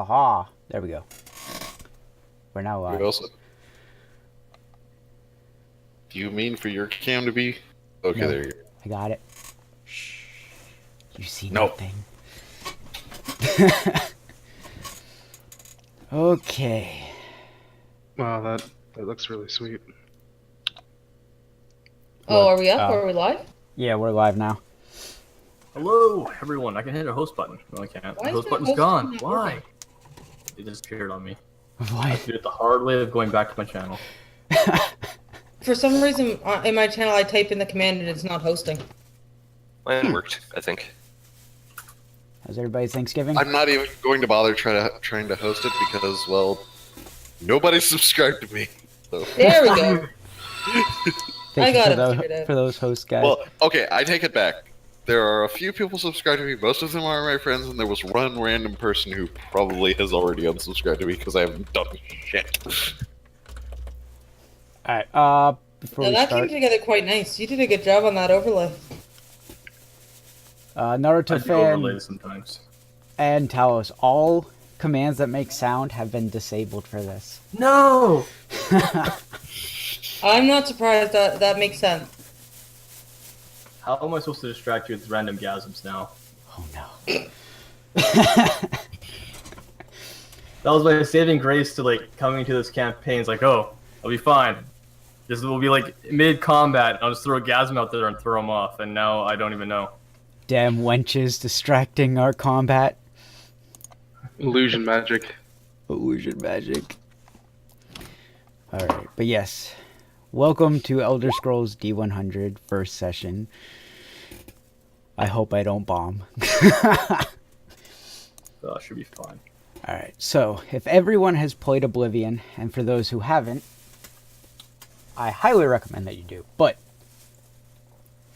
Haha. There we go. We're now live. Do you mean for your cam to be? Okay, No, there you go. I got it. Shh. You see Nope. nothing. Okay. Wow, that looks really sweet. Oh, What? are we up? Oh. Are we live? Yeah, we're live now. Hello, everyone. I can hit a host button. No, I can't. Why The is host my button's host gone. button not Why? working? It disappeared on me. I Why? did it the hard way of going back to my channel. For some reason, in my channel, I type in the command and it's not hosting. Mine worked, I think. How's everybody's Thanksgiving? I'm not even going to bother trying to host it because, well, nobody subscribed to me. So. There we go. Thank I got you it figured out. for those hosts, guys. Well, okay, I take it back. There are a few people subscribed to me. Most of them are my friends, and there was one random person who probably has already unsubscribed to me because I haven't done shit. Alright, before Now, we that start, came together quite nice. You did a good job on that overlay. Naruto I do overlays fan sometimes. and Talos, all commands that make sound have been disabled for this. No! I'm not surprised. That makes sense. How am I supposed to distract you with random gasms now? Oh no. That was my saving grace to like coming to this campaign. It's like, oh, I'll be fine. This will be like mid-combat. I'll just throw a gasm out there and throw them off. And now I don't even know. Damn wenches distracting our combat. Illusion magic. Illusion magic. Alright, but yes. Welcome to Elder Scrolls D100 first session. I hope I don't bomb. Should be fine. Alright, so if everyone has played Oblivion, and for those who haven't, I highly recommend that you do. But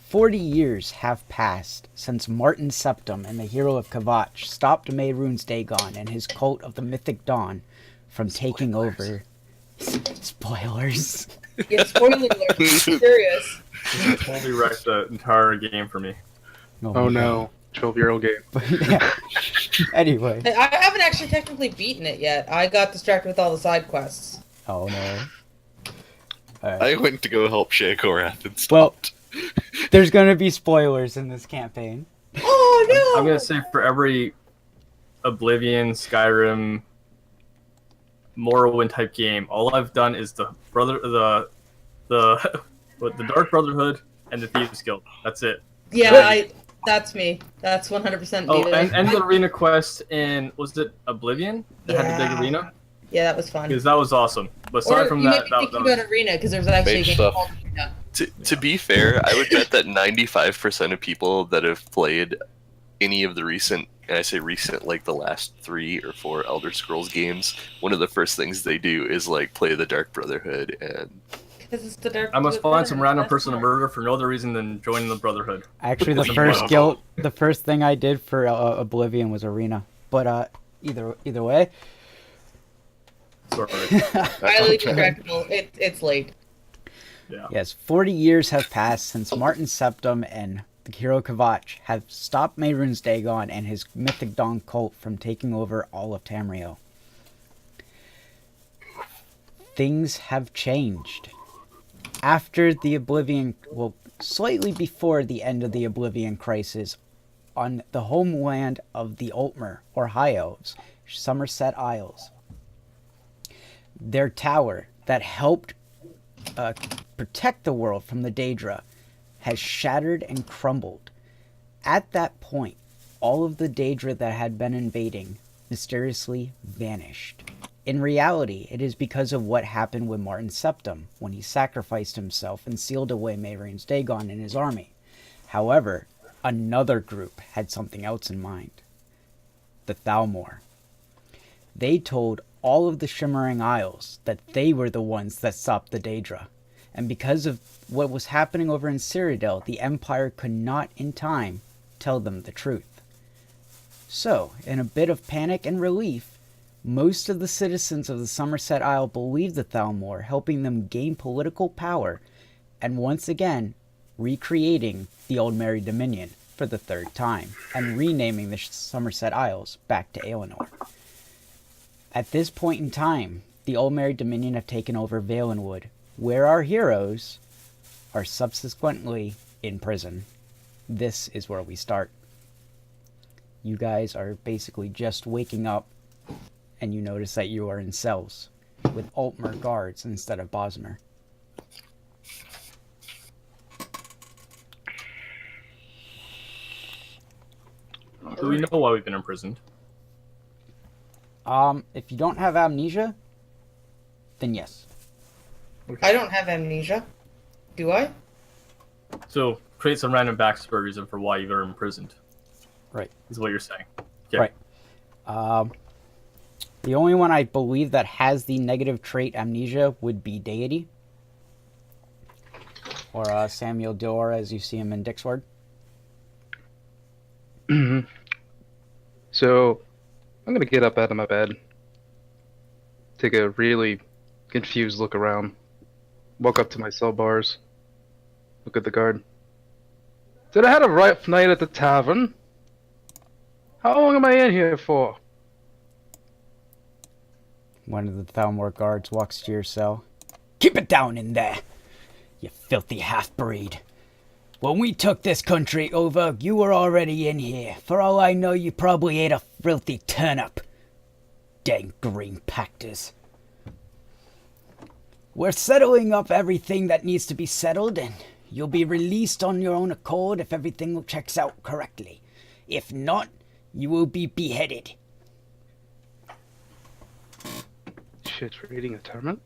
40 years have passed since Martin Septim and the hero of Kvatch stopped Mehrunes Dagon and his cult of the Mythic Dawn from taking over. Spoilers. Yeah, spoiler alert. Serious. It totally wrecked the entire game for me. Oh no, 12-year-old game. Yeah. Anyway. I haven't actually technically beaten it yet. I got distracted with all the side quests. Oh no. Alright. I went to go help Shakorath and Well, stopped. there's gonna be spoilers in this campaign. Oh no! I'm gonna say for every Oblivion, Skyrim, Morrowind type game, all I've done is the Dark Brotherhood and the Thieves Guild. That's it. Yeah, that's me. That's 100% me. Oh, there. and the arena quest in, was it Oblivion? That had the big arena? Yeah, that was fun. Because that was awesome. But aside Or from you that, made me that think was... about Arena, because there's actually a Mage game stuff. called Arena. To be fair, I would bet that 95% of people that have played any of the recent, and I say recent, like the last 3 or 4 Elder Scrolls games, one of the first things they do is like play the Dark Brotherhood, and Because it's the Dark I must Brotherhood. find some random That's person to smart. murder for no other reason than joining the Brotherhood. Actually, the first thing I did for Oblivion was Arena. But either way, Sorry. Highly distractible. It's late. Yeah. yes, 40 years have passed since Martin Septim and the hero Kvatch have stopped Mehrunes Dagon and his Mythic Dawn cult from taking over all of Tamriel. Things have changed. After the Oblivion, well, slightly before the end of the Oblivion crisis, on the homeland of the Altmer, or High Elves, Somerset Isles, their tower that helped protect the world from the Daedra has shattered and crumbled. At that point, all of the Daedra that had been invading mysteriously vanished. In reality, it is because of what happened with Martin Septim when he sacrificed himself and sealed away Mehrunes Dagon and his army. However, another group had something else in mind. The Thalmor. They told all of the Shimmering Isles that they were the ones that stopped the Daedra. And because of what was happening over in Cyrodiil, the Empire could not in time tell them the truth. So, in a bit of panic and relief, most of the citizens of the Somerset Isle believed the Thalmor, helping them gain political power, and once again, recreating the Old Merry Dominion for the third time, and renaming the Somerset Isles back to Aelinor. At this point in time, the Old-Mary Dominion have taken over Valenwood, where our heroes are subsequently in prison. This is where we start. You guys are basically just waking up, and you notice that you are in cells with Altmer guards instead of Bosmer. Do we know why we've been imprisoned? If you don't have amnesia, then yes. I don't have amnesia. Do I? So create some random backstory reason for why you're imprisoned. Right. Is what you're saying. Okay. Right. The only one I believe that has the negative trait amnesia would be Deity. Or Samuel Dor, as you see him in Dixward. So, I'm gonna get up out of my bed, take a really confused look around, walk up to my cell bars, look at the guard. Did I have a rough night at the tavern? How long am I in here for? One of the Thalmor guards walks to your cell. Keep it down in there, you filthy half-breed. When we took this country over, you were already in here. For all I know, you probably ate a filthy turnip. Dang green pactors. We're settling up everything that needs to be settled, and you'll be released on your own accord if everything checks out correctly. If not, you will be beheaded. Shit, reading a tournament?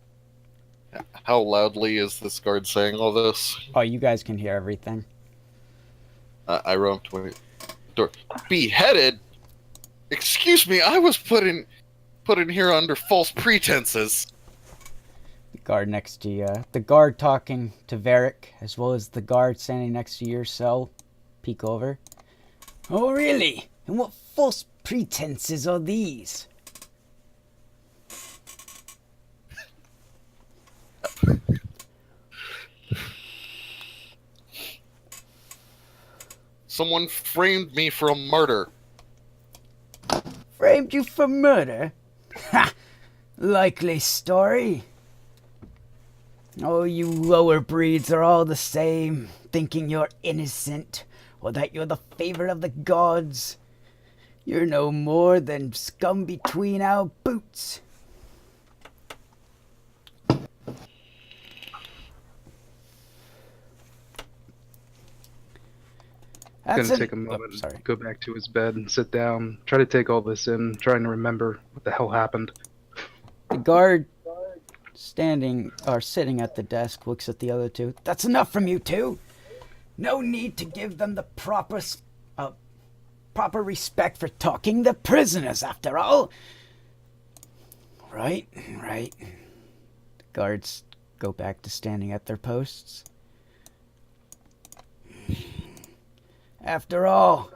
How loudly is this guard saying all this? Oh, you guys can hear everything. I run up to my door. Beheaded? Excuse me, I was put in here under false pretenses. The guard next to you, the guard talking to Varric, as well as the guard standing next to your cell, peek over. Oh, really? And what false pretenses are these? Someone framed me for a murder. Framed you for murder? Ha! Likely story. Oh, you lower breeds are all the same, thinking you're innocent, or that you're the favorite of the gods. You're no more than scum between our boots. Gonna take a moment, go back to his bed and sit down, try to take all this in, trying to remember what the hell happened. The guard standing or sitting at the desk looks at the other two. That's enough from you two. No need to give them the proper respect for talking. They're prisoners after all. Right. The guards go back to standing at their posts. After all,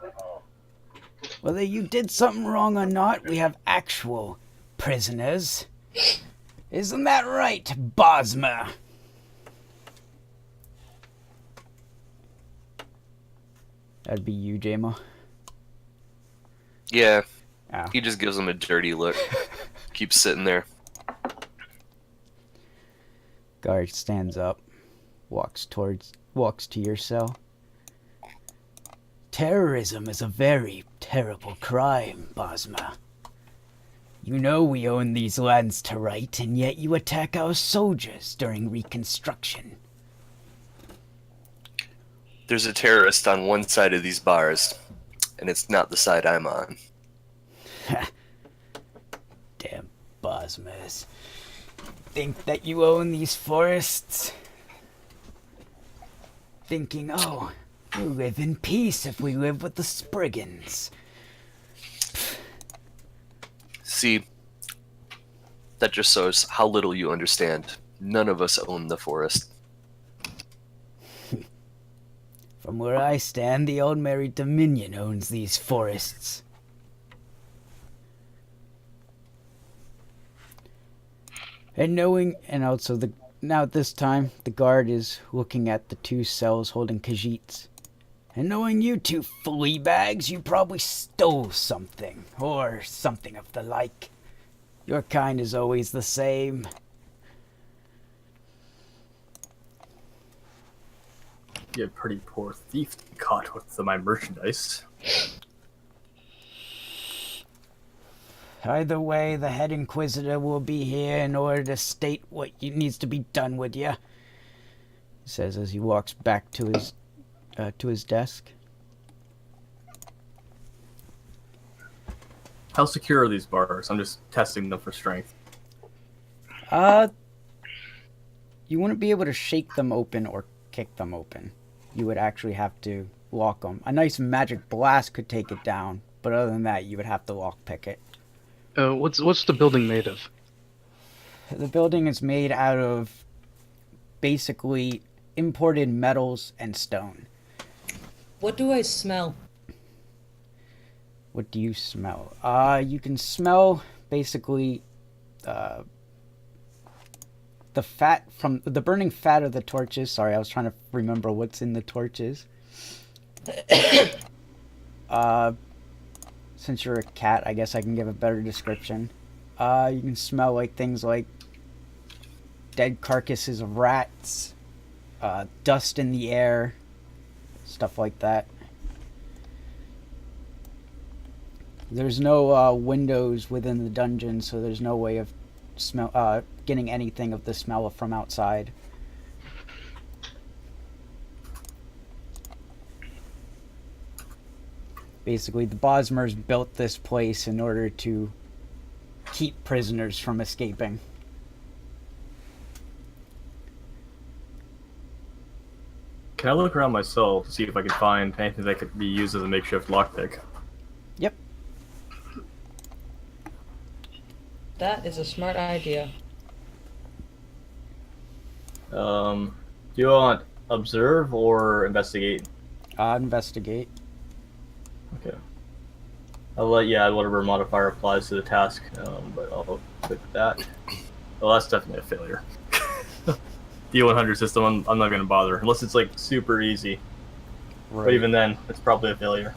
whether you did something wrong or not, we have actual prisoners. Isn't that right, Bosmer? That'd be you, Jamo. Yeah. Oh. He just gives him a dirty look. Keeps sitting there. Guard stands up, walks to your cell. Terrorism is a very terrible crime, Bosmer. You know we own these lands to right, and yet you attack our soldiers during Reconstruction. There's a terrorist on one side of these bars, and it's not the side I'm on. Damn Bosmers. Think that you own these forests? Thinking, oh, we'll live in peace if we live with the Spriggans. See, that just shows how little you understand. None of us own the forest. From where I stand, the Old-Mary Dominion owns these forests. And now at this time, the guard is looking at the two cells holding Khajiits. And knowing you two flea bags, you probably stole something, or something of the like. Your kind is always the same. You're a pretty poor thief to be caught with my merchandise. Either way, the head inquisitor will be here in order to state what needs to be done with you. He says as he walks back to his desk. How secure are these bars? I'm just testing them for strength. You wouldn't be able to shake them open or kick them open. You would actually have to lock them. A nice magic blast could take it down, but other than that, you would have to lock pick it. What's the building made of? The building is made out of basically imported metals and stone. What do I smell? What do you smell? You can smell basically the fat from the burning fat of the torches. Sorry, I was trying to remember what's in the torches. Since you're a cat, I guess I can give a better description. You can smell like things like dead carcasses of rats, dust in the air, stuff like that. There's no windows within the dungeon, so there's no way of getting anything of the smell from outside. Basically, the Bosmers built this place in order to keep prisoners from escaping. Can I look around my cell to see if I can find anything that could be used as a makeshift lockpick? Yep. That is a smart idea. Do you want observe or investigate? Investigate. Okay. I'll let whatever modifier applies to the task, but I'll click that. Well, that's definitely a failure. D100 system, I'm not going to bother unless it's like super easy. Right. But even then, it's probably a failure.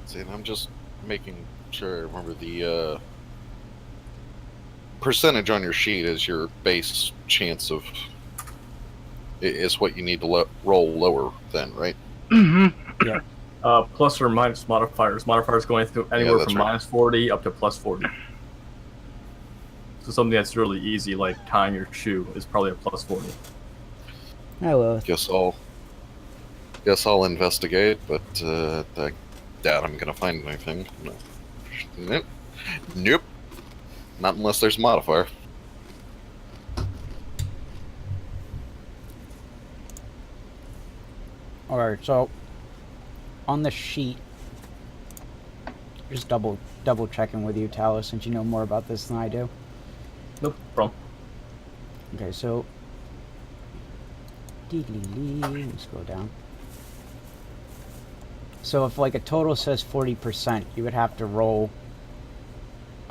See, and I'm just making sure I remember the percentage on your sheet is your base chance of is what you need to roll lower than, right? Mm-hmm. Yeah. Plus or minus modifiers. Modifiers going through anywhere from right. minus 40 up to plus 40. So something that's really easy, like tying your shoe, is probably a plus 40. I will. Guess I'll investigate, but I doubt I'm gonna find anything. No. Nope. Not unless there's a modifier. Alright, so on the sheet, just double checking with you, Talos, since you know more about this than I do. Nope, wrong. Okay, so let's go down. So if like a total says 40%, you would have to roll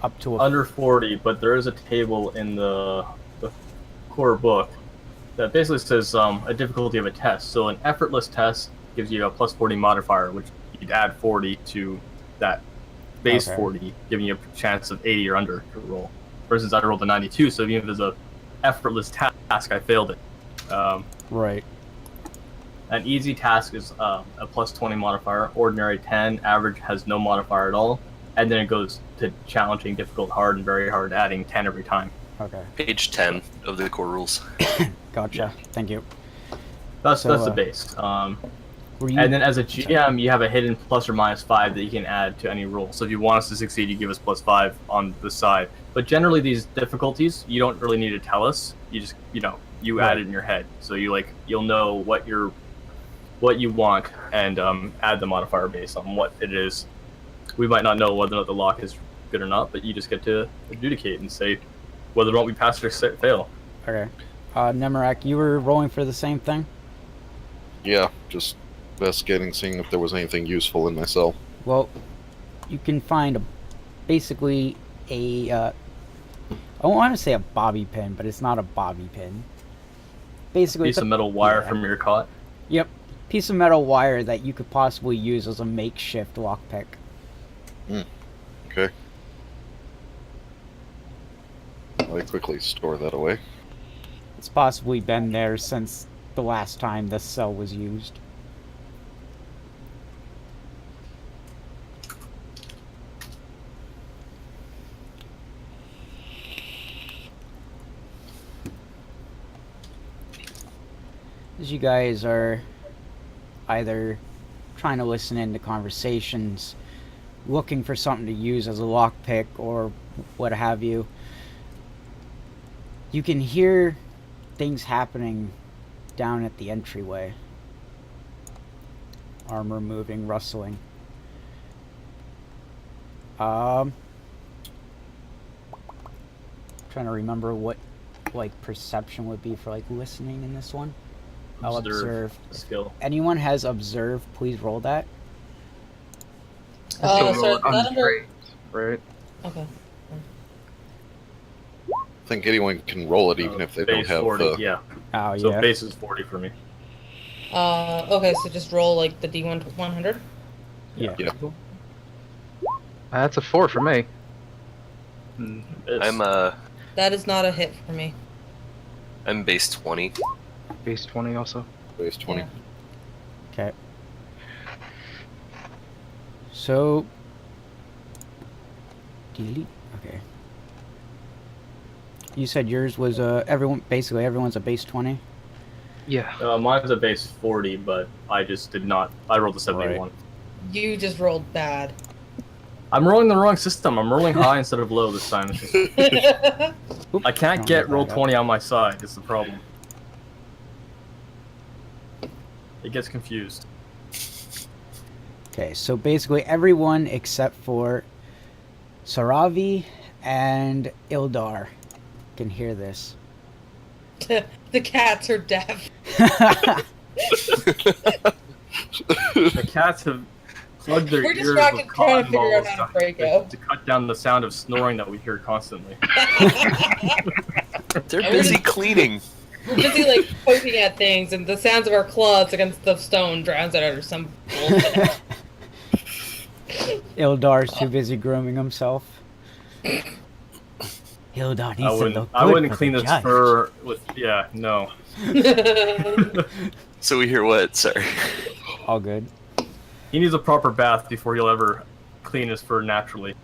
up to a Under 40, but there is a table in the core book that basically says a difficulty of a test. So an effortless test gives you a plus 40 modifier, which you'd add 40 to that base 40, giving you a chance of 80 or under to roll. For instance, I rolled a 92, so even if there's a effortless task, I failed it. right. An easy task is a plus 20 modifier, ordinary 10, average has no modifier at all, and then it goes to challenging, difficult, hard, and very hard, adding 10 every time. Okay. Page 10 of the core rules. Gotcha. Thank you. That's So, the base. Were you, And then as a GM, you have a hidden plus or minus 5 that you can add to any roll. So if you want us to succeed, you give us plus 5 on the side. But generally, these difficulties, you don't really need to tell us. You just, you add it in your head. So you'll know what you want and add the modifier based on what it is. We might not know whether or not the lock is good or not, but you just get to adjudicate and say whether or not we pass or fail. okay. Nemarak, you were rolling for the same thing? Yeah, just investigating, seeing if there was anything useful in my cell. Well, you can find basically I want to say a bobby pin, but it's not a bobby pin. Basically, Piece of metal wire from your cot. Yep. piece of metal wire that you could possibly use as a makeshift lockpick. Okay. I quickly store that away. It's possibly been there since the last time this cell was used. As you guys are either trying to listen into conversations, looking for something to use as a lockpick, or what have you, you can hear things happening down at the entryway. Armor moving, rustling. Trying to remember what like perception would be for like listening in this one. I'll observe. Skill. Anyone has observe, please roll that. Oh, So so roll is that under... untrained, right? Okay. I think anyone can roll it even if they don't Base have 40, yeah. Oh, So yeah. base is 40 for me. Okay, so just roll like the D100. Yeah. Yeah. That's a 4 for me. It's- That is not a hit for me. I'm base 20. Base 20 also. base 20. Yeah. Okay. So. Delete. Okay. You said yours was basically everyone's a base 20. Yeah. mine's a base 40, but I just did not. I rolled a 71. You just rolled bad. I'm rolling the wrong system. I'm rolling high instead of low this time. It's just, Oops, I can't don't get look roll that up. 20 on my side. Is the problem. It gets confused. Okay, so basically everyone except for Saravi and Ildar can hear this. The cats are deaf. The cats have plugged their We're ears distracted with trying to cotton figure out balls how to break out. to cut down the sound of snoring that we hear constantly. They're I busy would've- cleaning. We're busy like poking at things, and the sounds of our claws against the stone drowns it out or some bullshit. Ildar's too busy grooming himself. Ildar needs to look I good wouldn't for clean the this judge. fur with. Yeah, no. So we hear what? Sorry. All good. He needs a proper bath before he'll ever clean his fur naturally.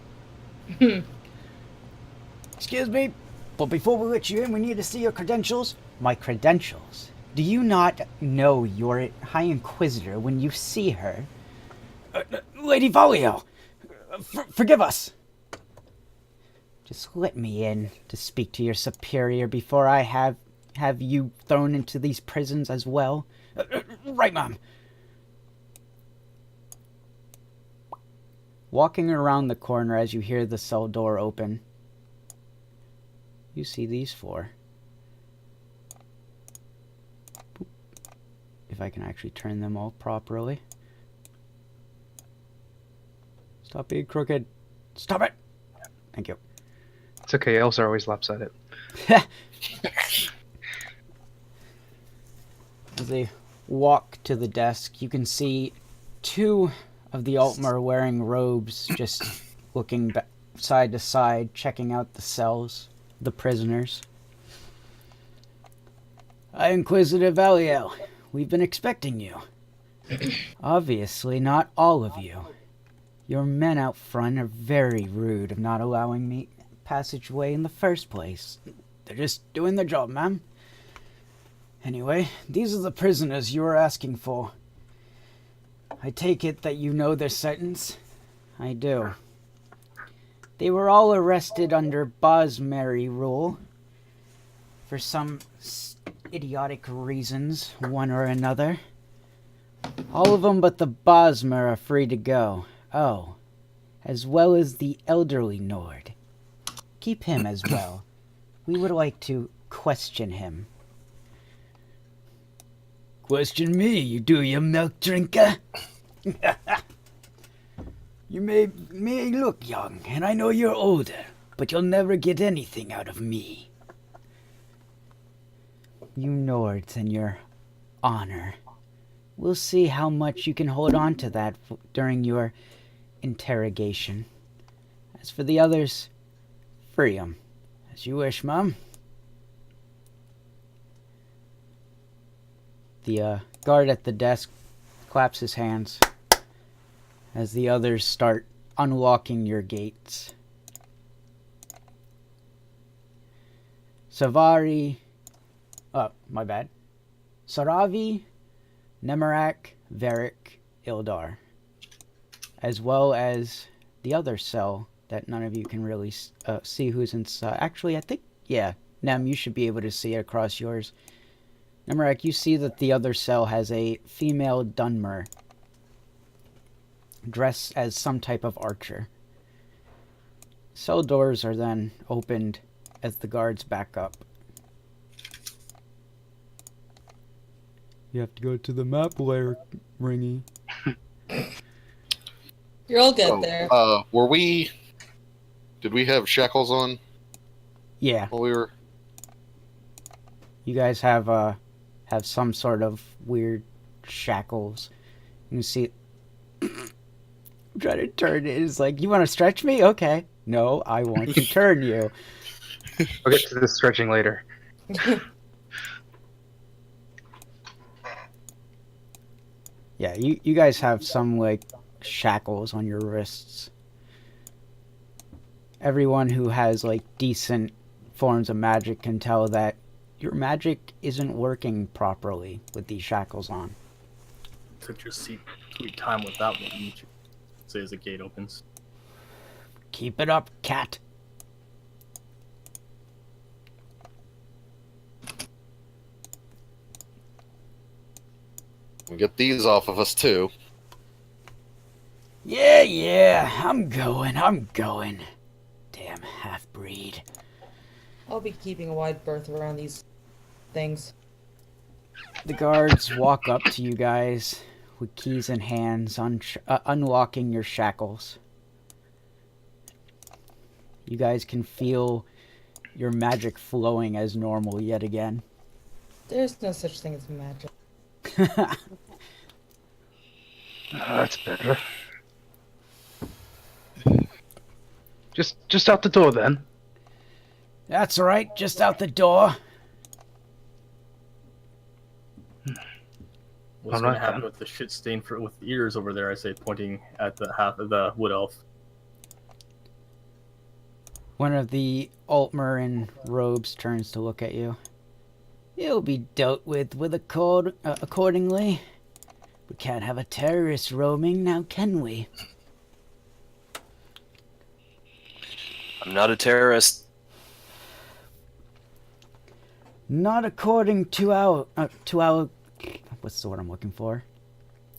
Excuse me, but before we let you in, we need to see your credentials. My credentials? Do you not know your High Inquisitor when you see her? Lady Valio, forgive us. Just let me in to speak to your superior before I have you thrown into these prisons as well. Right, Mom. Walking around the corner as you hear the cell door open, you see these four. Boop. If I can actually turn them all properly. Stop being crooked. Stop it! Thank you. It's okay, elves are always lopsided. As they walk to the desk, you can see two of the Altmer wearing robes, just looking side to side, checking out the cells, the prisoners. High Inquisitor Valiel, we've been expecting you. Obviously, not all of you. Your men out front are very rude of not allowing me passageway in the first place. They're just doing their job, ma'am. Anyway, these are the prisoners you were asking for. I take it that you know their sentence? I do. They were all arrested under Bosmeri rule. For some idiotic reasons, one or another. All of them but the Bosmer are free to go. Oh, as well as the elderly Nord. Keep him as well. We would like to question him. Question me, you do, you milk drinker? You may look young, and I know you're older, but you'll never get anything out of me. You Nords and your honor. We'll see how much you can hold on to that during your interrogation. As for the others, free 'em. As you wish, Mum. The guard at the desk claps his hands as the others start unlocking your gates. Savari... Oh, my bad. Saravi, Nemarak, Varric, Ildar. As well as the other cell that none of you can really see who's inside. Actually, I think, yeah, Nem, you should be able to see it across yours. Nemarak, you see that the other cell has a female Dunmer dressed as some type of archer. Cell doors are then opened as the guards back up. You have to go to the map layer, Ringy. You'll get there. Were we... Did we have shackles on Yeah, while we were... you guys have some sort of weird shackles. You can see... I'm trying to turn it. It's like, you want to stretch me? Okay. No, I want to turn you. We'll get to this stretching later. Yeah, you guys have some, like, shackles on your wrists. Everyone who has, like, decent forms of magic can tell that your magic isn't working properly with these shackles on. Took your sweet time with that one, didn't you? Say as the gate opens. Keep it up, cat. We get these off of us, too. Yeah, I'm going. Damn half-breed. I'll be keeping a wide berth around these things. The guards walk up to you guys with keys in hands, unlocking your shackles. You guys can feel your magic flowing as normal yet again. There's no such thing as magic. That's better. Just out the door then. That's right, just out the door. What's All going right, to happen then. with the shit stain with the ears over there? I say, pointing at the half of the wood elf. One of the Altmer in robes turns to look at you. You'll be dealt with accordingly. We can't have a terrorist roaming, now can we? I'm not a terrorist. Not according to our what's the word I'm looking for?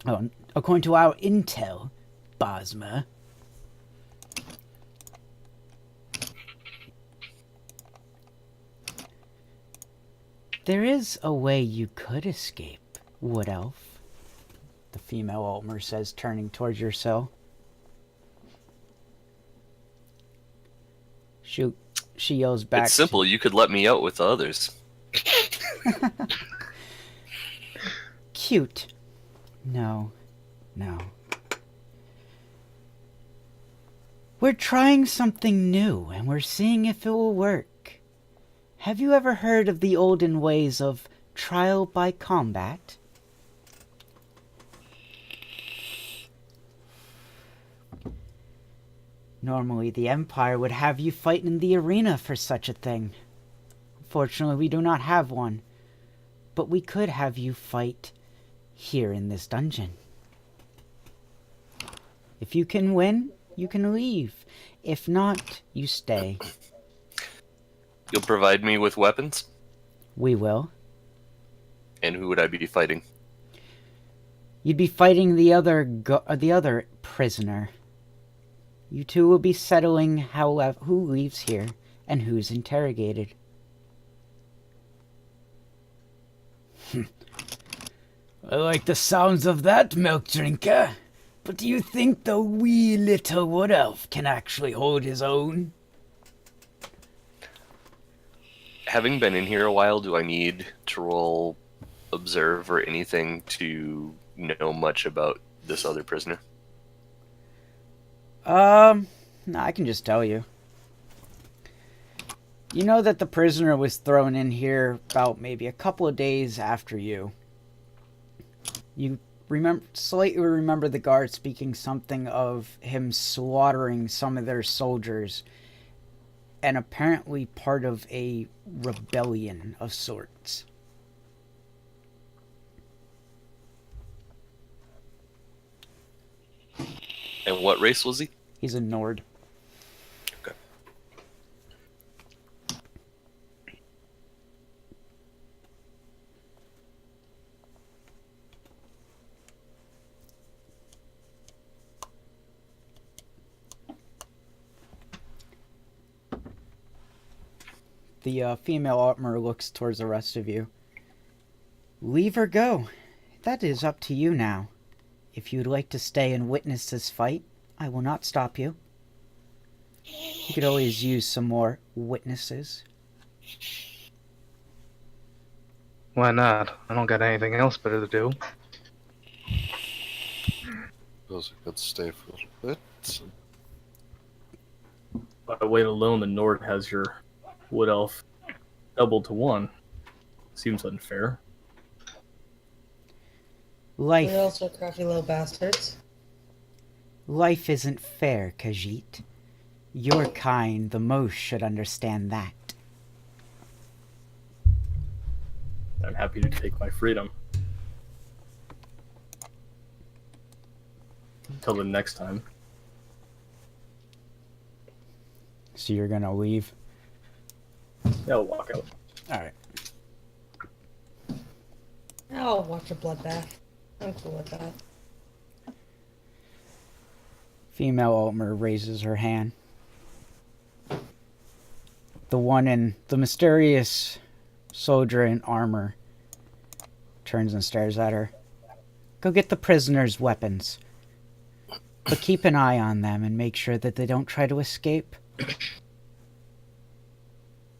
Oh, according to our intel, Bosma. There is a way you could escape, Wood Elf. The female Altmer says, turning towards your cell. She yells back. It's simple. You could let me out with the others. Cute. No. We're trying something new, and we're seeing if it will work. Have you ever heard of the olden ways of trial by combat? Normally, the Empire would have you fight in the arena for such a thing. Unfortunately, we do not have one. But we could have you fight here in this dungeon. If you can win, you can leave. If not, you stay. You'll provide me with weapons? We will. And who would I be fighting? You'd be fighting the other prisoner. You two will be settling who leaves here and who's interrogated. I like the sounds of that, milk drinker. But do you think the wee little wood elf can actually hold his own? Having been in here a while, do I need to roll observe or anything to know much about this other prisoner? No, I can just tell you. You know that the prisoner was thrown in here about maybe a couple of days after you. You slightly remember the guard speaking something of him slaughtering some of their soldiers, and apparently part of a rebellion of sorts. And what race was he? He's a Nord. Okay. The female armor looks towards the rest of you. Leave or go. That is up to you now. If you'd like to stay and witness this fight, I will not stop you. You could always use some more witnesses. Why not? I don't got anything else better to do. Those could stay for a little bit. By weight alone, the Nord has your Wood Elf doubled to 1. Seems unfair. Life. We're also crafty little bastards. Life isn't fair, Khajiit. Your kind the most should understand that. I'm happy to take my freedom. Until the next time. So you're gonna leave? Yeah, I'll walk out. Alright. I'll watch a bloodbath. I'm cool with that. Female Altmer raises her hand. The one in the mysterious soldier in armor turns and stares at her. Go get the prisoners' weapons. But keep an eye on them and make sure that they don't try to escape.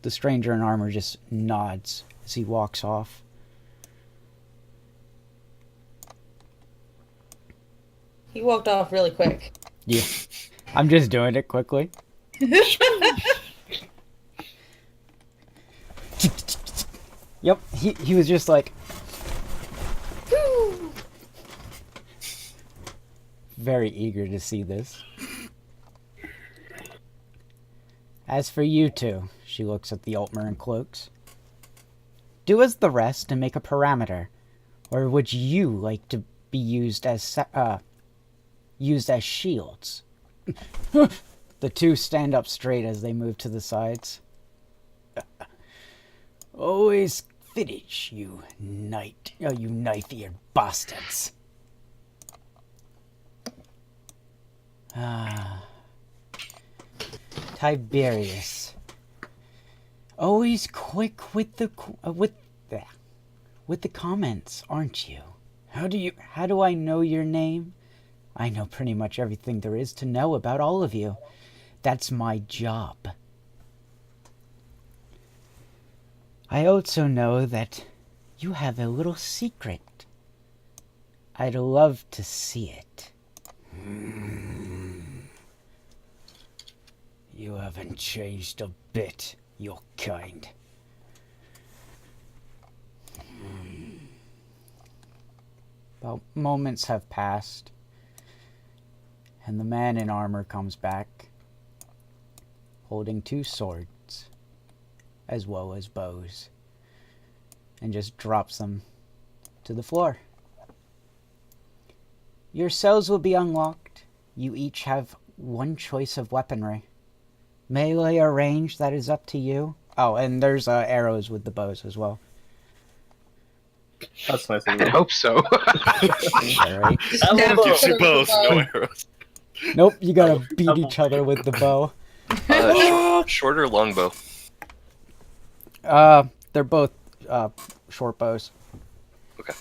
The stranger in armor just nods as he walks off. He walked off really quick. Yeah. I'm just doing it quickly. Yep, he was just like... very eager to see this. As for you two, she looks at the Altmer and cloaks. Do as the rest and make a parameter. Or would you like to be used as shields? The two stand up straight as they move to the sides. Always finish, you knife-eared bastards. Ah, Tiberius. Always quick with the comments, aren't you? How do I know your name? I know pretty much everything there is to know about all of you. That's my job. I also know that you have a little secret. I'd love to see it. You haven't changed a bit, your kind. About moments have passed, and the man in armor comes back, holding 2 swords, as well as bows, and just drops them to the floor. Your cells will be unlocked. You each have 1 choice of weaponry. Melee or range, that is up to you. Oh, and there's arrows with the bows as well. That's nice. I hope so. Alright. Gives you both, no arrows. Nope, you gotta beat each other with the bow. Short or longbow? They're both short bows. Okay.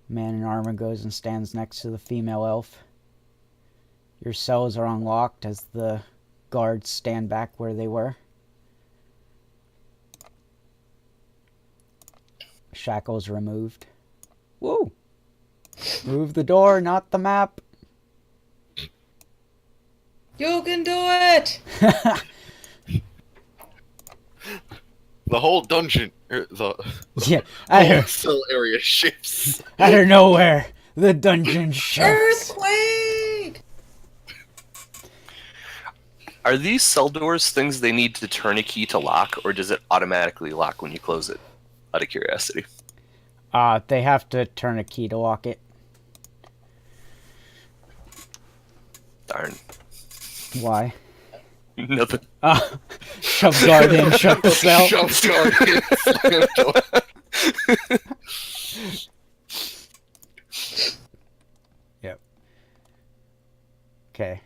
Man in armor goes and stands next to the female elf. Your cells are unlocked as the guards stand back where they were. shackles removed. Woo! Move the door, not the map. You can do it! The whole dungeon, the Yeah, whole cell area shifts. out of nowhere, the dungeon shifts. Earthquake! Are these cell doors things they need to turn a key to lock, or does it automatically lock when you close it? Out of curiosity. They have to turn a key to lock it. Darn. Why? Nothing. Shove guard in, shut the cell. Shove guard in, slam door. Yep. Okay.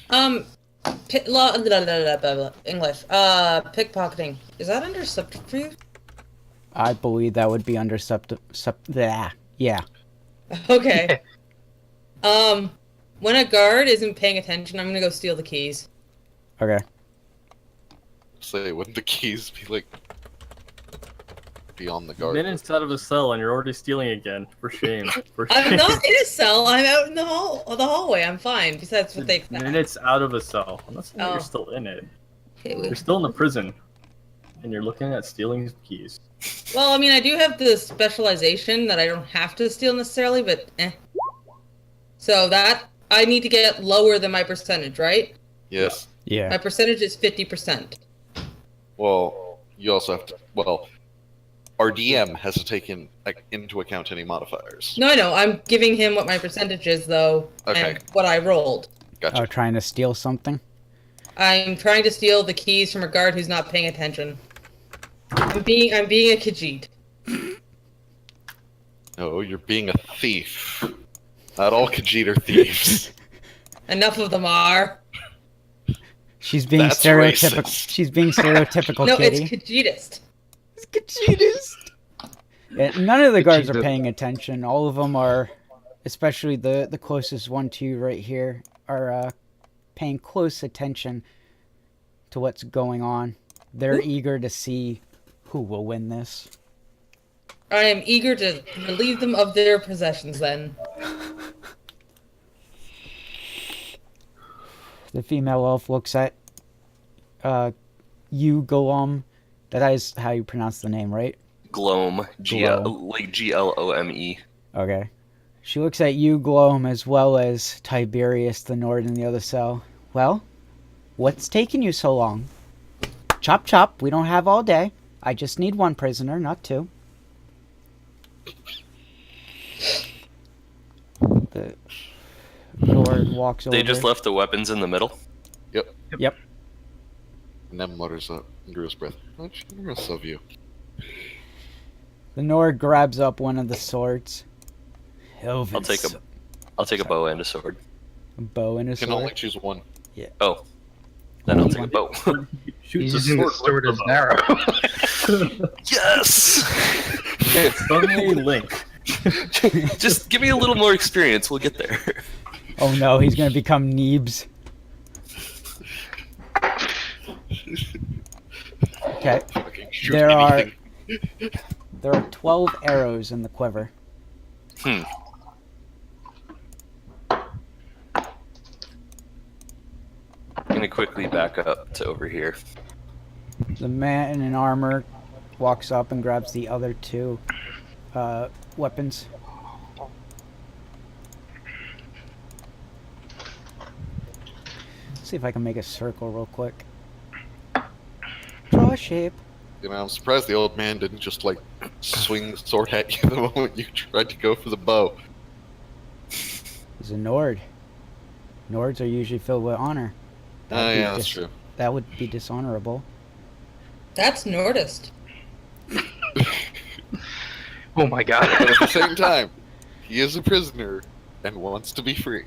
English. Pickpocketing. Is that under subterfuge? I believe that would be under yeah. Okay. When a guard isn't paying attention, I'm gonna go steal the keys. Okay. Say, wouldn't the keys be like beyond the guard? Minutes out of a cell and you're already stealing again. For shame. For shame. I'm not in a cell. I'm out in the hallway. I'm fine. Besides what they expect. Minutes out of a cell. I'm not saying Oh. you're still in it. Okay, You're still in the prison. And you're looking at stealing keys. well, I mean, I do have the specialization that I don't have to steal necessarily, but eh. So that I need to get lower than my percentage, right? Yes. Yeah. My percentage is 50%. Well, you also have to. Well, our DM has to take into account any modifiers. No, I know. I'm giving him what my percentage is, though, Okay. and what I rolled. Gotcha. Oh, trying to steal something? I'm trying to steal the keys from a guard who's not paying attention. I'm being a Khajiit. No, you're being a thief. Not all Khajiit are thieves. Enough of them are. She's being That's stereotypical. racist. She's being stereotypical, No, kitty. it's Khajiitist. It's Khajiitist. Yeah, none of the guards are Khajiit. paying attention. All of them are, especially the closest one to you right here, are paying close attention to what's going on. They're eager to see who will win this. I am eager to relieve them of their possessions, then. The female elf looks at you, Golem. That is how you pronounce the name, right? Glome. Glome. Like Glome. Okay. She looks at you, Glome, as well as Tiberius, the Nord, in the other cell. Well, what's taking you so long? Chop chop, we don't have all day. I just need one prisoner, not two. The Nord walks over. They just left the weapons in the middle. Yep. And then mutters up under his breath. How generous of you. The Nord grabs up one of the swords. Elvis. I'll take a bow and a sword. A bow and a You can sword. only choose one. Oh. Then I'll take a bow. He's Shoots a using the sword sword with as the an arrow. Yes! bow. Suddenly Link. Just give me a little more experience. We'll get there. Oh no, he's gonna become Neebs. Okay. Fucking shoot There anything. There are 12 arrows in the quiver. Hmm. I'm gonna quickly back up to over here. The man in armor walks up and grabs the other two weapons. See if I can make a circle real quick. Draw a shape. You know, I'm surprised the old man didn't just like swing the sword at you the moment you tried to go for the bow. He's a Nord. Nords are usually filled with honor. Oh be yeah, that's true. That would be dishonorable. That's Nordist. Oh my god. But at the same time, he is a prisoner and wants to be free.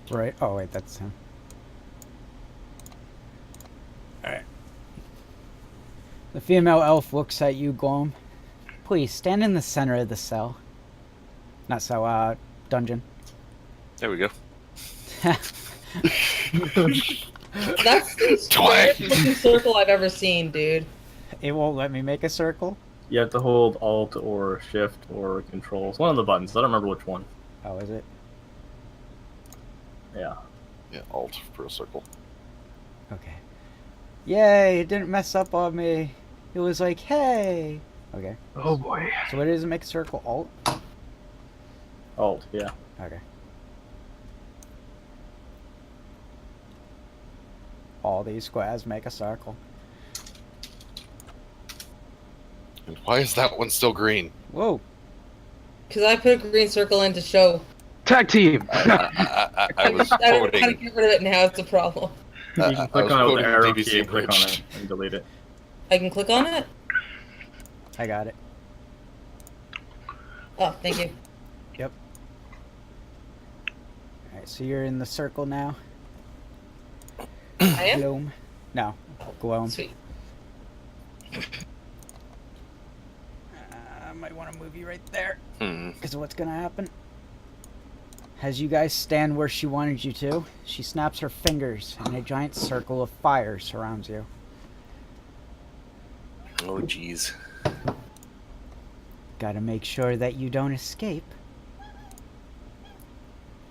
Right. Oh wait, that's him. Alright. The female elf looks at you, Glom. Please, stand in the center of the cell. Not cell, dungeon. There we go. That's the squarest looking circle I've ever seen, dude. It won't let me make a circle. You have to hold Alt or Shift or Control. It's one of the buttons. I don't remember which one. Oh, is it? Yeah. Yeah, Alt for a circle. Okay. Yay! It didn't mess up on me. It was like, hey. Okay. Oh boy. So what does it make a circle? Alt. Alt, yeah. Okay. All these squares make a circle. And why is that one still green? Whoa. Because I put a green circle in to show. Tag team. I was I don't know how to quoting. get rid of it now. It's a problem. You can I click was on it with quoting the arrow BBC key and click on Bridge. it and delete it. I can click on it. I got it. Oh, thank you. Yep. Alright, so you're in the circle now. I am. Gloom. No. Gloom. Sweet. I might want to move you right there. Hmm. Because what's going to happen? As you guys stand where she wanted you to, she snaps her fingers and a giant circle of fire surrounds you. Oh, jeez. Gotta make sure that you don't escape.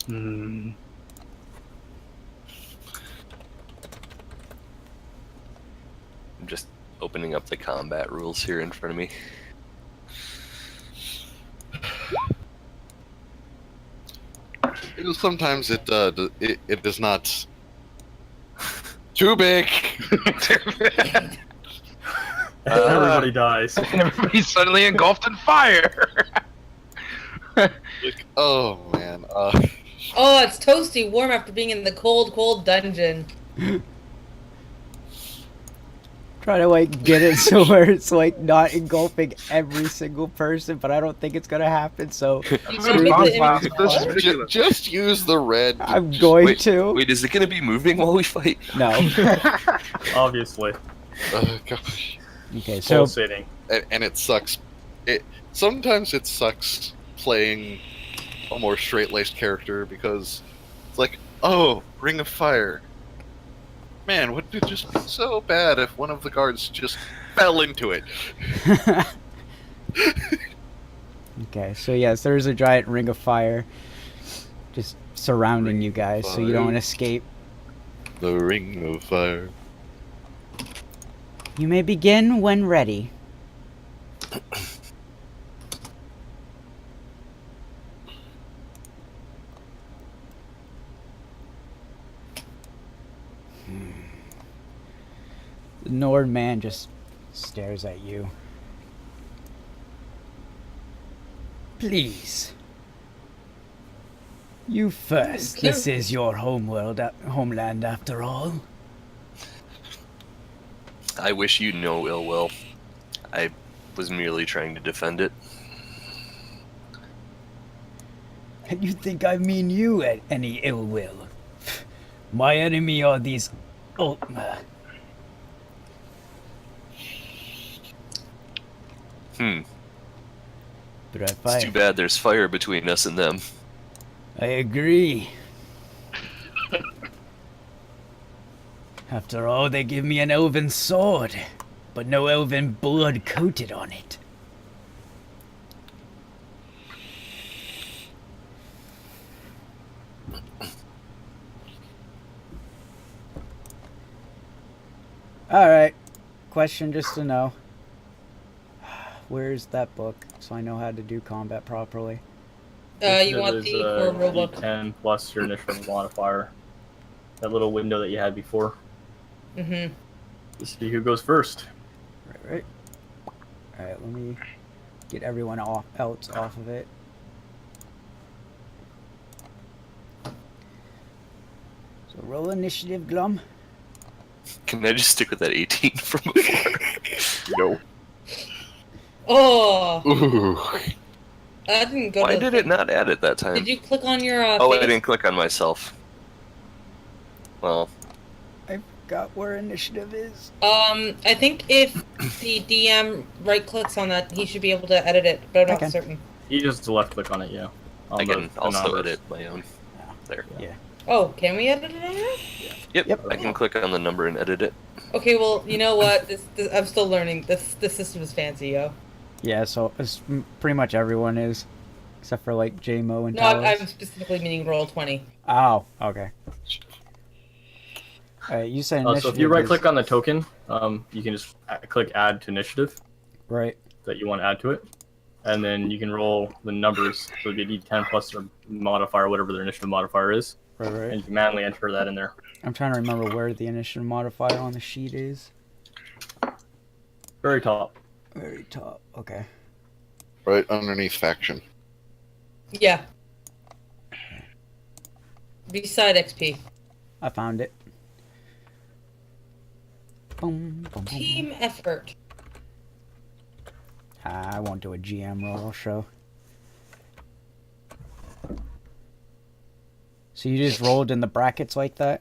Hmm. I'm just opening up the combat rules here in front of me. You know, sometimes it is not too big. Everybody dies. And everybody's suddenly engulfed in fire. Like, oh man. Oh, it's toasty warm after being in the cold, cold dungeon. Try to like get it so where it's like not engulfing every single person, but I don't think it's gonna happen, so You Screw make Bob the Bob. image This is smaller? ridiculous. Just use the red. I'm going Wait, to. wait, is it going to be moving while we fight? No. Obviously. Gosh. Okay, so Pulsating. And it sucks. Sometimes it sucks playing a more straight-laced character because it's like, oh, Ring of Fire. Man, wouldn't it just be so bad if one of the guards just fell into it? okay, so yes, there's a giant ring of fire just surrounding you guys, so you don't Fire. escape. The Ring of Fire. You may begin when ready. The Nord man just stares at you. Please. You first. This is your homeland after all. I wish you no ill will. I was merely trying to defend it. And you think I mean you at any ill will? My enemy are these Ultima. But if It's too bad there's fire between us and them. I agree. After all, they give me an elven sword, but no elven blood coated on it. Alright. Question just to know. Where's that book so I know how to do combat properly? You want the core rulebook? D10 plus your initiative modifier. That little window that you had before. Mm-hmm. To see who goes first. Right. Alright, let me get everyone else off of it. So roll initiative, Glum. Can I just stick with that 18 from before? No. Oh, Ooh. that didn't go. Why to did it not add it that time? Did you click on your? Oh, I face? didn't click on myself. Well, I forgot where initiative is. I think if the DM right clicks on that, he should be able to edit it, but I'm not Okay. certain. You just left click on it, yeah. On I the- can the also numbers. edit my own. There. Yeah. Oh, can we edit it on here? Yep, Yep. I can click on the number and edit it. Okay, well, you know what? This I'm still learning. This system is fancy, yo. Yeah, so pretty much everyone is, except for like JMO and No, I'm Talos. specifically meaning roll 20. Oh, okay. You said initiative. So if you right-click on the token, you can just click Add to Initiative Right. that you want to add to it, and then you can roll the numbers. So it'd be D10 plus their modifier, whatever their initiative modifier is, Right, and right. you can manually enter that in there. I'm trying to remember where the initiative modifier on the sheet is. Very top. Very top. Okay. Right underneath faction. Yeah. Beside XP. I found it. Boom, boom, boom. Team effort. I won't do a GM roll, I'll show. So you just rolled in the brackets like that?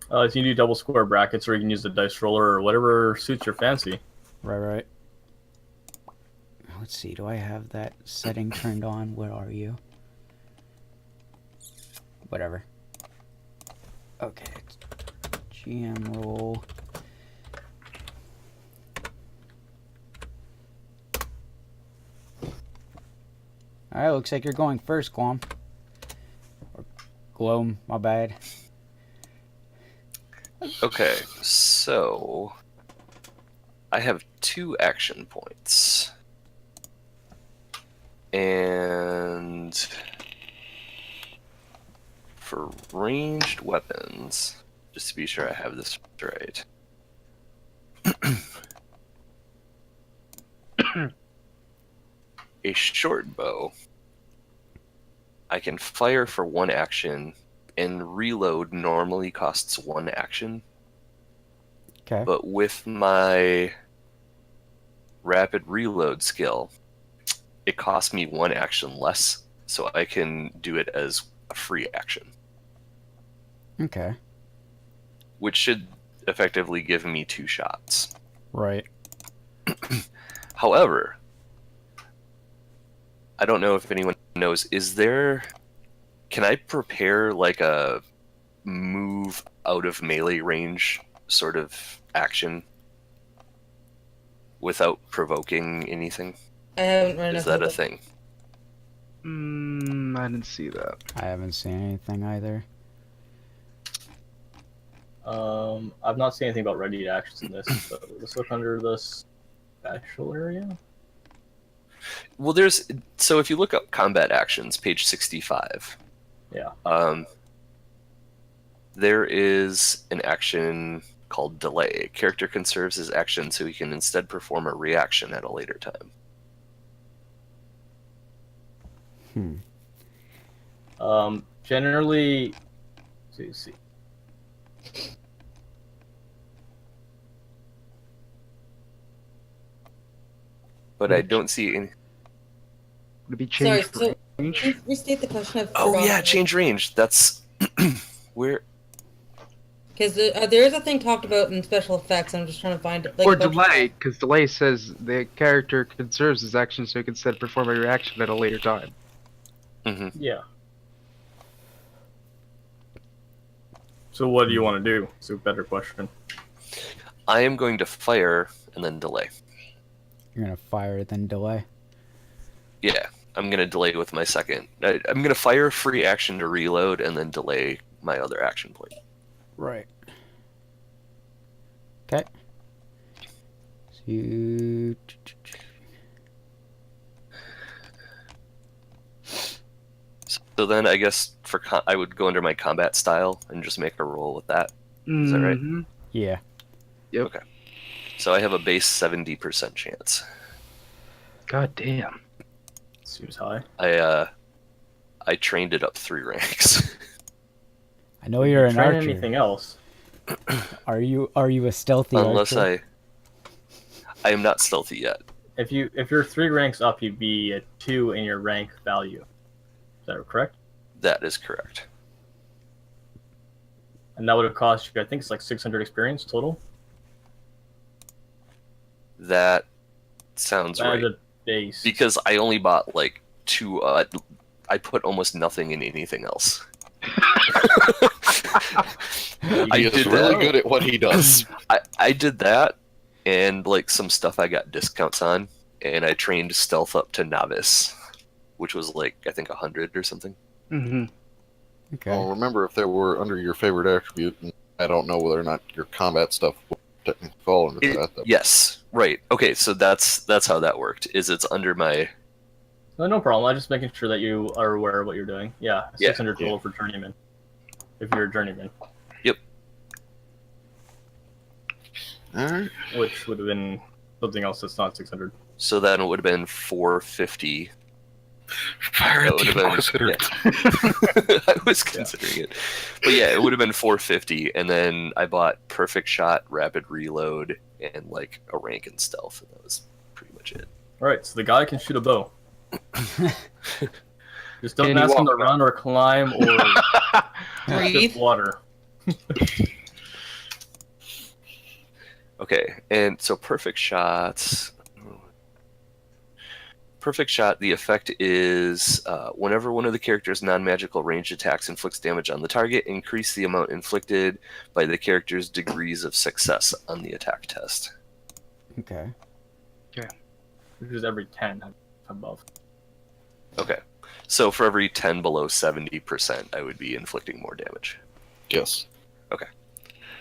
So you can do double square brackets, or you can use the dice roller, or whatever suits your fancy. Right, right. Let's see, do I have that setting turned on? Where are you? Whatever. Okay. GM roll. Alright, looks like you're going first, Guam. Or Gloam, my bad. Okay, so I have 2 action points. And for ranged weapons, just to be sure I have this right. A short bow, I can fire for 1 action, and reload normally costs 1 action. Okay. But with my rapid reload skill, it costs me 1 action less, so I can do it as a free action, Okay. which should effectively give me 2 shots. Right. However, I don't know if anyone knows, can I prepare like a move out of melee range sort of action without provoking anything? I haven't run Is enough that a of it. thing? I didn't see that. I haven't seen anything either. I've not seen anything about ready actions in this. So let's look under the special area. Well, so if you look up combat actions, page 65. Yeah. There is an action called delay. Character conserves his action so he can instead perform a reaction at a later time. Generally, let's see. But I don't see any. Would it be Sorry, changed so range? can you restate the question? I've Oh forgotten. yeah, change range. That's where. Because there is a thing talked about in special effects. I'm just trying to find it. Like, Or about- delay, because delay says the character conserves his action so he can instead perform a reaction at a later time. hmm Yeah. So what do you want to do? It's a better question. I am going to fire and then delay. You're gonna fire then delay. Yeah, I'm going to delay with my second. I'm going to fire free action to reload and then delay my other action point. Right. Okay. So you... So then I guess I would go under my combat style and just make a roll with that. Is that right? Mhm. Yeah. So I have a base 70% chance. God damn. Seems high. I trained it up 3 ranks. I know you're an Train archer. anything else? Are you a stealthy Unless archer? I am not stealthy yet. If you're 3 ranks up, you'd be a 2 in your rank value. Is that correct? That is correct. And that would have cost you, I think it's like 600 experience total. That sounds That right. is a base. Because I only bought like 2. I put almost nothing in anything else. I He is did really that. good at what he does. I did that, and like some stuff I got discounts on, and I trained stealth up to novice, which was like I think 100 or something. Mm-hmm. Okay. Well, remember if they were under your favorite attribute, and I don't know whether or not your combat stuff would technically fall under that. Yes, right. Okay, so that's how that worked. Is it's under my No problem. I'm just making sure that you are aware of what you're doing. Yeah, Yeah. 600 total for journeyman. If you're a journeyman, Alright. which would have been something else that's not 600. so then it would have been 450. Fire That at would have the been Inquisitor. I was considering it, but yeah, it would have been 450, and then I bought perfect shot, rapid reload, and like a rank in stealth, and that was pretty much it. All right, so the guy can shoot a bow. Just don't Can he ask him to walk? run or climb or Breathe. sip water. Okay, and so perfect shots. Perfect shot, the effect is whenever one of the character's non-magical ranged attacks inflicts damage on the target, increase the amount inflicted by the character's degrees of success on the attack test. Okay. Which is every 10 above. Okay, so for every 10 below 70%, I would be inflicting more damage. Yes.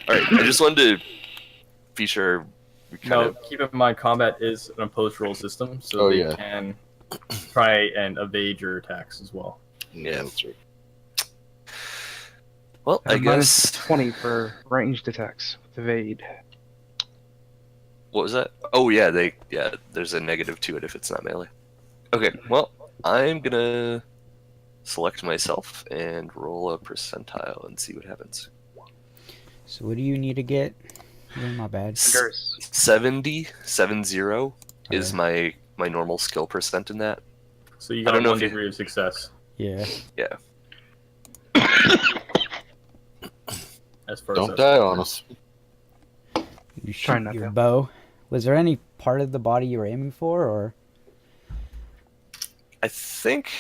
Alright, I just wanted to feature Now, keep in mind, combat is an opposed roll system, so Oh, they yeah. can try and evade your attacks as well. Yeah. That's right. Well, I Minus guess... 20 for ranged attacks with evade. What was that? Oh yeah, there's a negative to it if it's not melee. Okay, well, I'm gonna select myself and roll a percentile and see what happens. So what do you need to get? Oh, my bad. 70 is Alright. my normal skill percent in that. So you I got don't know one if you- degree of success Yeah. as far Don't as die on us. You Try shoot not your to. bow. Was there any part of the body you were aiming for, or? I think,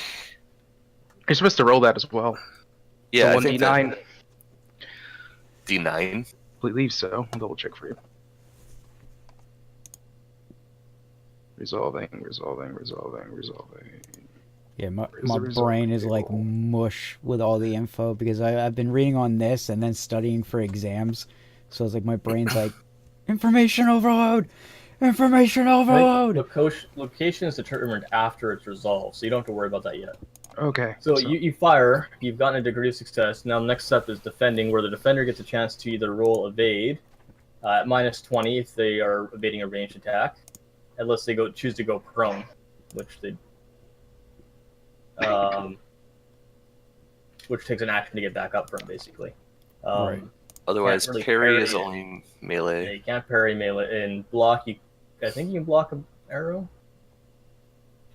You're supposed to roll that as well. yeah, So I think that 1d9. D9. I believe so. I'll double check for you. Resolving. Yeah, my Where's the result brain is like table? mush with all the info because I've been reading on this and then studying for exams. So it's like my brain's like, information overload! Information overload! location is determined after it's resolved, so you don't have to worry about that yet. Okay. So you fire, you've gotten a degree of success. Now the next step is defending, where the defender gets a chance to either roll evade at minus 20 if they are evading a ranged attack, unless they choose to go prone, which they which takes an action to get back up from, basically. Right. Otherwise, really parry is parry it. only Yeah, melee. you can't parry melee. And block, I think you can block an arrow.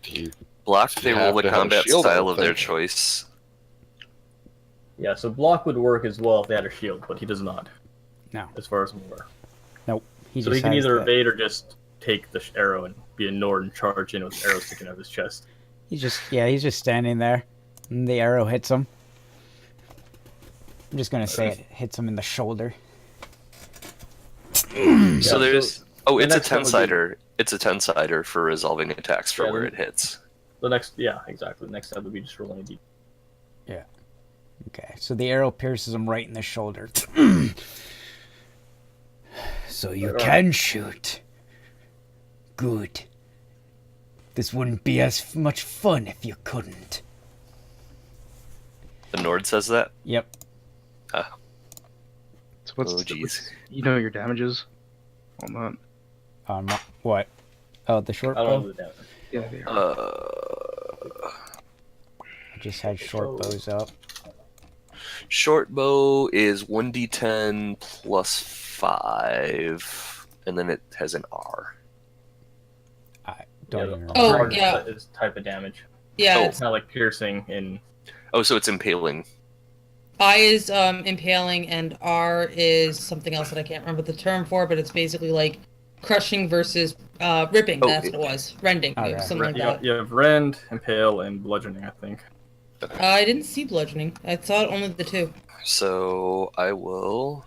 You Block, You they have roll the to have a combat shield, I style would of their think. choice. Yeah, so block would work as well if they had a shield, but he does not. No. As far as I'm aware. He So just he can has either that- evade or just take the arrow and be a Nord and charge in with the arrow sticking out of his chest. He's just standing there, and the arrow hits him. I'm just gonna say it hits him in the shoulder. So there's the it's a next one would be- 10-sider. It's a 10-sider for resolving attacks from Yeah, where the- it hits. Exactly. The next step would be just rolling a d. Okay, so the arrow pierces him right in the shoulder. So you Right on. can shoot. Good. This wouldn't be as much fun if you couldn't. The Nord says that. Yep. So what's Oh jeez. you know your damages on that? What? Oh, the short I don't know bow? the damage. Yeah, they are. I just had short bows up. Short bow is 1d10 plus 5, and then it has an R. Don't Yeah, even the Oh, remember. yeah. It's type of damage. Yeah, Oh. It's not like piercing in. Oh, so it's impaling. I is impaling, and R is something else that I can't remember the term for, but it's basically like crushing versus ripping. Oh, That's what it was. Rending, Okay. something like that. You have rend, impale, and bludgeoning, I think. I didn't see bludgeoning. I thought only the two. So I will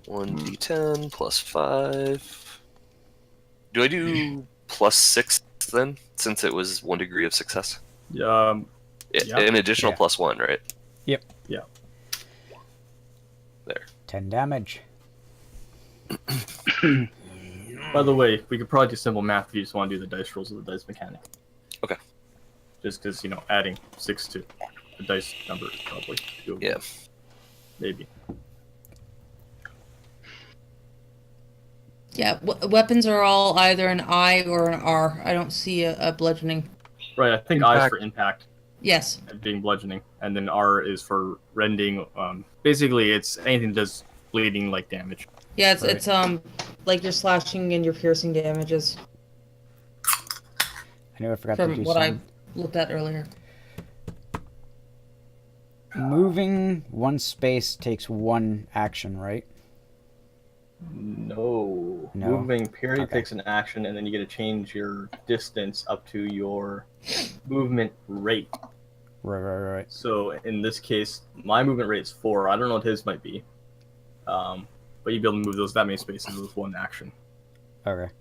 1d10 plus 5. Do I do +6 then, since it was 1 degree of success? Yeah. An additional Yeah. +1, right? Yep. Yeah. There. 10 damage. By the way, we could probably do simple math if you just want to do the dice rolls of the dice mechanic. Okay. Just because, adding 6 to the dice number is probably doable. Yeah. Maybe. Yeah, weapons are all either an I or an R. I don't see a bludgeoning. Right, I think I is Impact. for impact Yes. and being bludgeoning, and then R is for rending. Basically, it's anything that does bleeding like damage. Yeah, it's Right. it's like your slashing and your piercing damages I knew I forgot to from do what some. I looked at earlier. Moving one space takes 1 action, right? No. No? Moving period Okay. takes an action, and then you get to change your distance up to your movement rate. Right. So in this case, my movement rate is 4. I don't know what his might be. But you'd be able to move that many spaces with 1 action. Okay.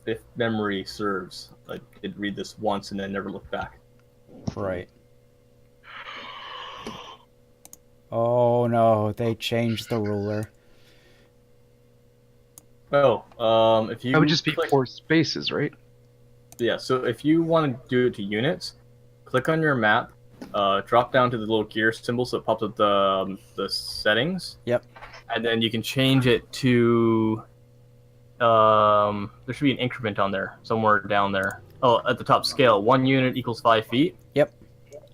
If memory serves, I did read this once and then never look back. Right. Oh no, they changed the ruler. Oh, if you That would just be click, 4 spaces, right? yeah. So if you want to do it to units, click on your map, drop down to the little gear symbol so it pops up the settings. Yep. And then you can change it to. There should be an increment on there somewhere down there. Oh, at the top scale, 1 unit equals 5 feet. Yep.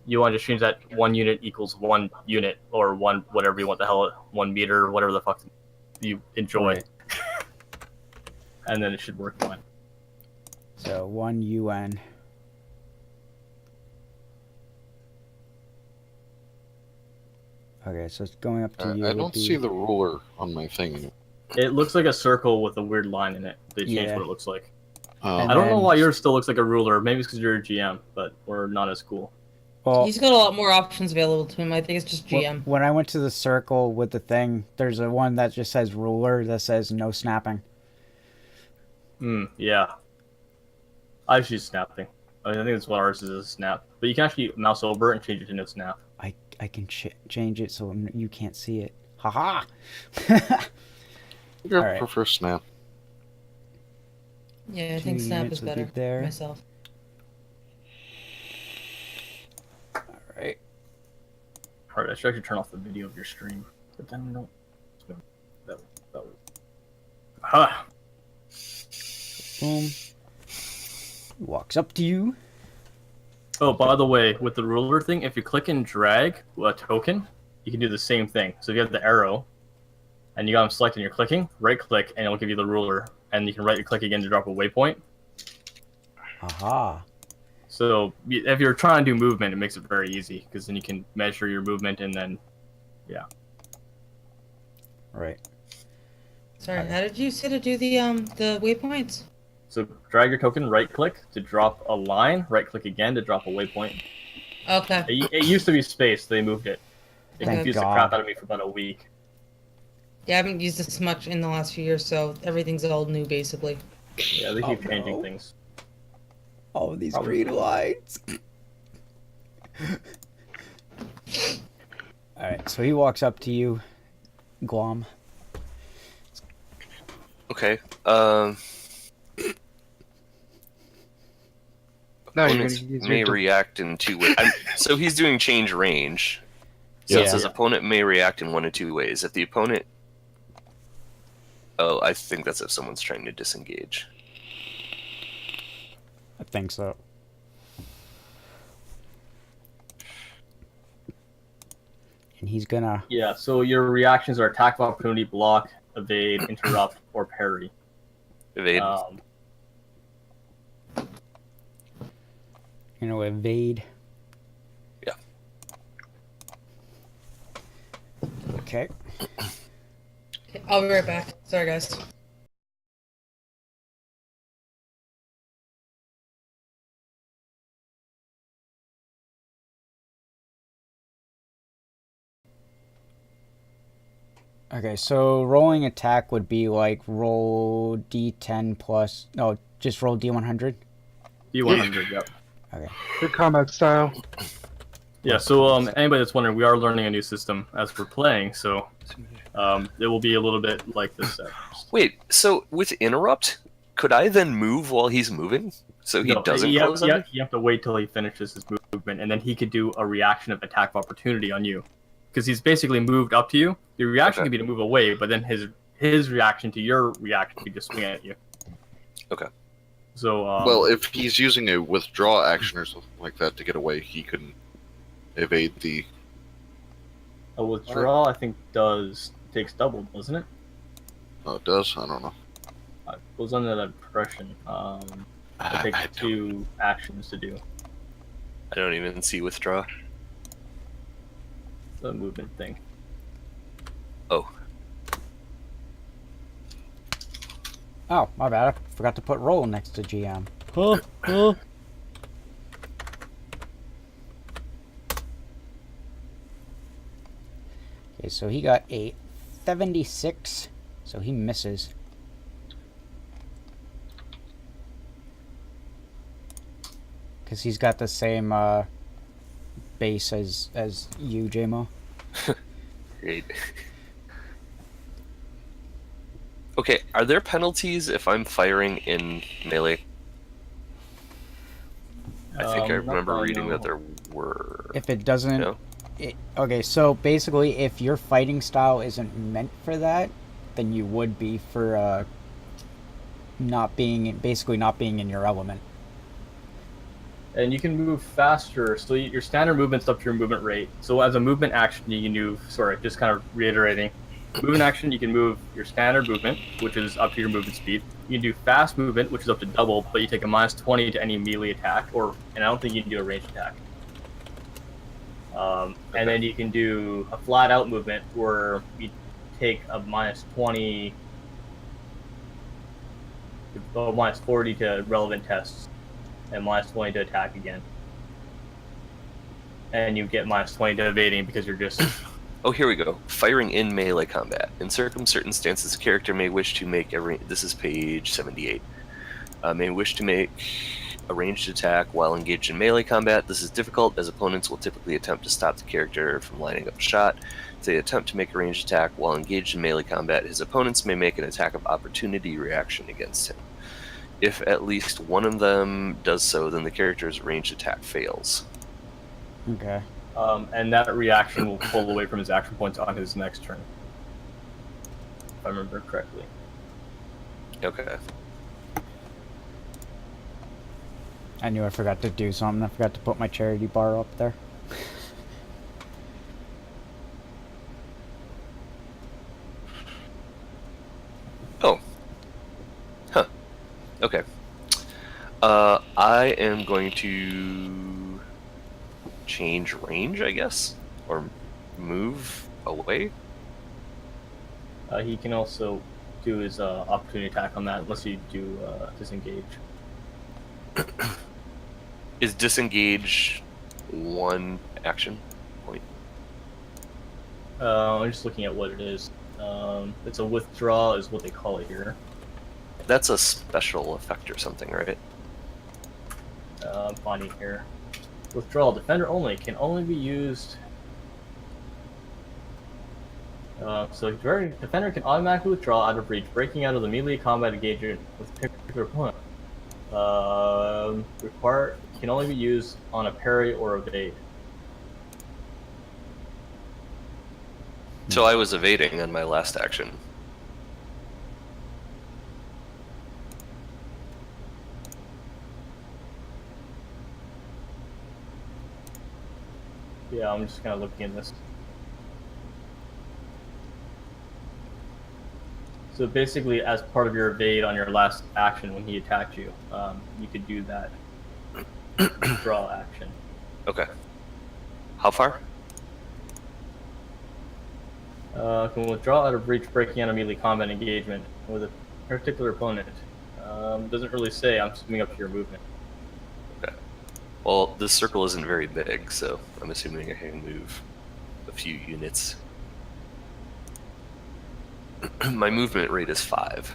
You want to just change that 1 unit equals 1 unit or 1 whatever you want the hell 1 meter whatever the fuck you enjoy, Right. and then it should work fine. So 1 UN. Okay, so it's going up to you. I would don't be- see the ruler on my thing. It looks like a circle with a weird line in it. They changed Yeah. what it looks like. And I don't know then- why yours still looks like a ruler. Maybe it's because you're a GM, but we're not as cool. Well, He's got a lot more options available to him. I think it's just GM. when I went to the circle with the thing, there's a one that just says ruler that says no snapping. Yeah. I should use snapping. I think that's what ours is, a snap. But you can actually mouse over it and change it to no snap. I can change it so you can't see it. Haha! I Alright. prefer snap. Yeah, I think 2 snap units is would be better there. myself. Alright. Alright, I should actually turn off the video of your stream. But then we don't. That was. Ha! Boom. Walks up to you. Oh, by the way, with the ruler thing, if you click and drag a token, you can do the same thing. So if you have the arrow, and you got them selected and you're clicking, right click, and it'll give you the ruler. And you can right click again to drop a waypoint. Aha. So if you're trying to do movement, it makes it very easy, because then you can measure your movement and then, yeah. Right. Sorry, Okay. how did you say to do the waypoints? So drag your token, right click to drop a line, right click again to drop a waypoint. Okay. It used to be space, they moved it. It Thank confused the God. crap out of me for about a week. Yeah, I haven't used this much in the last few years, so everything's all new basically. Yeah, they keep Oh, changing no. things. Oh, these Probably. green lights. Alright, so he walks up to you, Glom. Okay. No, you're Opponents gonna use may your react in 2 ways. So he's doing change range. So Yeah. it says opponent may react in 1 of 2 ways. If the opponent... Oh, I think that's if someone's trying to disengage. I think so. And he's gonna... Yeah, so your reactions are attack of opportunity, block, evade, interrupt, or parry. Evade. evade. Yeah. Okay. Okay, I'll be right back. Sorry, guys. Okay, so rolling attack would be like roll D10 plus. No, just roll D100. D100. Yep. Okay. Good combat style. Yeah. So anybody that's wondering, we are learning a new system as we're playing. So it will be a little bit like this. Wait, so with interrupt, could I then move while he's moving? So he doesn't close on me? You have to wait till he finishes his movement, and then he could do a reaction of attack of opportunity on you, because he's basically moved up to you. The reaction could be to move away, but then his reaction to your reaction could just swing at you. Okay. So Well, if he's using a withdraw action or something like that to get away, he can evade the. a withdrawal, I think, takes double, doesn't it? Oh, it does? I don't know. I was under that impression. It takes 2 actions to do I don't even see withdraw. the movement thing. Oh, Oh, my bad. I forgot to put roll next to GM. Okay, so he got a 76, so he misses. Because he's got the same base as you, JMO. great. Okay, are there penalties if I'm firing in melee? I think I Not remember that I reading know. that there were. If it doesn't... No? Okay, so basically, if your fighting style isn't meant for that, then you would be for not being in your element. And you can move faster, so your standard movement's up to your movement rate. So as a movement action, you can do, just kind of reiterating, movement action, you can move your standard movement, which is up to your movement speed. You can do fast movement, which is up to double, but you take a -20 to any melee attack, and I don't think you can do a ranged attack. And then you can do a flat out movement where you take a -20, -40 to relevant tests, and -20 to attack again. And you get -20 to evading because you're just. Oh, here we go. Firing in melee combat. In certain circumstances, a character may wish to make this is page 78. May wish to make a ranged attack while engaged in melee combat. This is difficult, as opponents will typically attempt to stop the character from lining up a shot. If they attempt to make a ranged attack while engaged in melee combat, his opponents may make an attack of opportunity reaction against him. If at least one of them does so, then the character's ranged attack fails. Okay. And that reaction will pull away from his action points on his next turn. If I remember correctly. Okay. I knew I forgot to do something. I forgot to put my charity bar up there. Oh. Huh. Okay. I am going to change range, I guess, or move away. He can also do his opportunity attack on that, unless you do disengage. Is disengage one action point? I'm just looking at what it is. It's a withdraw, is what they call it here. That's a special effect or something, right? I'm finding here. Withdrawal, defender only, can only be used. So defender can automatically withdraw out of reach, breaking out of the melee combat engagement with a particular opponent. Can only be used on a parry or evade. So I was evading on my last action. Yeah, I'm just kind of looking at this. So basically, as part of your evade on your last action when he attacked you, you could do that draw action. Okay. How far? Can withdraw out of reach, breaking out of melee combat engagement with a particular opponent. Doesn't really say. I'm just moving up to your movement. Okay. Well, this circle isn't very big, so I'm assuming I can move a few units. My movement rate is 5.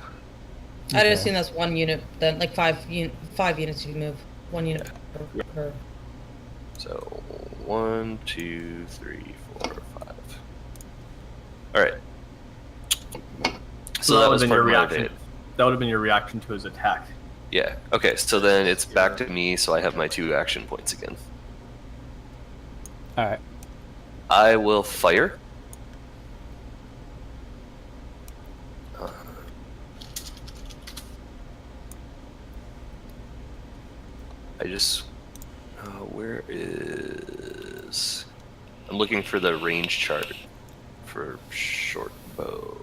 I'd Okay. assume that's 1 unit, then, like 5 units you move. 1 unit per. So 1, 2, 3, 4, 5. All right. So that was been part your of my reaction. day. That would have been your reaction to his attack. Yeah. Okay. So then it's back to me. So I have my 2 action points again. All right. I will fire. I just. Where is. I'm looking for the range chart for short bow.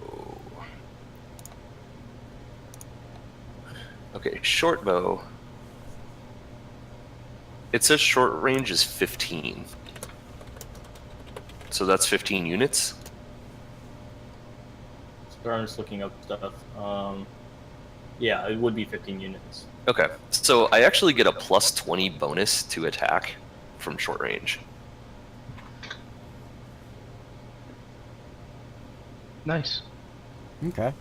Okay, short bow. It says short range is 15. So that's 15 units? So I'm just looking up stuff. Yeah, it would be 15 units. Okay, so I actually get a plus 20 bonus to attack from short range. Nice. Okay.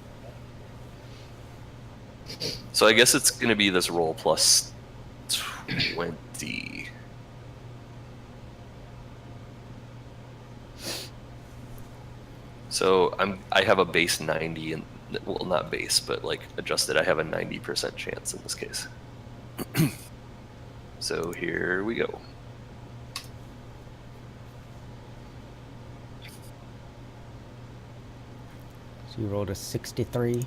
So I guess it's going to be this roll plus 20. So I have a base 90, and well, not base, but like adjusted. I have a 90% chance in this case. So here we go. So you rolled a 63.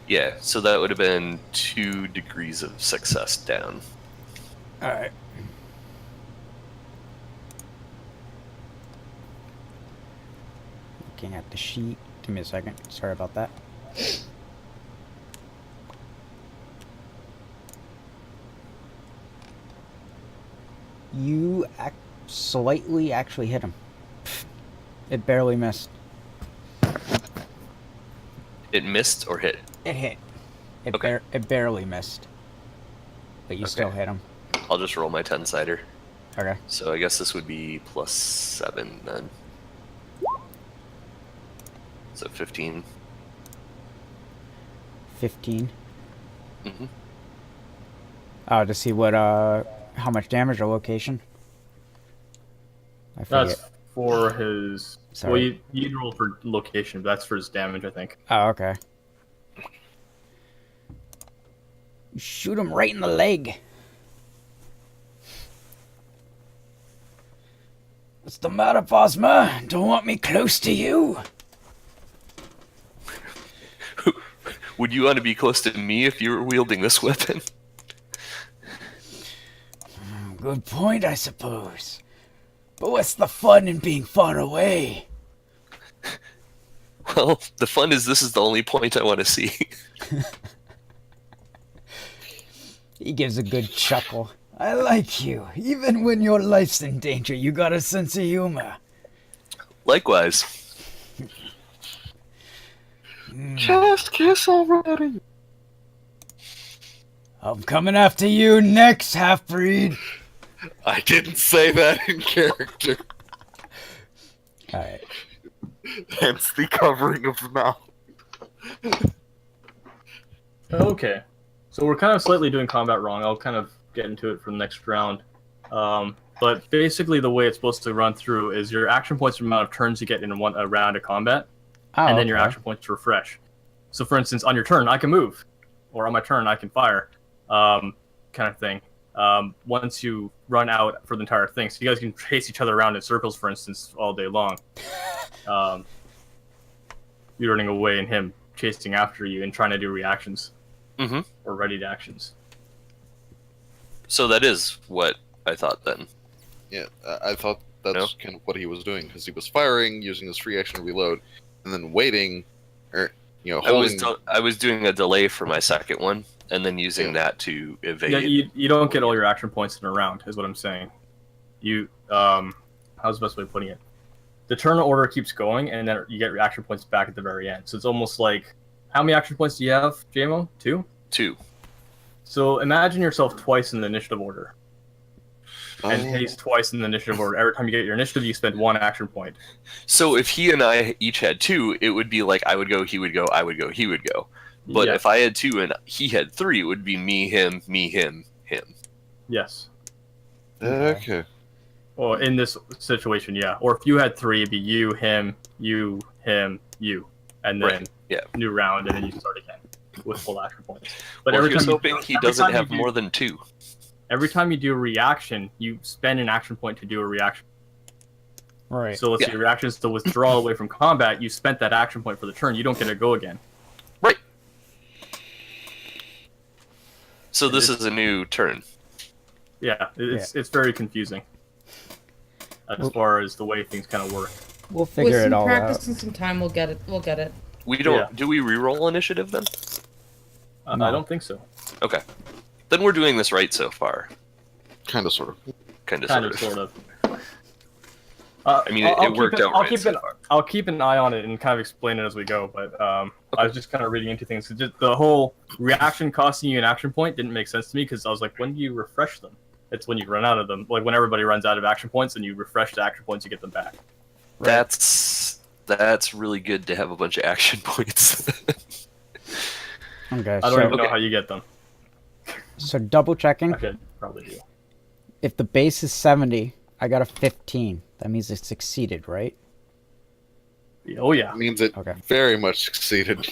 Yeah, so that would have been 2 degrees of success down. All right. Looking at the sheet. Give me a second. Sorry about that. You slightly actually hit him. It barely missed. It missed or hit? It hit. It, Okay. it barely missed. But you still hit him. I'll just roll my 10-sider. Okay. So I guess this would be plus 7 then. So 15. 15. Mm-hmm. To see what, how much damage or location? I forget. That's for his. Sorry. Well, you'd roll for location, but that's for his damage, I think. Oh, okay. Shoot him right in the leg. What's the matter, Bosma? Don't want me close to you? Would you want to be close to me if you were wielding this weapon? Good point, I suppose. But what's the fun in being far away? Well, the fun is this is the only point I want to see. He gives a good chuckle. I like you. Even when your life's in danger, you got a sense of humor. Likewise. Just kiss already. I'm coming after you next, half-breed. I didn't say that in character. Alright. Hence the covering of the mouth. Okay. So we're kind of slightly doing combat wrong. I'll kind of get into it for the next round. But basically the way it's supposed to run through is your action points are the amount of turns you get in a round of combat, Oh, and then your okay. action points refresh. So for instance, on your turn, I can move, or on my turn, I can fire, kind of thing. Once you run out for the entire thing, so you guys can chase each other around in circles, for instance, all day long. You running away and him chasing after you and trying to do reactions Mm-hmm. or readied actions. So that is what I thought then. Yeah, I thought that's kind of what he was doing, because he was firing, using his free action to reload, and then waiting, or, you know, holding... I was doing a delay for my second one, and then using that to evade. Yeah, you don't get all your action points in a round, is what I'm saying. You, how's the best way of putting it? The turn order keeps going, and then you get your action points back at the very end. So it's almost like, how many action points do you have, JMO? 2? 2. So imagine yourself twice in the initiative order. and Oh. haste twice in the initiative order. Every time you get your initiative, you spend 1 action point. So if he and I each had 2, it would be like I would go, he would go, I would go, he would go. But Yeah. if I had 2 and he had 3, it would be me, him, him. Yes. Okay. Well, in this situation, yeah. Or if you had 3, it'd be you, him, you, and then Right, yeah. new round, and then you start again with full action points. But Well, every here's time you hoping do- he every doesn't time you have do- more than 2. Every time you do a reaction, you spend an action point to do a reaction. Right. So let's say your reaction is to withdraw away from combat. You spent that action point for the turn. You don't get to go again. Right. So this is a new turn. Yeah, it's very confusing as far as the way things kind of work. We'll With figure some it all practice out. and some time, we'll get it. We'll get it. We don't. Yeah. Do we reroll initiative then? No. I don't think so. Okay. Then we're doing this right so far. Kind of, sort of. Kind of, Kind of, sort sort of. of. I mean, it worked out right so far. I'll keep an eye on it and kind of explain it as we go. But I was just kind of reading into things. Just the whole reaction costing you an action point didn't make sense to me because I was like, when do you refresh them? It's when you run out of them. Like when everybody runs out of action points and you refresh the action points, you get them back. That's really good to have a bunch of action points. Okay. I don't even know how you get them. So double checking. I should probably do. If the base is 70, I got a 15. That means it succeeded, right? Oh yeah, Means it Okay. very much succeeded.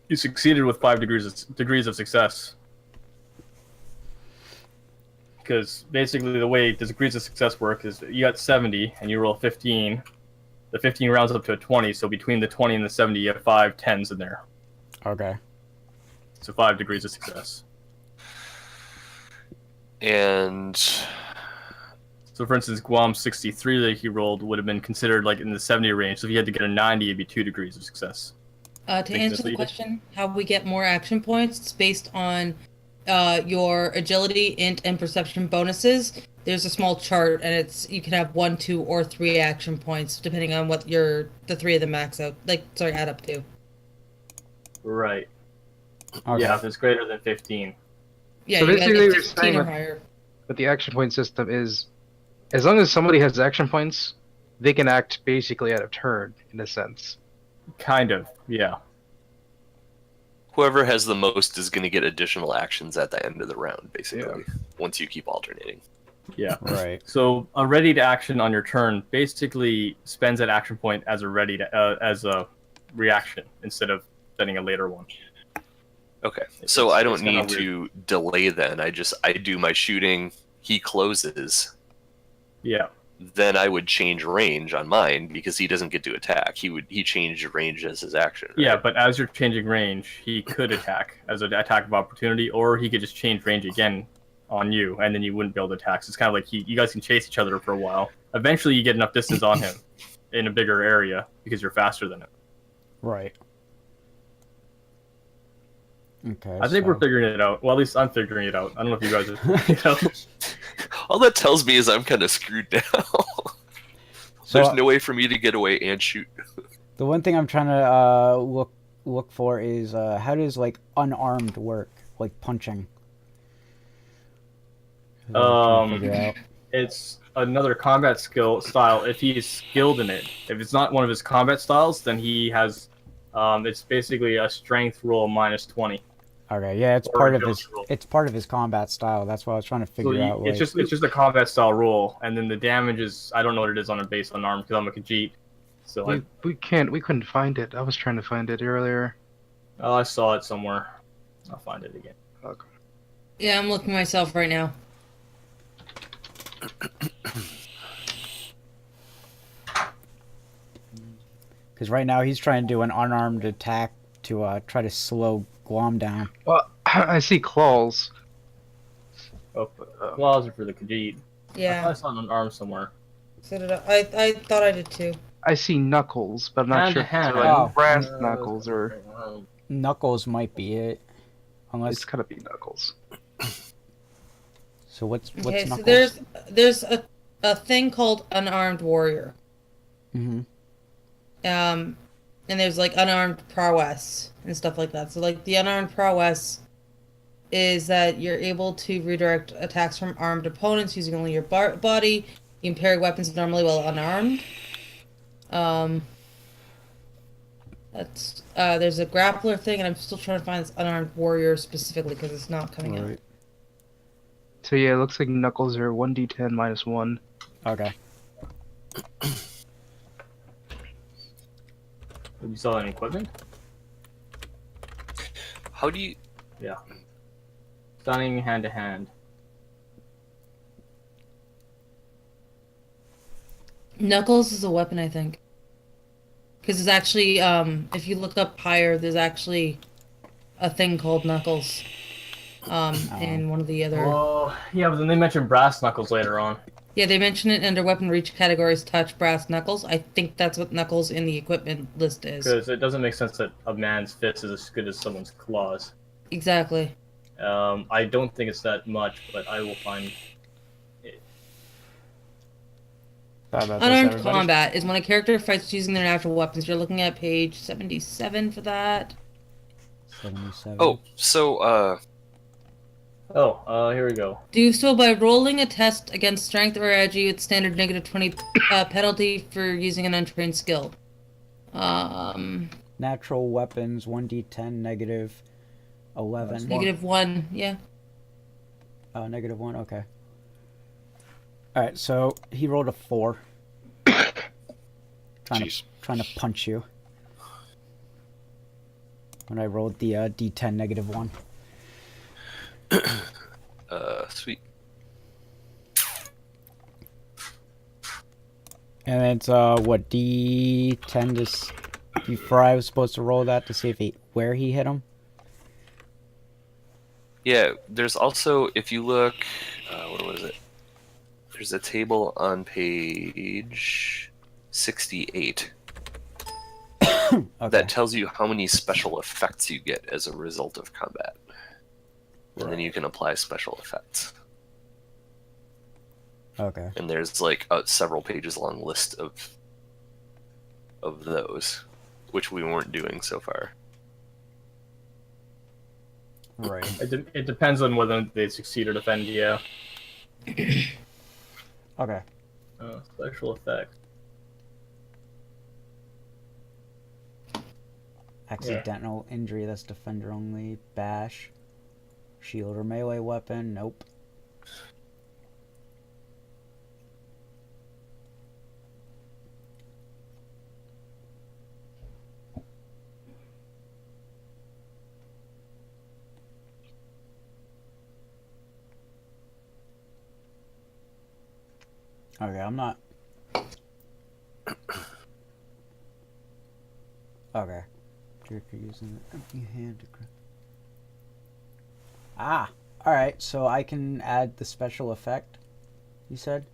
you succeeded with 5 degrees of success. Because basically the way the degrees of success work is you got 70 and you roll 15. The 15 rounds up to a 20, so between the 20 and the 70, you have 5 10s in there. Okay. So 5 degrees of success. And So for instance, Guam's 63 that he rolled would have been considered like in the 70 range. So if you had to get a 90, it'd be 2 degrees of success. To Think answer that's the what you did? question, how we get more action points, it's based on your agility, int, and perception bonuses. There's a small chart, and you can have 1, 2, or 3 action points depending on what the 3 of them max out. Add up to. Right. Okay. Yeah, if it's greater than 15. Yeah, So you gotta basically get you're 15 saying or that- higher. But the action point system is, as long as somebody has action points, they can act basically out of turn, in a sense. Kind of, yeah. whoever has the most is going to get additional actions at the end of the round, basically, once you keep alternating. Yeah. Right. So a ready to action on your turn basically spends that action point as a reaction instead of setting a later one. Okay, so I don't it's kinda need to delay then. I do my shooting, he closes, Yeah. then I would change range on mine because he doesn't get to attack. He changed range as his action. Right? Yeah, but as you're changing range, he could attack as an attack of opportunity, or he could just change range again on you, and then you wouldn't be able to attack. So it's kind of like you guys can chase each other for a while. Eventually, you get enough distance on him in a bigger area because you're faster than him. Right. Okay. I think we're figuring it out. Well, at least I'm figuring it out. I don't know if you guys are figuring it out. All that tells me is I'm kind of screwed now. So, There's no way for me to get away and shoot. the one thing I'm trying to look for is how does like unarmed work, like punching. That's what I'm trying to figure out. It's another combat style if he's skilled in it. If it's not one of his combat styles, then he has. It's basically a strength roll minus 20. Okay, yeah, it's Or part of agility his roll. it's part of his combat style. That's what I was trying to So figure out. it's Like, just a combat style roll, and then the damage is I don't know what it is on a base unarmed because I'm a Khajiit. So We couldn't find it. I was trying to find it earlier. I saw it somewhere. I'll find it again. Okay. Yeah, I'm looking myself right now. because right now he's trying to do an unarmed attack to try to slow Guam down. Well, I see claws. Oh, claws are for the Khajiit. I Yeah, saw it on an arm somewhere. so did I. I thought I did too. I see knuckles, but I'm not Hand sure to if they're hand. like Oh. brass knuckles or Knuckles might be it, it's unless. gotta be knuckles. So what's Okay, so Knuckles? there's a thing called unarmed warrior. Mm-hmm. And there's like unarmed prowess and stuff like that. So like the unarmed prowess is that you're able to redirect attacks from armed opponents using only your body. You can parry weapons normally while unarmed. There's a grappler thing, and I'm still trying to find this unarmed warrior specifically because it's not coming out. Right. So yeah, it looks like Knuckles are 1d10 minus 1. Okay. You saw any equipment? How do you? Yeah. Stunning hand to hand. Knuckles is a weapon, I think. Because it's actually, if you look up higher, there's actually a thing called Knuckles. In one of the other... Oh, yeah, but then they mentioned brass knuckles later on. Yeah, they mention it under weapon reach categories, touch, brass, knuckles. I think that's what knuckles in the equipment list is. Because it doesn't make sense that a man's fist is as good as someone's claws. Exactly. I don't think it's that much, but I will find it. Sorry about this, Unarmed everybody. combat is when a character fights using their natural weapons. You're looking at page 77 for that. 77. Oh, so Here we go. Do so by rolling a test against strength or agility with standard negative 20 penalty for using an untrained skill. Natural weapons, 1d10, negative 11. Negative 1, yeah. Oh, negative 1, okay. Alright, so he rolled a 4. Jeez. Trying to punch you. When I rolled the d10, negative 1. sweet. And it's, what, d10 before I was supposed to roll that to see if where he hit him? Yeah, there's also, if you look, what was it? There's a table on page 68 Okay. that tells you how many special effects you get as a result of combat. And then you can apply special effects. Okay. And there's like a several pages long list of those, which we weren't doing so far. Right. It depends on whether they succeed or defend, yeah. Okay. Special effect. Accidental injury, that's defender only. Bash. Shield or melee weapon, nope. Okay, I'm not... Okay. Character using the empty hand to grab... Ah! Alright, so I can add the special effect, you said?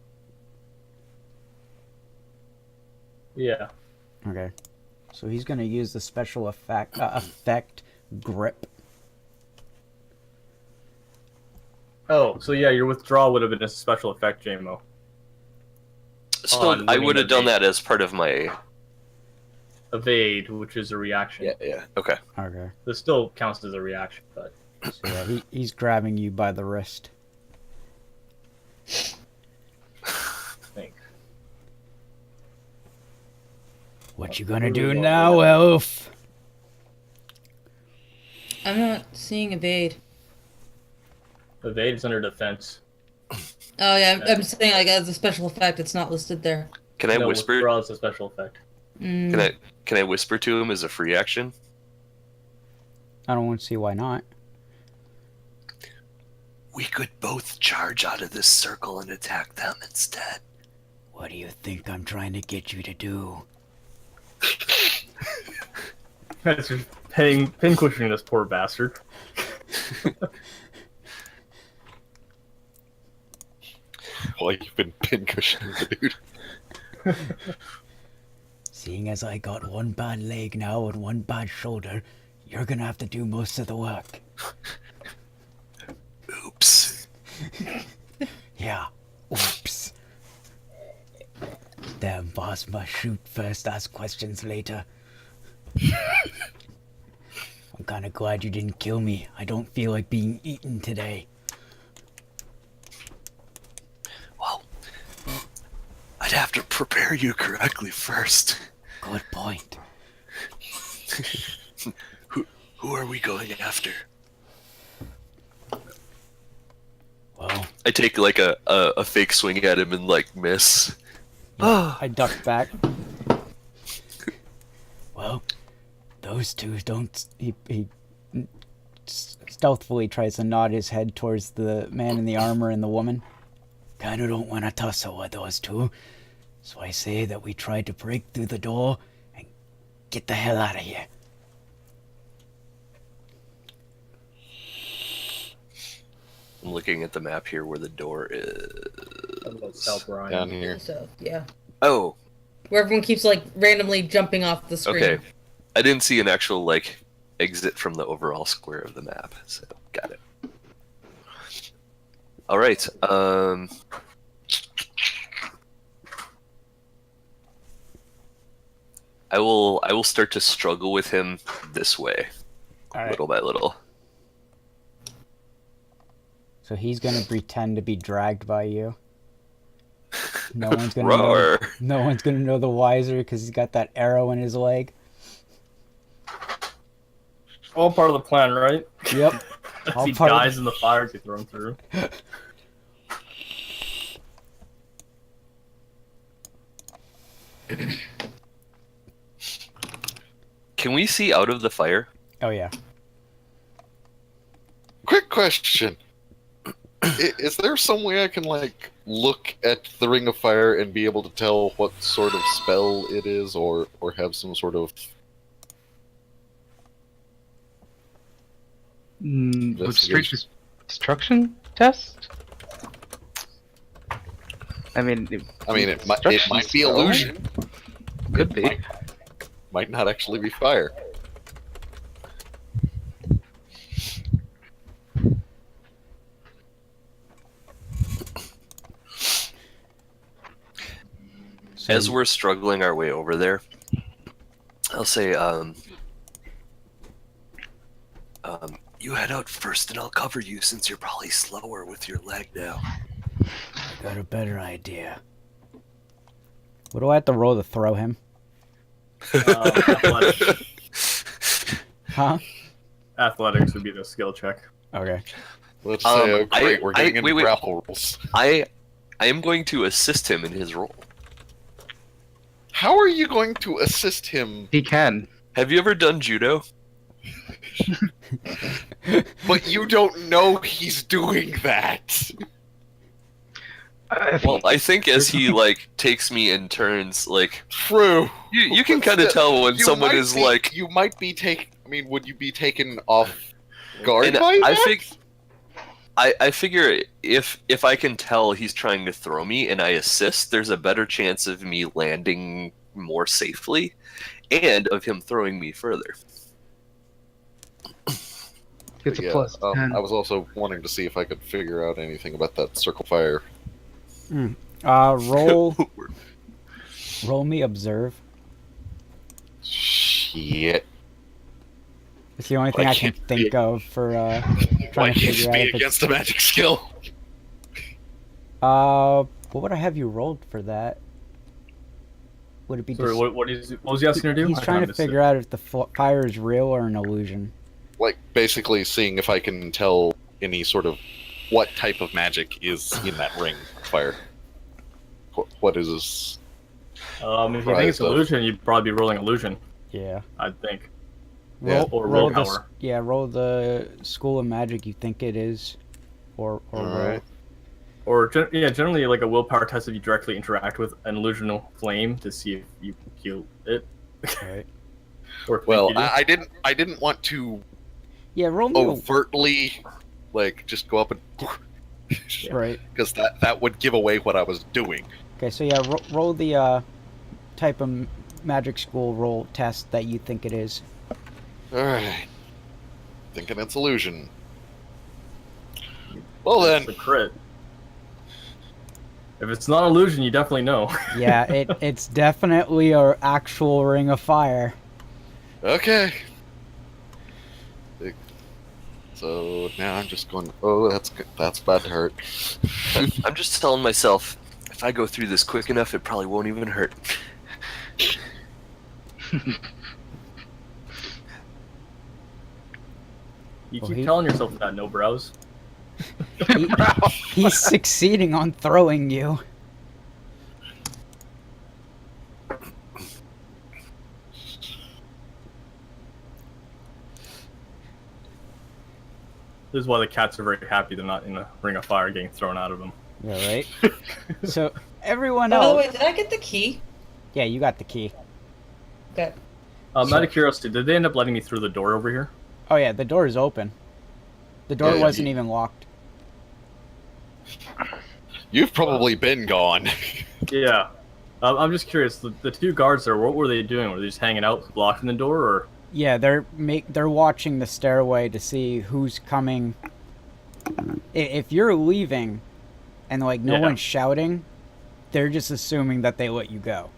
Yeah. Okay. So he's gonna use the special effect grip. Oh, so yeah, your withdrawal would have been a special effect, JMO. So I would have done that as part of my... Evade, which is a reaction. Yeah, okay. Okay. This still counts as a reaction, but... So yeah, he's grabbing you by the wrist. I think. What you gonna do now, Elf? I'm not seeing evade. Evade is under defense. Oh yeah, I'm saying like as a special effect, it's not listed there. Can I No, whisper? withdrawal is a special effect. Can I whisper to him as a free action? I don't want to see why not. We could both charge out of this circle and attack them instead. What do you think I'm trying to get you to do? That's just pincushioning this poor bastard. Well, you've been pincushioning the dude. Seeing as I got one bad leg now and one bad shoulder, you're gonna have to do most of the work. Oops. Yeah, oops. Damn boss must shoot first, ask questions later. I'm kind of glad you didn't kill me. I don't feel like being eaten today. Well, I'd have to prepare you correctly first. Good point. Who are we going after? Well, I take like a fake swing at him and like miss. I ducked back. Well, those two don't... He stealthily tries to nod his head towards the man in the armor and the woman. Kinda don't want to tussle with those two. So I say that we try to break through the door and get the hell out of here. I'm looking at the map here where the door is. South Ryan. Down here. So, yeah. Oh, Where everyone keeps, like, randomly jumping off the screen. okay. I didn't see an actual like exit from the overall square of the map, so got it. All right. I will start to struggle with him this way, All right. little by little. So he's gonna pretend to be dragged by you. No one's gonna know. Roar! No one's gonna know the wiser because he's got that arrow in his leg. All part of the plan, right? Yep. If All he part of- dies in the fire, you throw him through. Can we see out of the fire? Oh yeah. Quick question. Is there some way I can, like, look at the Ring of Fire and be able to tell what sort of spell it is, or have some sort of... With straight destruction test? I mean, it might be spell? illusion. Could be. Might not actually be fire. So As we're struggling our way over there, I'll say, you head out first and I'll cover you since you're probably slower with your leg now. I got a better idea. What do I have to roll to throw him? Athletics. Huh? Athletics would be the skill check. Okay. Let's say, oh, great, we're getting into wait. grapple rules. I am going to assist him in his role. How are you going to assist him? He can. Have you ever done judo? But you don't know he's doing that. Well, I think as he like takes me in turns, like True. you can kind of tell when You someone might is be- like. You might be taken... I mean, would you be taken off guard And by I that? think I figure if I can tell he's trying to throw me and I assist, there's a better chance of me landing more safely, and of him throwing me further. It's a Yeah, plus 10. I was also wanting to see if I could figure out anything about that circle fire. Roll me observe. Shit. It's the only thing I I can can't think of for Why trying to can't figure it out be if it's... against a magic skill? What would I have you rolled for that? Would it be Sorry, just... what was he asking to do? He's trying to figure out if the fire is real or an illusion. Like, basically seeing if I can tell any sort of what type of magic is in that ring of fire. What is this? If you think Right, it's so- illusion, you'd probably be rolling illusion. Yeah. I'd think. Yeah. Or roll willpower. roll the school of magic you think it is, or roll. Alright. Or generally like a willpower test if you directly interact with an illusional flame to see if you kill it. Right. Or think Well, you do. I didn't want to Yeah, roll me. overtly, like, just go up and... Right. Because that would give away what I was doing. Okay, so yeah, roll the type of magic school roll test that you think it is. Alright. Thinking it's illusion. Well It's then, a crit. If it's not illusion, you definitely know. Yeah, it's definitely a actual ring of fire. okay. So now I'm just going, oh, that's about to hurt. I'm just telling myself, if I go through this quick enough, it probably won't even hurt. You Well, keep he- telling yourself that, no brows. He, he's succeeding on throwing you. This is why the cats are very happy they're not in a ring of fire getting thrown out of them. Yeah, right? So, everyone By the way, else... did I get the key? Yeah, you got the key. Okay. Out of curiosity, did they end up letting me through the door over here? Oh yeah, the door is open. The door Yeah, wasn't even locked. You've probably been gone. Yeah. I'm just curious, the two guards there, what were they doing? Were they just hanging out, blocking the door, or? Yeah, they're watching the stairway to see who's coming. If you're leaving, and like no Yeah. one's shouting, they're just assuming that they let you go.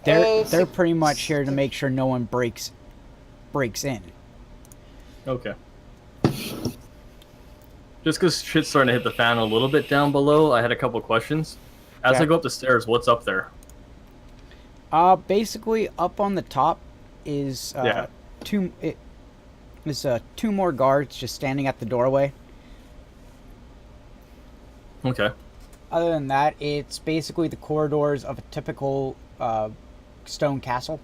They're pretty much here to make sure no one breaks in. Okay. Just because shit's starting to hit the fan a little bit down below, I had a couple questions. As Okay. I go up the stairs, what's up there? Basically up on the top is Yeah. two more guards just standing at the doorway. Okay. Other than that, it's basically the corridors of a typical stone castle.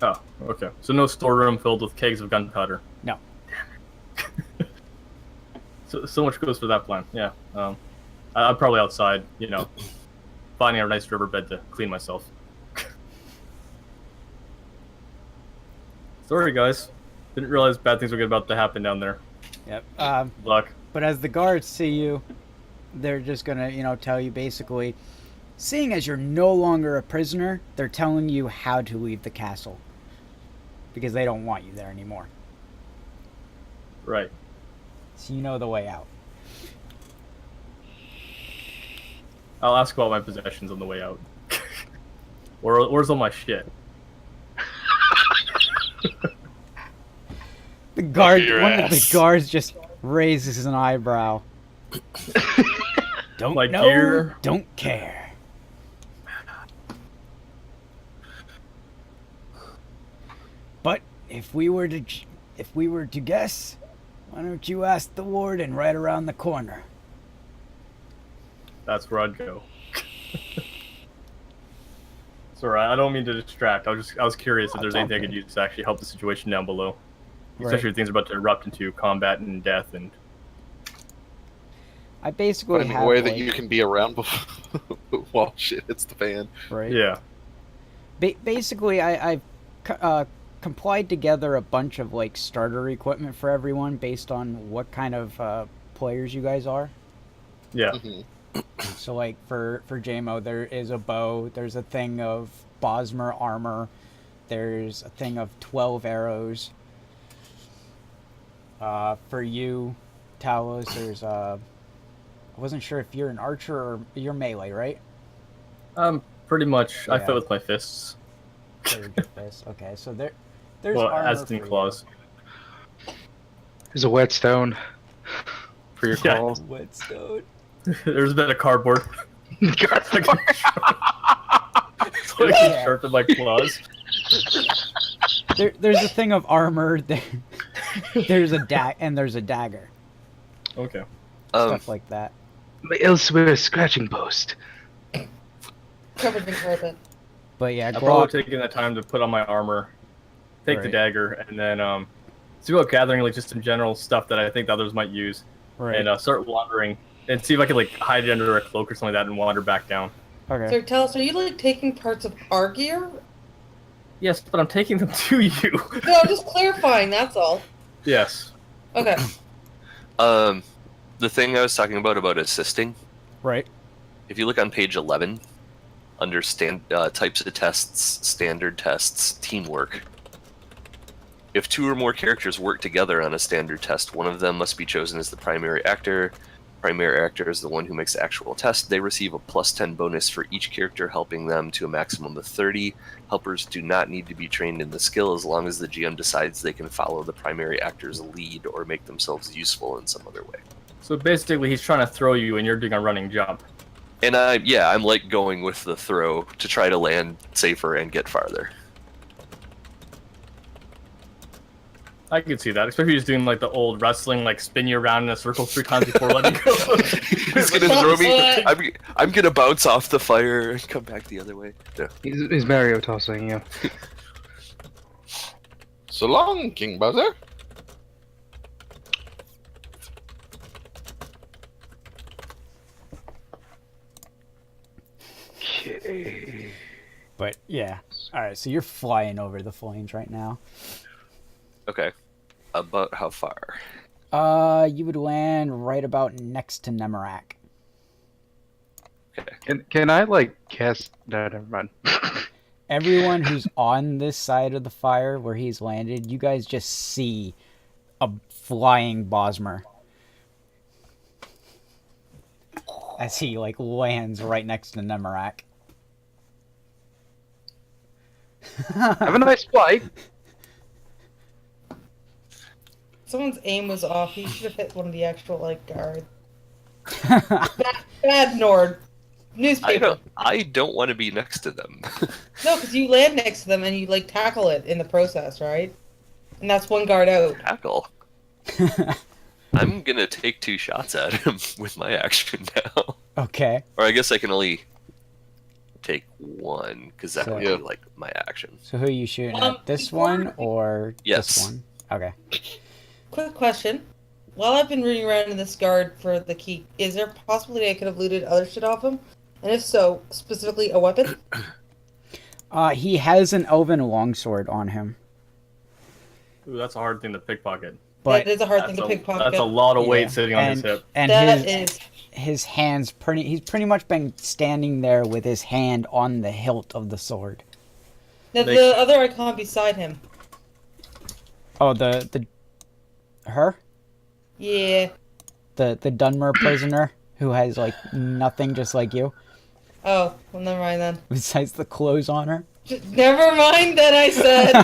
Oh, okay. So no storeroom filled with kegs of gunpowder. No. So much goes for that plan. Yeah. I'm probably outside, finding a nice riverbed to clean myself. Sorry, guys. Didn't realize bad things were about to happen down there. Yep. Luck. But as the guards see you, they're just gonna, tell you basically, seeing as you're no longer a prisoner, they're telling you how to leave the castle. Because they don't want you there anymore. Right. So you know the way out. I'll ask about my possessions on the way out. Where's all my shit? The guard, Your one of the ass. guards just raises an eyebrow. Don't My know, gear. don't care. But if we were to guess, why don't you ask the warden right around the corner? That's where I'd go. Sorry, I don't mean to distract. I was curious if there's anything I could use to actually help the situation down below. Especially if things are about to erupt into combat and death and I basically Finding have a way that like- you can be around before while shit hits the fan. right. yeah. Basically, I've complied together a bunch of like starter equipment for everyone based on what kind of players you guys are. Yeah. Mhm. So like for JMO, there is a bow. There's a thing of Bosmer armor. There's a thing of 12 arrows. For you, Talos, there's I wasn't sure if you're an archer or you're melee, right? Pretty much. I Yeah. fight with my fists. There's your fist. Okay, so there's Well, armor as for in you. claws. There's a whetstone for your Yeah. claws. Whetstone. There's a bit of cardboard. So I Yeah. can sharpen my claws. There's a thing of armor. There's a there's a dagger. Okay. Stuff like that. My elsewhere scratching post. Covered in carpet. But yeah, I've Glock. probably taken the time to put on my armor, take the Right. dagger, and then see about gathering like just some general stuff that I think the others might use, Right. and start wandering and see if I can like hide it under a cloak or something like that and wander back down. Okay. So tell us, are you like taking parts of our gear? Yes, but I'm taking them to you. No, I'm just clarifying, that's all. Yes. Okay. The thing I was talking about assisting, Right. if you look on page 11, under types of tests, standard tests, teamwork. If two or more characters work together on a standard test, one of them must be chosen as the primary actor. primary actor is the one who makes the actual test. They receive a +10 bonus for each character, helping them to a maximum of 30. Helpers do not need to be trained in the skill as long as the GM decides they can follow the primary actor's lead or make themselves useful in some other way. So basically, he's trying to throw you, and you're doing a running jump. And I'm like going with the throw to try to land safer and get farther. I could see that, especially he's doing like the old wrestling, like spin you around in a circle 3 times before letting go. He's gonna throw me. I'm gonna bounce off the fire and come back the other way. Yeah. He's Mario tossing you. So long, King Bowser. Okay. But yeah. All right. So you're flying over the flames right now. Okay. About how far? You would land right about next to Nemerak. Okay. Can I like cast? No, never mind. Everyone who's on this side of the fire where he's landed, you guys just see a flying Bosmer as he like lands right next to Nemerak. Have a nice flight. Someone's aim was off. He should have hit one of the actual like guards. Bad Nord. Newspaper. I don't want to be next to them. No, because you land next to them and you like tackle it in the process, right? And that's one guard out. Tackle. I'm gonna take 2 shots at him with my action now. Okay. Or I guess I can only take 1 because that So- would be like my action. So who are you shooting at? This one or Yes. this one? Okay. Quick question. While I've been running around in this guard for the key, is there a possibility I could have looted other shit off him? And if so, specifically a weapon? He has an elven longsword on him. Ooh, that's a hard thing to pickpocket. But that is a hard thing to pickpocket. That's a lot of weight Yeah. sitting on his hip. And That his is. his hands he's pretty much been standing there with his hand on the hilt of the sword. Now, They- the other icon beside him. Oh, the her? Yeah. The Dunmer prisoner who has like nothing, just like you, Oh, well, never mind then. besides the clothes on her. Never mind that I said.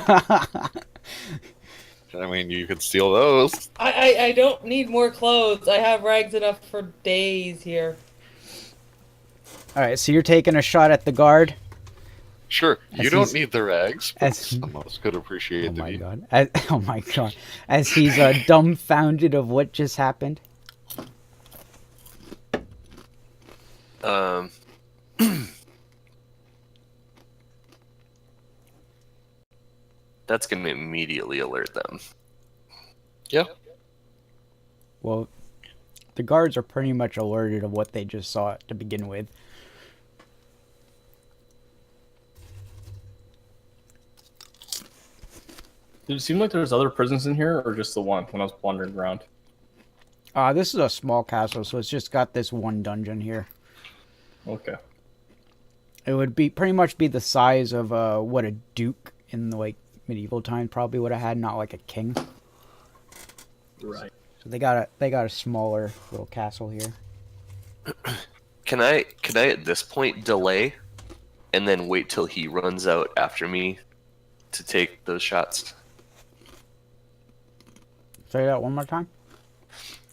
I mean, you could steal those. I don't need more clothes. I have rags enough for days here. All right, so you're taking a shot at the guard. Sure, As you don't he's- need the rags, but as- some of us could appreciate Oh the my meat. god! Oh my god! As he's dumbfounded of what just happened. That's going to immediately alert them. Yeah. Well, the guards are pretty much alerted of what they just saw to begin with. Did it seem like there was other prisons in here, or just the one when I was wandering around? This is a small castle, so it's just got this one dungeon here. Okay. It would be pretty much be the size of what a duke in like medieval times probably would have had, not like a king. Right. So they got a smaller little castle here. Can I at this point delay and then wait till he runs out after me to take those shots? Say that one more time.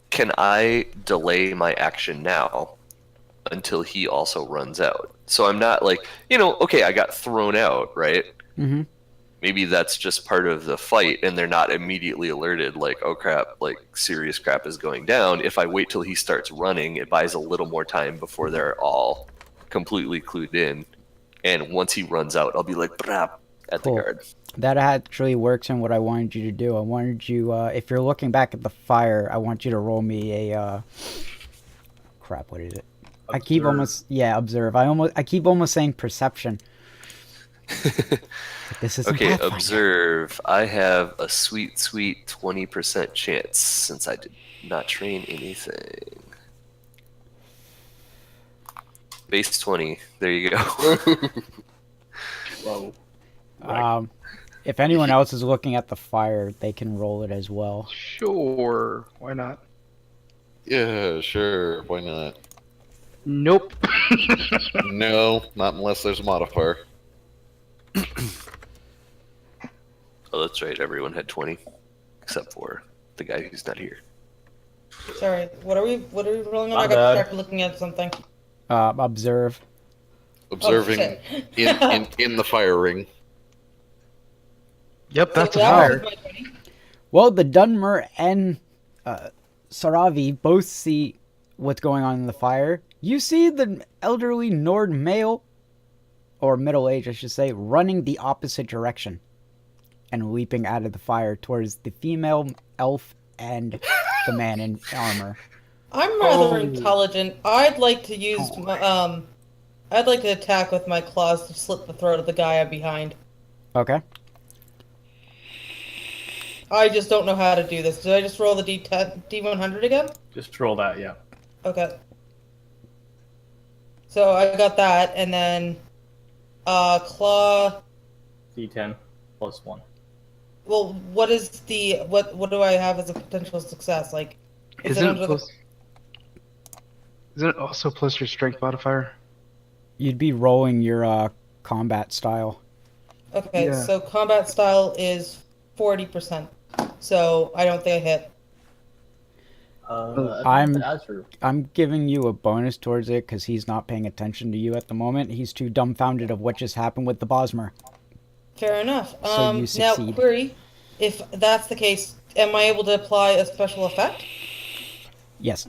Can I delay my action now until he also runs out? So I'm not like, okay, I got thrown out, right? Mm-hmm. Maybe that's just part of the fight and they're not immediately alerted like, oh crap, like serious crap is going down. If I wait till he starts running, it buys a little more time before they're all completely clued in. And once he runs out, I'll be like, brap, at the Cool. guard. That actually works in what I wanted you to do. I wanted you, if you're looking back at the fire, I want you to roll me a, crap, what is it? I keep observe. I keep almost saying perception. This isn't Okay, Pathfinder. observe. I have a sweet 20% chance since I did not train anything. Base 20. There you go. Whoa. If anyone else is looking at the fire, they can roll it as well. Sure, why not? Yeah, sure. Why not? Nope. No, not unless there's a modifier. Oh, that's right. Everyone had 20, except for the guy who's not here. Sorry, what are we rolling on? My I got bad. distracted looking at something. Observe. Observing shit. in the fire ring. Yep, So that's a that fire. was my 20. Well, the Dunmer and Saravi both see what's going on in the fire. You see the elderly Nord male, or middle age, I should say, running the opposite direction and leaping out of the fire towards the female elf and the man in armor. I'm rather intelligent. I'd like to use I'd like to attack with my claws to slit the throat of the guy I'm behind. Okay. I just don't know how to do this. Did I just roll the D100 again? Just roll that, yeah. Okay. So I got that, and then claw. D10 plus 1. Well, what is the what do I have as a potential success? Like, is it Isn't under it, plus, isn't it also plus your strength modifier? You'd be rolling your combat style. Okay, Yeah. so combat style is 40%. So I don't think I hit. I'm giving you a bonus towards it because he's not paying attention to you at the moment. He's too dumbfounded of what just happened with the Bosmer. Fair enough. So you Now, succeed. query, if that's the case, am I able to apply a special effect? Yes.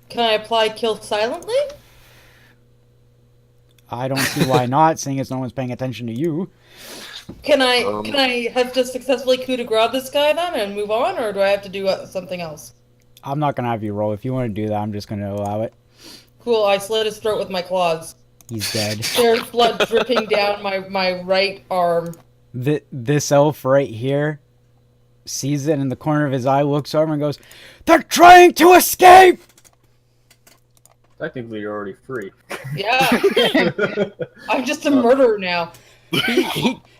Can I apply kill silently? I don't see why not, seeing as no one's paying attention to you. Can I have just successfully coup de grace this guy then and move on, or do I have to do something else? I'm not going to have you roll. If you want to do that, I'm just going to allow it. Cool, I slit his throat with my claws. He's dead. There's blood dripping down my right arm. This elf right here sees it in the corner of his eye, looks over and goes, "They're trying to escape!" Technically, you're already free. Yeah. I'm just a murderer now.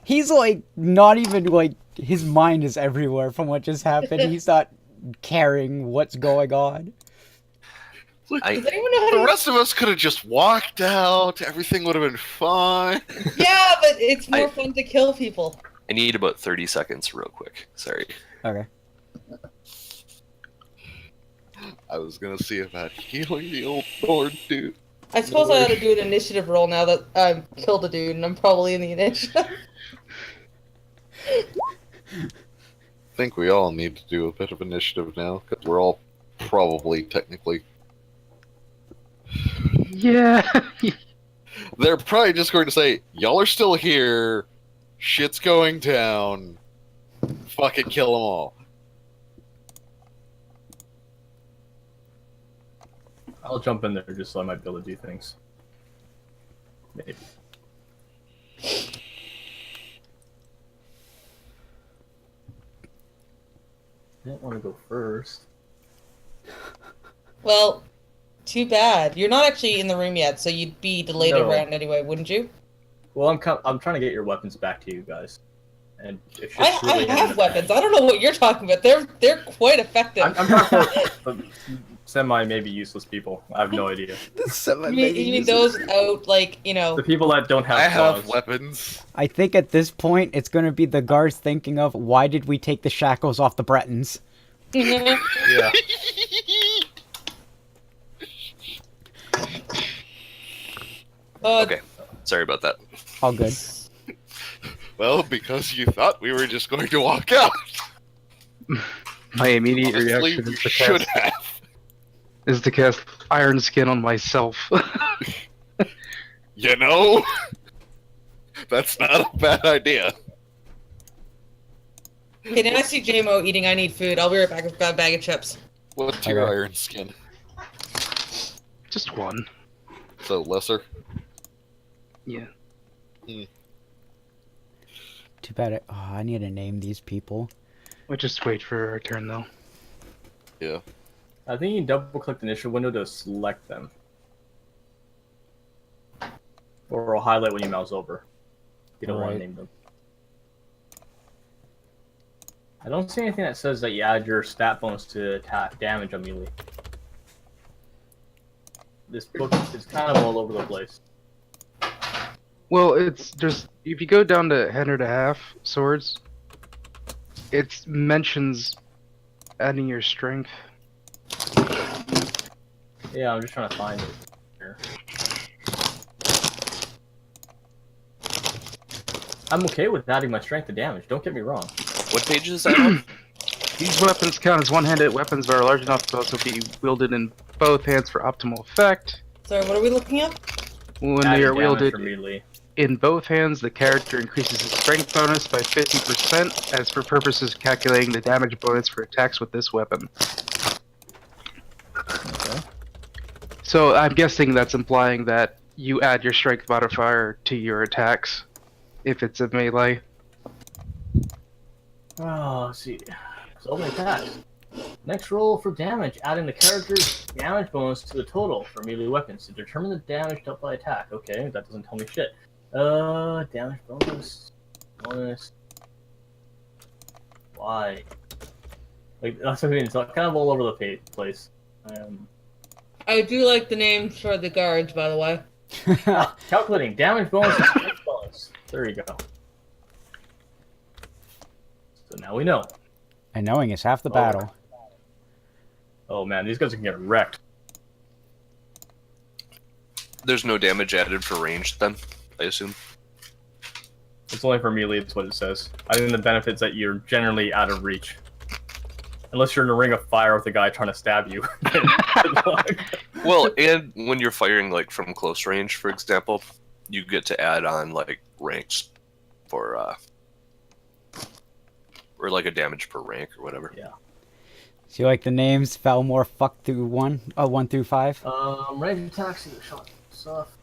He's like, not even like, his mind is everywhere from what just happened. He's not caring what's going on. Does anyone know how The to... rest of us could have just walked out. Everything would have been fine. Yeah, but it's more fun to kill people. I need about 30 seconds real quick. Sorry. Okay. I was gonna see about healing the old Nord dude. I suppose I ought to do an initiative roll now that I've killed a dude and I'm probably in the initiative. I think we all need to do a bit of initiative now, because we're all probably technically... Yeah. They're probably just going to say, y'all are still here, shit's going down, fucking kill them all. I'll jump in there just so I might be able to do things. Maybe. I don't want to go first. Well, too bad. You're not actually in the room yet, so you'd be delayed No. around anyway, wouldn't you? Well, I'm trying to get your weapons back to you guys. And if I have weapons. I don't know what you're talking about. They're quite effective. I'm talking about semi maybe useless people. I have no idea. You mean those out, like, you know... The people that don't have I have claws. weapons. I think at this point, it's going to be the guards thinking of, why did we take the shackles off the Bretons? Yeah. Okay. Sorry about that. All good. Well, because you thought we were just going to walk out. My immediate Honestly, reaction you is to, should cast, have. is to cast Iron Skin on myself. You know? That's not a bad idea. Okay, now I see JMO eating. I need food. I'll be right back with a bag of chips. What's your Okay. iron skin? Just one. So, lesser? Yeah. Too bad I need to name these people. We'll just wait for our turn, though. Yeah. I think you can double click the initial window to select them. Or it'll highlight when you mouse over. You don't want to Alright. name them. I don't see anything that says that you add your stat bonus to attack damage on melee. This book is kind of all over the place. Well, it's just if you go down to head and a half swords, it mentions adding your strength. Yeah, I'm just trying to find it here. I'm okay with adding my strength to damage. Don't get me wrong. What page is that on? These weapons count as one-handed weapons that are large enough to also be wielded in both hands for optimal effect. Sorry, what are we looking at? When they Adding are damage wielded for melee. in both hands, the character increases his strength bonus by 50%, as for purposes of calculating the damage bonus for attacks with this weapon. Okay. So I'm guessing that's implying that you add your strength modifier to your attacks, if it's a melee. Oh, let's see. So open attacks. Next roll for damage, adding the character's damage bonus to the total for melee weapons to determine the damage dealt by attack. Okay, that doesn't tell me shit. Damage bonus. Why? Like, that's what I mean. It's kind of all over the place. I do like the names for the guards, by the way. Calculating damage bonus and strength bonus. There you go. So now we know. And knowing is half the battle. Oh man, these guys can get wrecked. There's no damage added for range, then, I assume. It's only for melee, it's what it says. I think the benefit's that you're generally out of reach. Unless you're in a ring of fire with a guy trying to stab you. Well, and when you're firing like from close range, for example, you get to add on like ranks for or like a damage per rank or whatever. Yeah. So you like the names? Felmore fuck through 1 through 5? Range attacks, either shot stuff.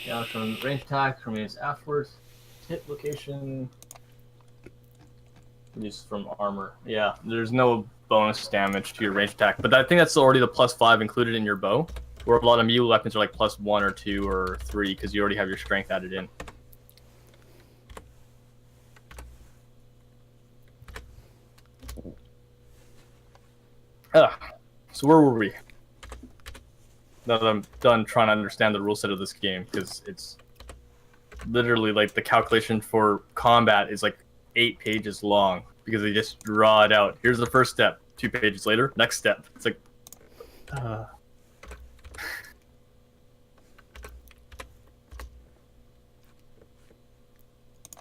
Yeah, from range attack remains afterwards. Hit location. Just from armor. Yeah, there's no bonus damage to your range attack, but I think that's already the +5 included in your bow. Where a lot of melee weapons are like +1 or 2 or 3 because you already have your strength added in. So where were we? Now that I'm done trying to understand the rule set of this game, because it's literally like the calculation for combat is like 8 pages long because they just draw it out. Here's the first step. 2 pages later, next step. It's like,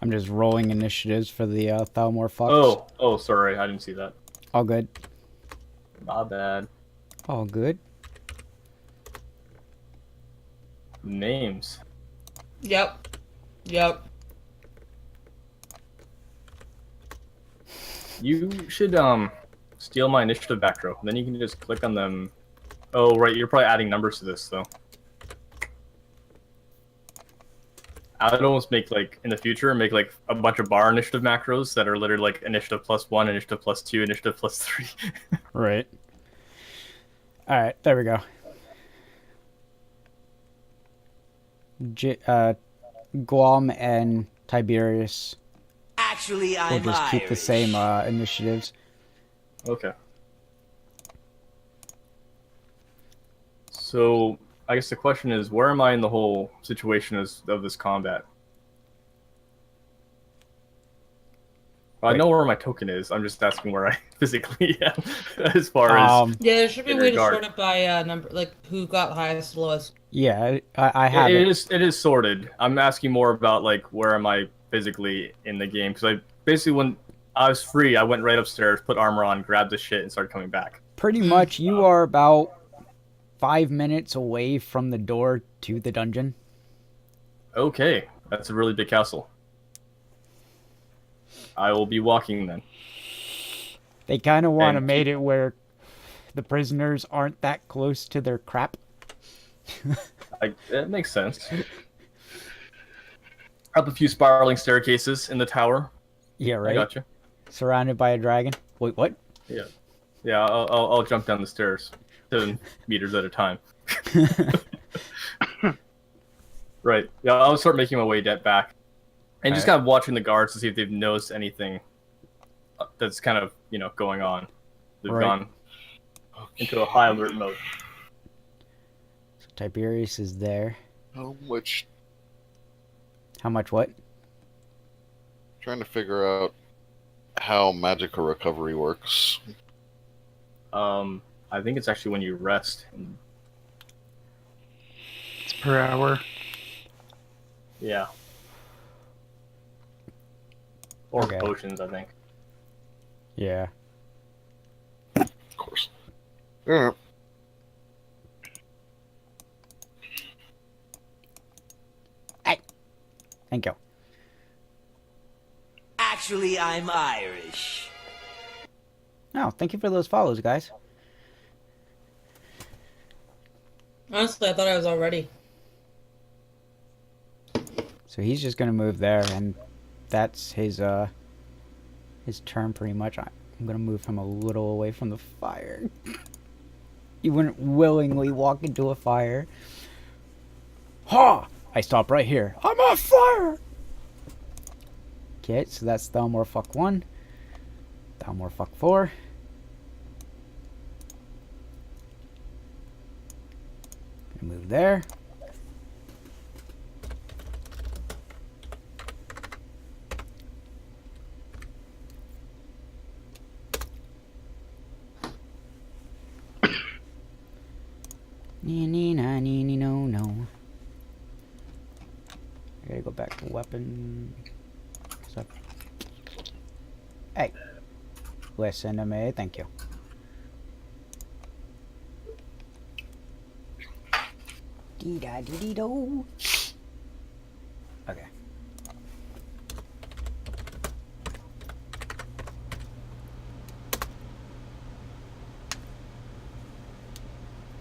I'm just rolling initiatives for the Thalmor fucks. oh, sorry, I didn't see that. All good. My bad. All good. Names. Yep. You should steal my initiative back row. Then you can just click on them. Oh right, you're probably adding numbers to this though. I would almost make like in the future make like a bunch of bar initiative macros that are literally like initiative +1, initiative +2, initiative +3. Right. All right, there we go. Guam and Tiberius Actually, will I'm just keep the Irish. same initiatives. Okay. So I guess the question is, where am I in the whole situation of this combat? I know where my token is. I'm just asking where I physically am, as far as Yeah, there should be a in way regard. to sort it by number, like who got highest, lowest. Yeah, I have it. It is sorted. I'm asking more about like where am I physically in the game, because I basically when I was free, I went right upstairs, put armor on, grabbed the shit, and started coming back. Pretty much, you are about 5 minutes away from the door to the dungeon. Okay, that's a really big castle. I will be walking then. They kind of want to And make it where the prisoners aren't that close to their crap. That makes sense. Up a few spiraling staircases in the tower. Yeah, I right? gotcha. Surrounded by a dragon. Wait, what? Yeah. I'll jump down the stairs 7 meters at a time. Right. Yeah, I'll start making my way back, and just kind of watching the guards to see if they've noticed anything that's kind of going on. They've Right. gone into a high alert mode. Tiberius is there. How much? How much what? Trying to figure out how magical recovery works. I think it's actually when you rest. It's per hour. Yeah. Or Okay. potions, I think. Yeah. Of course. Yeah. Thank you. Actually, I'm Irish. Oh, thank you for those follows, guys. Honestly, I thought I was already. So he's just gonna move there, and that's his turn pretty much. I'm gonna move him a little away from the fire. He wouldn't willingly walk into a fire. Ha! I stop right here. I'm on fire! Okay, so that's Thalmor fuck 1. Thalmor fuck 4. Gonna move there. No. I gotta go back to weapon. So, hey, listen to me. Thank you. Dee da dee dee do. Okay.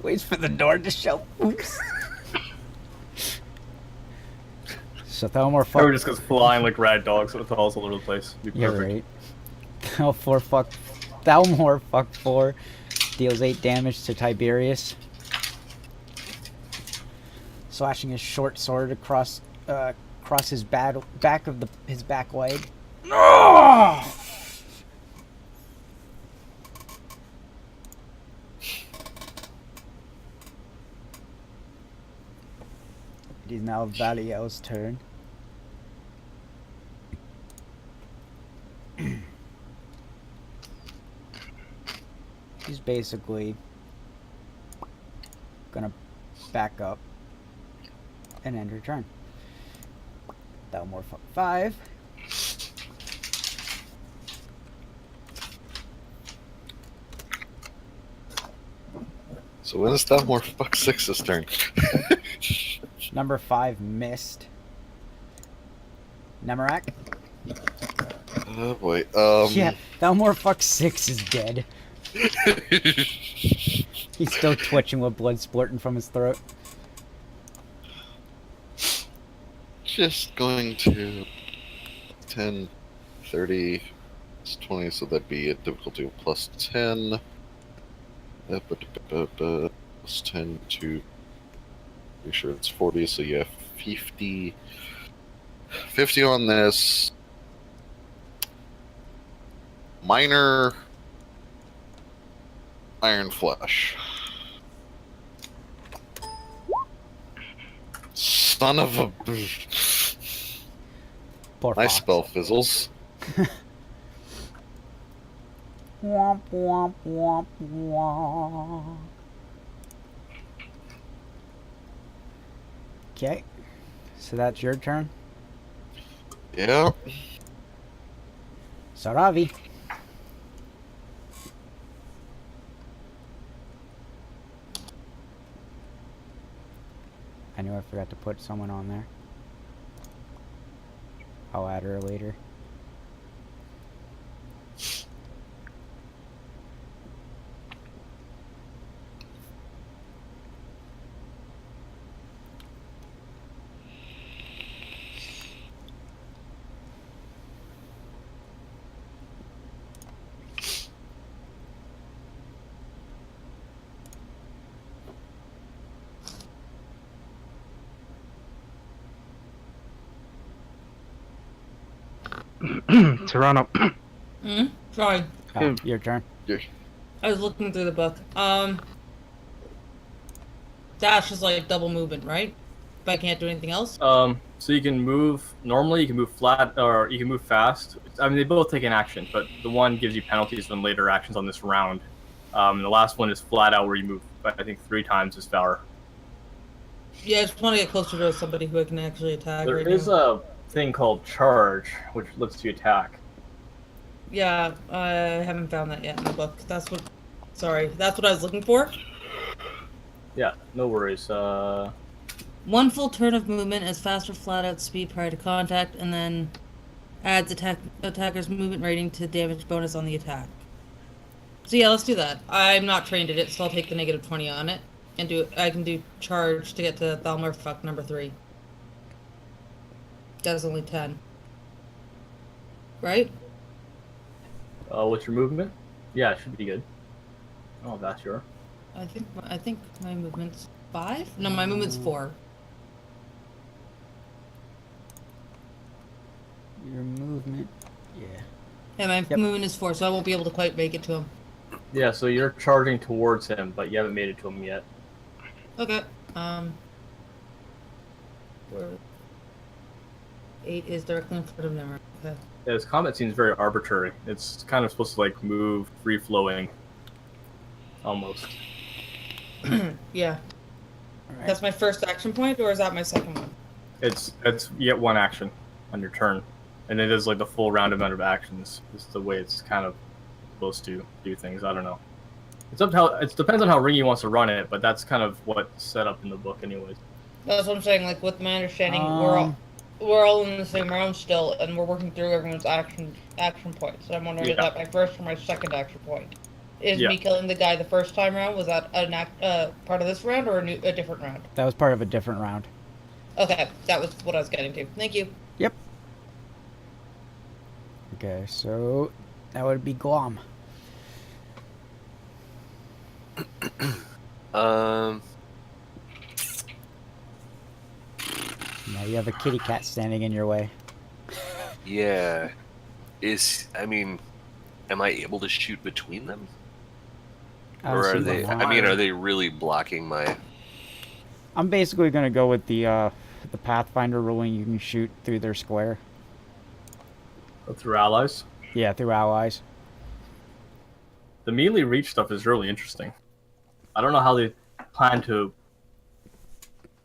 Waits for the door to shut. Oops. So Thalmor Or fuck. just goes flying like rag dogs with all over the place. Be You're perfect. right. Thalmor fuck 4 deals 8 damage to Tiberius, slashing his short sword across his back of his back leg. It is now Valiel's turn. He's basically gonna back up and end her turn. Thalmor fuck 5. So when is that more fuck 6's turn? Number 5 missed. Nemarak? Oh boy. Yeah, Thalmor fuck 6 is dead. He's still twitching with blood splurting from his throat. Just going to 10, 30, it's 20, so that'd be a difficulty of plus 10. Plus 10 to. Pretty sure it's 40, so yeah, 50. 50 on this. Minor iron flesh. Son of a. Poor My fox. spell fizzles. Womp womp womp womp. Okay, so that's your turn. Yeah. Saravi. I knew I forgot to put someone on there. I'll add her later. Toronto. Sorry. Oh, your turn. I was looking through the book. Dash is like double movement, right? If I can't do anything else. So you can move normally, you can move flat, or you can move fast. I mean, they both take an action, but the one gives you penalties on later actions on this round. The last one is flat out, where you move, I think, 3 times as far. Yeah, I just want to get closer to somebody who I can actually attack There right is now. a thing called charge, which lets you attack. Yeah, I haven't found that yet in the book. Sorry, that's what I was looking for. Yeah, no worries. One full turn of movement as fast or flat out speed prior to contact, and then adds attacker's movement rating to damage bonus on the attack. So yeah, let's do that. I'm not trained at it, so I'll take the -20 on it, and I can do charge to get to Thalmor number 3. That's only 10. Right? What's your movement? Yeah, it should be good. Oh, that's your. I think my movement's 5? No, my movement's 4. Your movement. Yeah. Yeah, my Yep. movement is 4, so I won't be able to quite make it to him. Yeah, so you're charging towards him, but you haven't made it to him yet. Okay. Where 8 is directly in front of them. Okay. Yeah, this combat seems very arbitrary. It's kind of supposed to like move free flowing, almost. Yeah. Alright. That's my first action point, or is that my second one? It's you get 1 action on your turn, and it is like the full round amount of actions. This is the way it's kind of supposed to do things. I don't know. It's up to how it depends on how Ringy wants to run it, but that's kind of what's set up in the book, anyways. That's what I'm saying. Like with my understanding, Um, we're all in the same round still, and we're working through everyone's action points. So I'm wondering, is Yeah. that my first or my second action point? Is Yeah. me killing the guy the first time round, was that part of this round or a different round? That was part of a different round. Okay, that was what I was getting to. Thank you. Yep. Okay, so that would be Glom. Um, Now you have a kitty cat standing in your way. yeah. Am I able to shoot between them? I don't Or see are they, why. are they really blocking my... I'm basically gonna go with the Pathfinder ruling. You can shoot through their square. Through allies. Yeah, through allies. The melee reach stuff is really interesting. I don't know how they plan to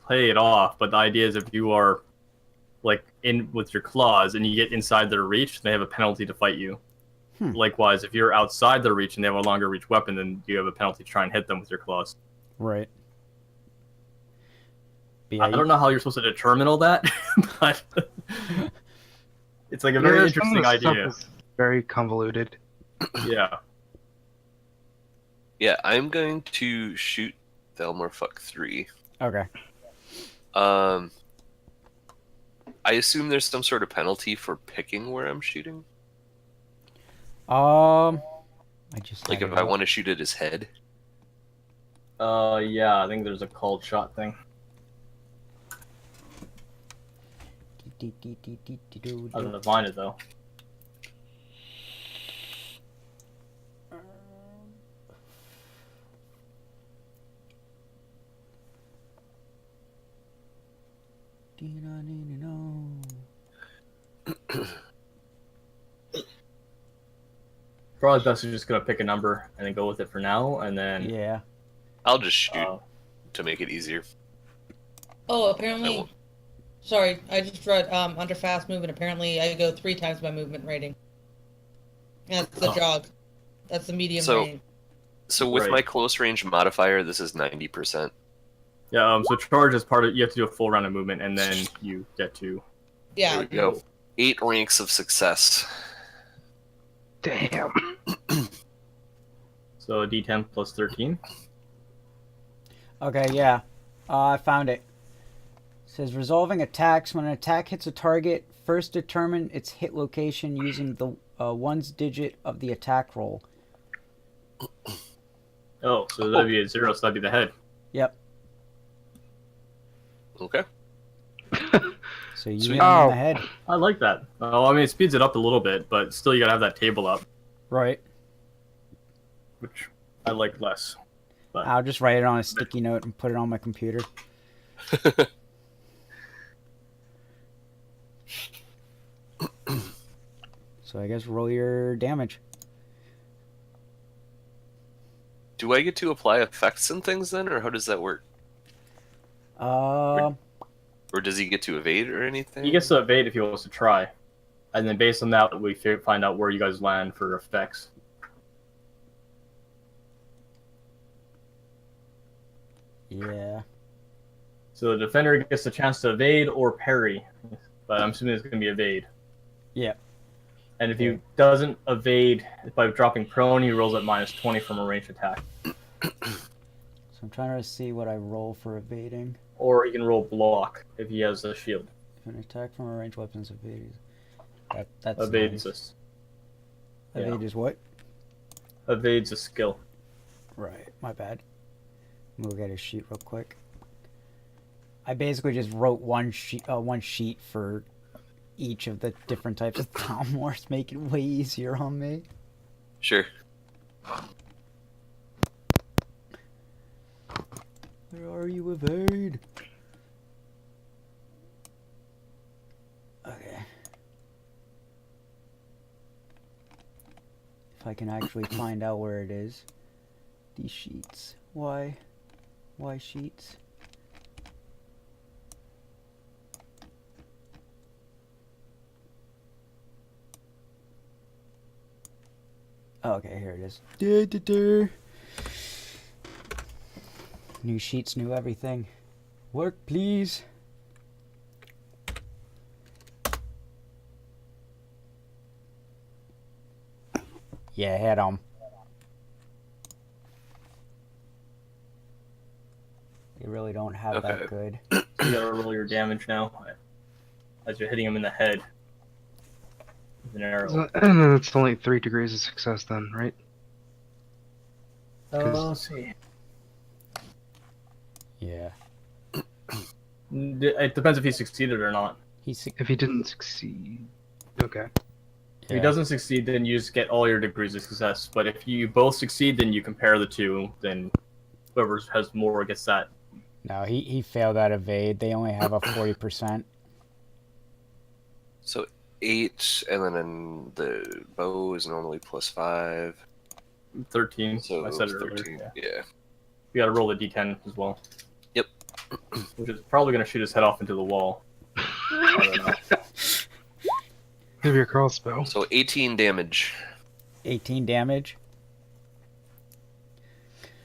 play it off, but the idea is if you are like in with your claws and you get inside their reach, they have a penalty to fight you. Likewise, if you're outside their reach and they have a longer reach weapon, then you have a penalty to try and hit them with your claws. Right. But yeah, I don't know how you're supposed to determine all that, but it's like a very Some of interesting the stuff idea. is very convoluted. Yeah. Yeah, I'm going to shoot Thelmor Fuck 3. Okay. I assume there's some sort of penalty for picking where I'm shooting? I just Like had if it I up. want to shoot at his head? Yeah, I think there's a called shot thing. I don't define it though. Probably best to just gonna pick a number and then go with it for now, and then Yeah. I'll just shoot uh, to make it easier. Oh, I apparently. won't. Sorry, I just read under fast movement. Apparently, I go 3 times my movement rating. That's the jog. That's the medium So- rating. So with Right. my close range modifier, this is 90%. yeah. So charge is part of. You have to do a full round of movement, and then you get to. Yeah. There we go. 8 ranks of success. Damn. So a D10 plus 13. Okay, yeah. I found it. It says resolving attacks. When an attack hits a target, first determine its hit location using the ones digit of the attack roll. Oh, so that'd be a 0. So that'd be the head. Yep. Okay. So you Sweet. hit him in Oh. the head. I like that. Oh, I mean, it speeds it up a little bit, but still, you gotta have that table up, Right. which I like less. But I'll just write it on a sticky note and put it on my computer. So I guess roll your damage. Do I get to apply effects and things then, or how does that work? Uh, Or does he get to evade or anything? he gets to evade if he wants to try, and then based on that, we find out where you guys land for effects. yeah. So the defender gets a chance to evade or parry, but I'm assuming it's going to be evade. Yeah. And if he doesn't evade by dropping prone, he rolls at -20 from a ranged attack. So I'm trying to see what I roll for evading. Or he can roll block if he has a shield. If an attack from a ranged weapon is evaded. That's Evades nice. us. Evade is what? Evades a skill. Right, my bad. We'll get his sheet real quick. I basically just wrote one sheet for each of the different types of Thom Wars, make it way easier on me. Sure. Where are you, evade? Okay. If I can actually find out where it is. These sheets. Why? Why sheets? Oh, okay, here it is. New sheets, new everything. Work, please. Yeah, head on. They really don't have that good. So you gotta roll your damage now as you're hitting him in the head with an arrow. It's only 3 degrees of success then, right? Let's see. Yeah. It depends if he succeeded or not. If he didn't succeed, okay. If he doesn't succeed, then you just get all your degrees of success. But if you both succeed, then you compare the two. Then whoever has more gets that. No, he failed that evade. They only have a 40%. So 8, and then the bow is normally +5. 13. So I said it 13. earlier. Yeah. You got to roll the d10 as well. Yep. Which is probably going to shoot his head off into the wall. I don't know. Maybe a crossbow. So 18 damage. 18 damage.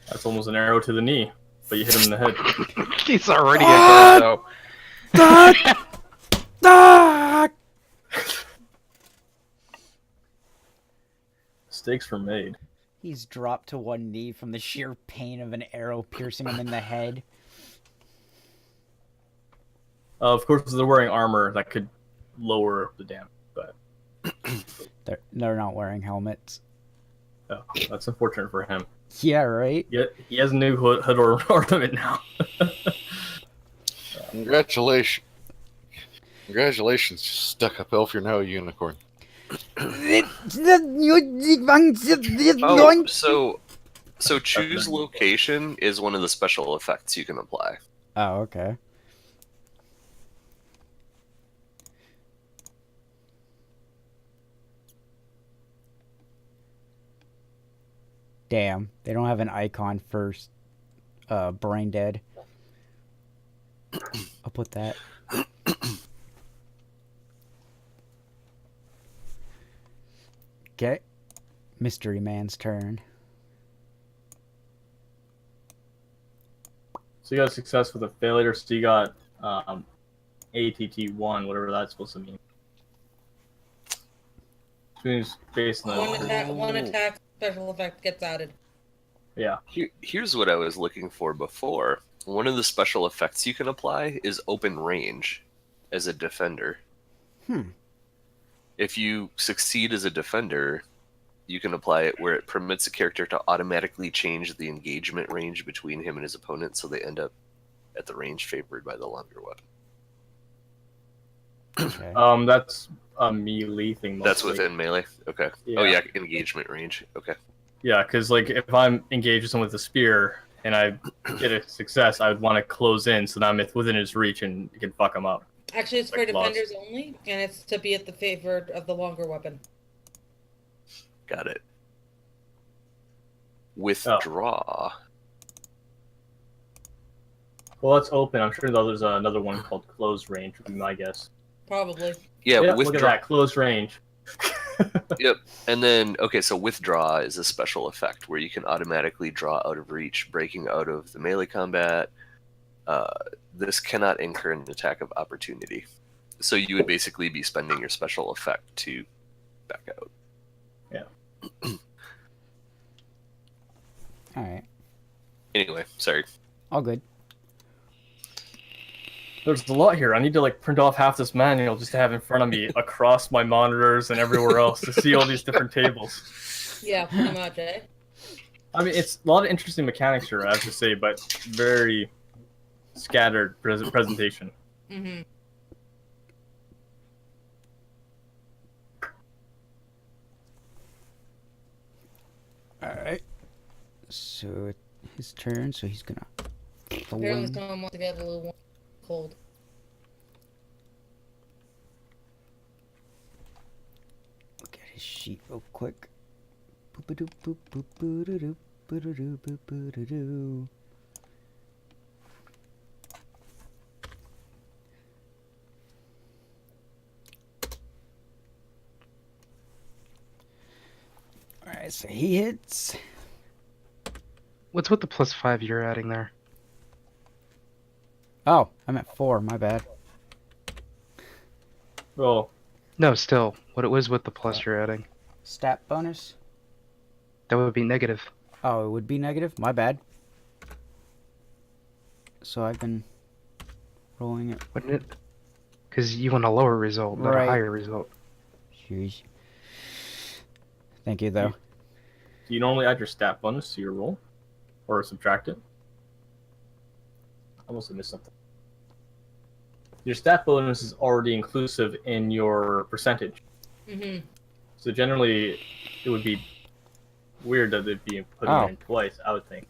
That's almost an arrow to the knee, but you hit him in the head. He's already a guard, though. Mistakes were made. He's dropped to one knee from the sheer pain of an arrow piercing him in the head. Of course, they're wearing armor that could lower the damage, but They're not wearing helmets. oh, that's unfortunate for him. Yeah, right? Yet he has a new hood or ornament now. Congratulations. Congratulations, stuck-up elf, you're now a unicorn. Oh, so choose location is one of the special effects you can apply. Oh, okay. Damn, they don't have an icon for brain dead. I'll put that. Okay. Mystery Man's turn. So you got a success with a failure, so you got ATT1, whatever that's supposed to mean. Which means based on One attack special effect gets added. Yeah. Here's what I was looking for before. One of the special effects you can apply is open range as a defender. If you succeed as a defender, you can apply it where it permits a character to automatically change the engagement range between him and his opponent, so they end up at the range favored by the longer weapon. Okay. That's a melee thing. That's mostly. within melee? Okay. Yeah. Oh yeah, engagement range. Okay. Yeah, because like if I'm engaged with someone with a spear and I get a success, I would want to close in so that I'm within his reach and can fuck him up. Actually, it's for Like lost. defenders only, and it's to be at the favor of the longer weapon. Got it. Withdraw. Well, it's open. I'm sure there's another one called close range, would be my guess. Probably. Yeah, Look at withdraw. that, close range. Yep. And then, okay, so withdraw is a special effect where you can automatically draw out of reach, breaking out of the melee combat. This cannot incur an attack of opportunity. So you would basically be spending your special effect to back out. Yeah. Alright. Anyway, sorry. All good. There's a lot here. I need to like print off half this manual just to have in front of me across my monitors and everywhere else to see all these different tables. Yeah, pretty much, eh? I mean, it's a lot of interesting mechanics here, I have to say, but very scattered presentation. Mm-hmm. Alright. So his turn, so he's gonna. Apparently someone wants to get a little cold. Look at his sheet real quick. Boop-a-doop, boop, boop, boo-da-doop, boo-da-doop, boop, boo-da-doo. Alright, so he hits. What's with the +5 you're adding there? Oh, I'm at 4, my bad. Well, No, still. What it was with the plus you're adding? Stat bonus? That would be negative. Oh, it would be negative? My bad. So I've been rolling it. Wouldn't it? Because you want a lower result, not Right. a higher result. Sheesh. Thank you, though. do you normally add your stat bonus to your roll? Or subtract it? I must have missed something. Your stat bonus is already inclusive in your percentage. Mm-hmm. So generally, it would be weird that they'd be putting Oh. it in twice, I would think.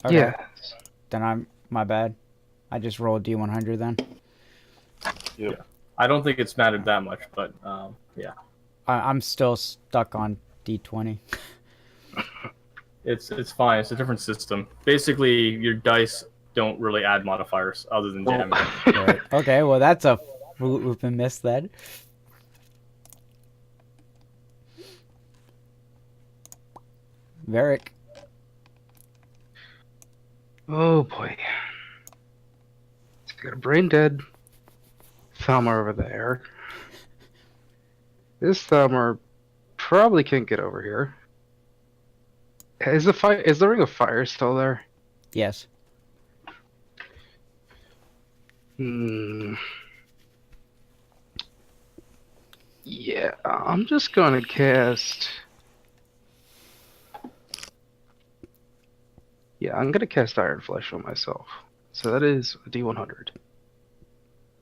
Okay. Yeah. Then I'm my bad. I just rolled D100 then. I don't think it's mattered that much, but yeah. I'm still stuck on D20. It's fine. It's a different system. Basically, your dice don't really add modifiers other than damage. Right. Okay, well that's a whoop and miss then. Varric. Oh boy. Got a brain dead Thalmor over there. This Thalmor probably can't get over here. Is the ring of fire still there? Yes. Hmm. Yeah, I'm just gonna cast. Yeah, I'm gonna cast Iron Flesh on myself. So that is a D100.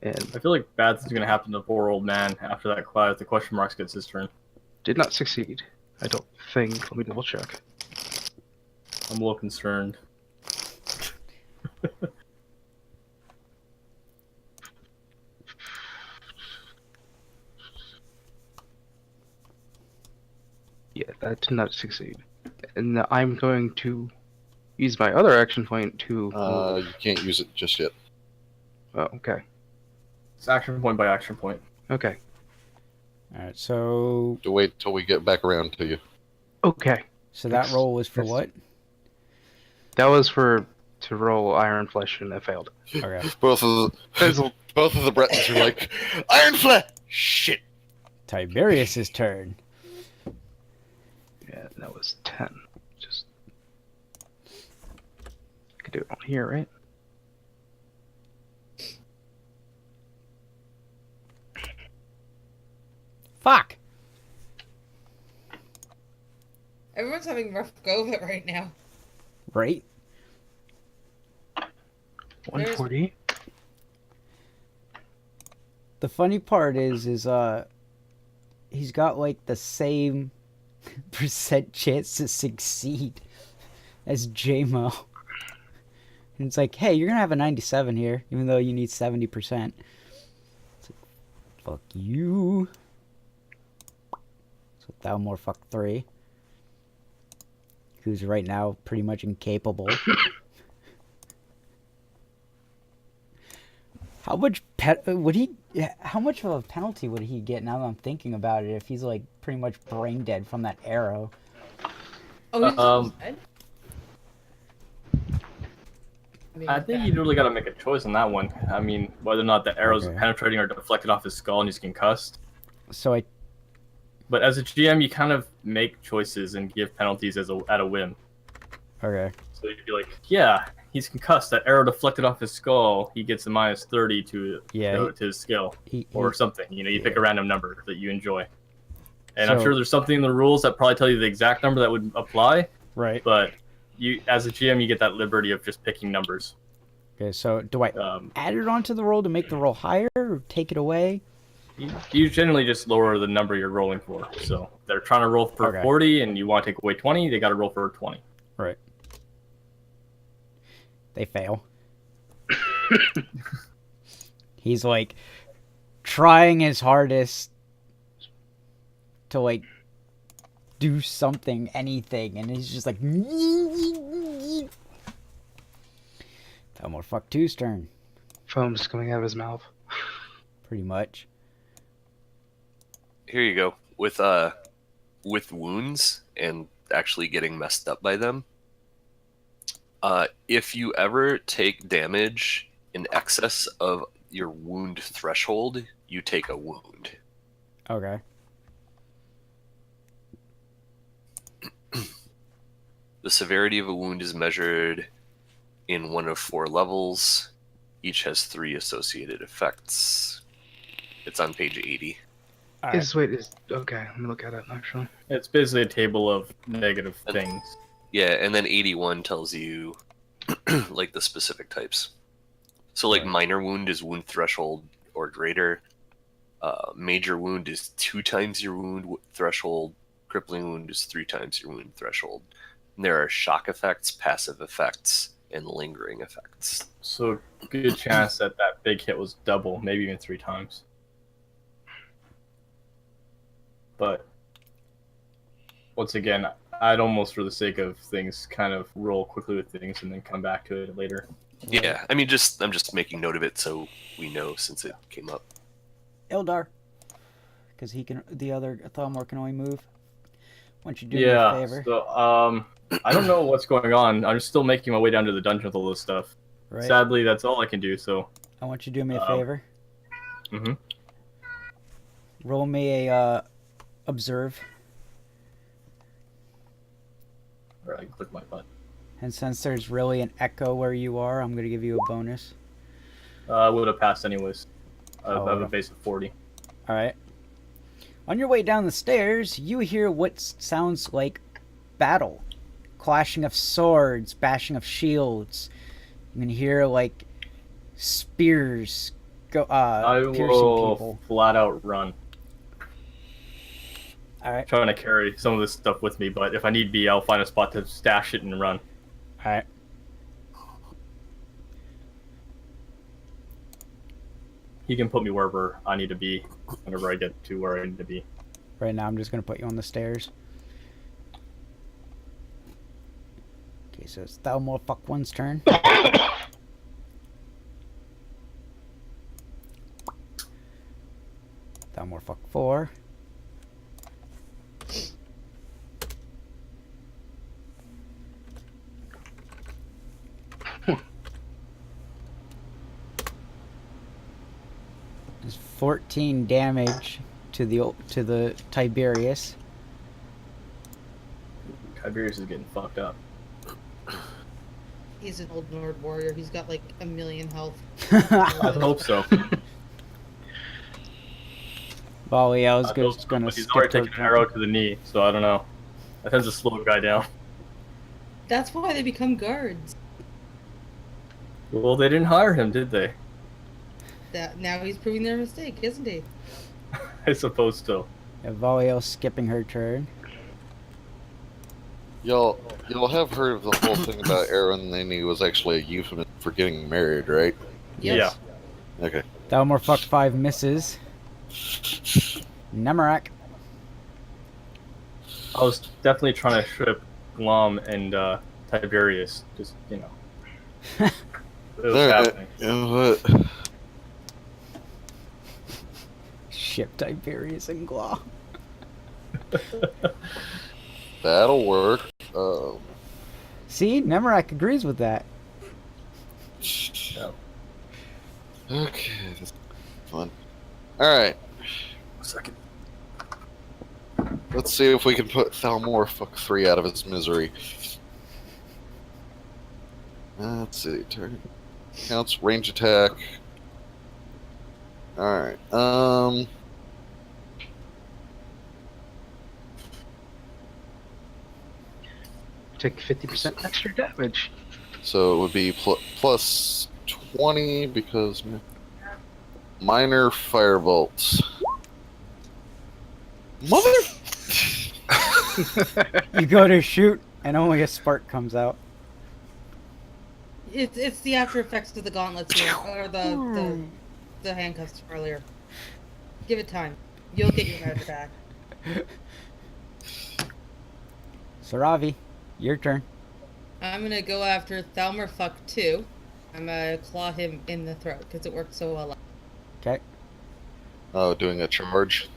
And I feel like bad things are gonna happen to the poor old man after that the question marks gets his turn. did not succeed. I don't think. Let me double check. I'm a little concerned. Yeah, that did not succeed. And I'm going to use my other action point to. You can't use it just yet. Oh, okay. It's action point by action point. Okay. Alright, so To wait till we get back around to you. Okay. that roll was for Yes. what? That was to roll Iron Flesh, and I failed. Okay. Both of the Bretons are like, Iron Flesh! Shit! Tiberius's turn. Yeah, that was 10. Just. I could do it on here, right? Fuck! Everyone's having a rough go of it right now. Right? 140. The funny part is he's got like the same percent chance to succeed as JMO. And it's like, hey, you're gonna have a 97 here, even though you need 70%. It's like, fuck you. So Thalmor fuck 3. Who's right now pretty much incapable. How much how much of a penalty would he get now that I'm thinking about it if he's like pretty much brain dead from that arrow? Oh, he's dead? I think you really got to make a choice on that one. I mean, whether or not the arrows are penetrating or deflected off his skull and he's concussed. So But as a GM, you kind of make choices and give penalties at a whim. Okay. So you'd be like, yeah, he's concussed. That arrow deflected off his skull. He gets a -30 to his skill or something. You know, you pick a random number that you enjoy. And I'm sure there's something in the rules that probably tell you the exact number that would apply. Right. But you, as a GM, you get that liberty of just picking numbers. Okay, so do I add it onto the roll to make the roll higher or take it away? You generally just lower the number you're rolling for. So they're trying to roll for 40 and you want to take away 20, they got to roll for 20. Right. They fail. He's like trying his hardest to like do something, anything, and he's just like Thalmor fuck 2's turn. Foam's coming out of his mouth. Pretty much. Here you go. With wounds and actually getting messed up by them. If you ever take damage in excess of your wound threshold, you take a wound. Okay. The severity of a wound is measured in one of 4 levels. Each has 3 associated effects. It's on page 80. Okay, let me look at it actually. It's basically a table of negative things. Yeah, and then 81 tells you like the specific types. So like minor wound is wound threshold or greater. Major wound is 2 times your wound threshold. Crippling wound is 3 times your wound threshold. And there are shock effects, passive effects, and lingering effects. So good chance that big hit was double, maybe even 3 times. But once again, I'd almost, for the sake of things, kind of roll quickly with things and then come back to it later. Yeah, I mean, I'm just making note of it so we know since it came up. Eldar, because the other Thalmor can only move. Why don't you do me a favor? So I don't know what's going on. I'm still making my way down to the dungeon with all this stuff. Right. Sadly, that's all I can do. So I want you to do me a favor. Mm-hmm. Roll me a observe. Or I can click my button. And since there's really an echo where you are, I'm gonna give you a bonus. I would have passed anyways. I have a base of 40. All right. On your way down the stairs, you hear what sounds like battle. Clashing of swords, bashing of shields. You can hear, like, spears I piercing will people. flat out run. Alright. Trying to carry some of this stuff with me, but if I need be, I'll find a spot to stash it and run. Alright. He can put me wherever I need to be, whenever I get to where I need to be. Right now, I'm just going to put you on the stairs. Okay, so it's Thalmor fuck 1's turn. Thalmor fuck 4. There's 14 damage to the Tiberius. Tiberius is getting fucked up. He's an old Nord warrior. He's got like 1,000,000 health. I hope so. Volley, I was just gonna He's skip already her taking an arrow to the knee, so I don't know. That tends to slow a guy down. That's why they become guards. Well, they didn't hire him, did they? That now he's proving their mistake, isn't he? I suppose so. Yeah, Volley skipping her turn. Y'all have heard of the whole thing about Aaron, and he was actually a euphemism for getting married, right? Yes. Yeah. Okay. Thalmor fuck 5 misses. Nemarak. I was definitely trying to trip Glom and Tiberius. Just, you know. It was happening. You know what? Ship Tiberius and Glaw. That'll work. See, Nemarak agrees with that. Yeah. Okay, that's fun. Alright, A second. let's see if we can put Thalmor fuck 3 out of his misery. Let's see, turn. Counts range attack. Alright, Take 50% extra damage. so it would be plus 20 because minor firebolts. Mother. You go to shoot, and only a spark comes out. It's the after effects of the gauntlets here, or the handcuffs earlier. Give it time. You'll get your magic back. Saravi, your turn. I'm gonna go after Thalmor Fuck 2. I'm gonna claw him in the throat because it worked so well. Okay. Oh, doing a charge.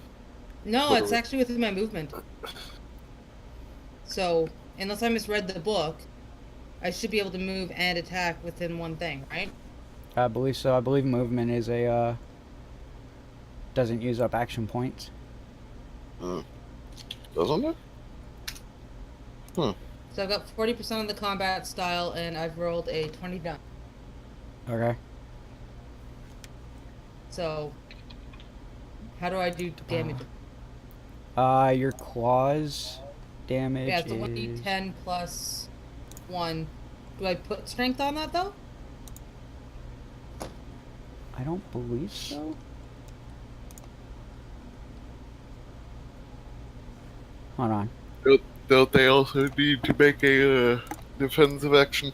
No, What it's are we- actually within my movement. So, unless I misread the book, I should be able to move and attack within one thing, right? I believe so. I believe movement is a, doesn't use up action points. Doesn't it? So I've got 40% of the combat style, and I've rolled a 20 down. Okay. So, how do I do damage? Your claws damage Yeah, it's a is... 1d10 plus 1. Do I put strength on that, though? I don't believe so. Hold on. Don't they also need to make a defensive action?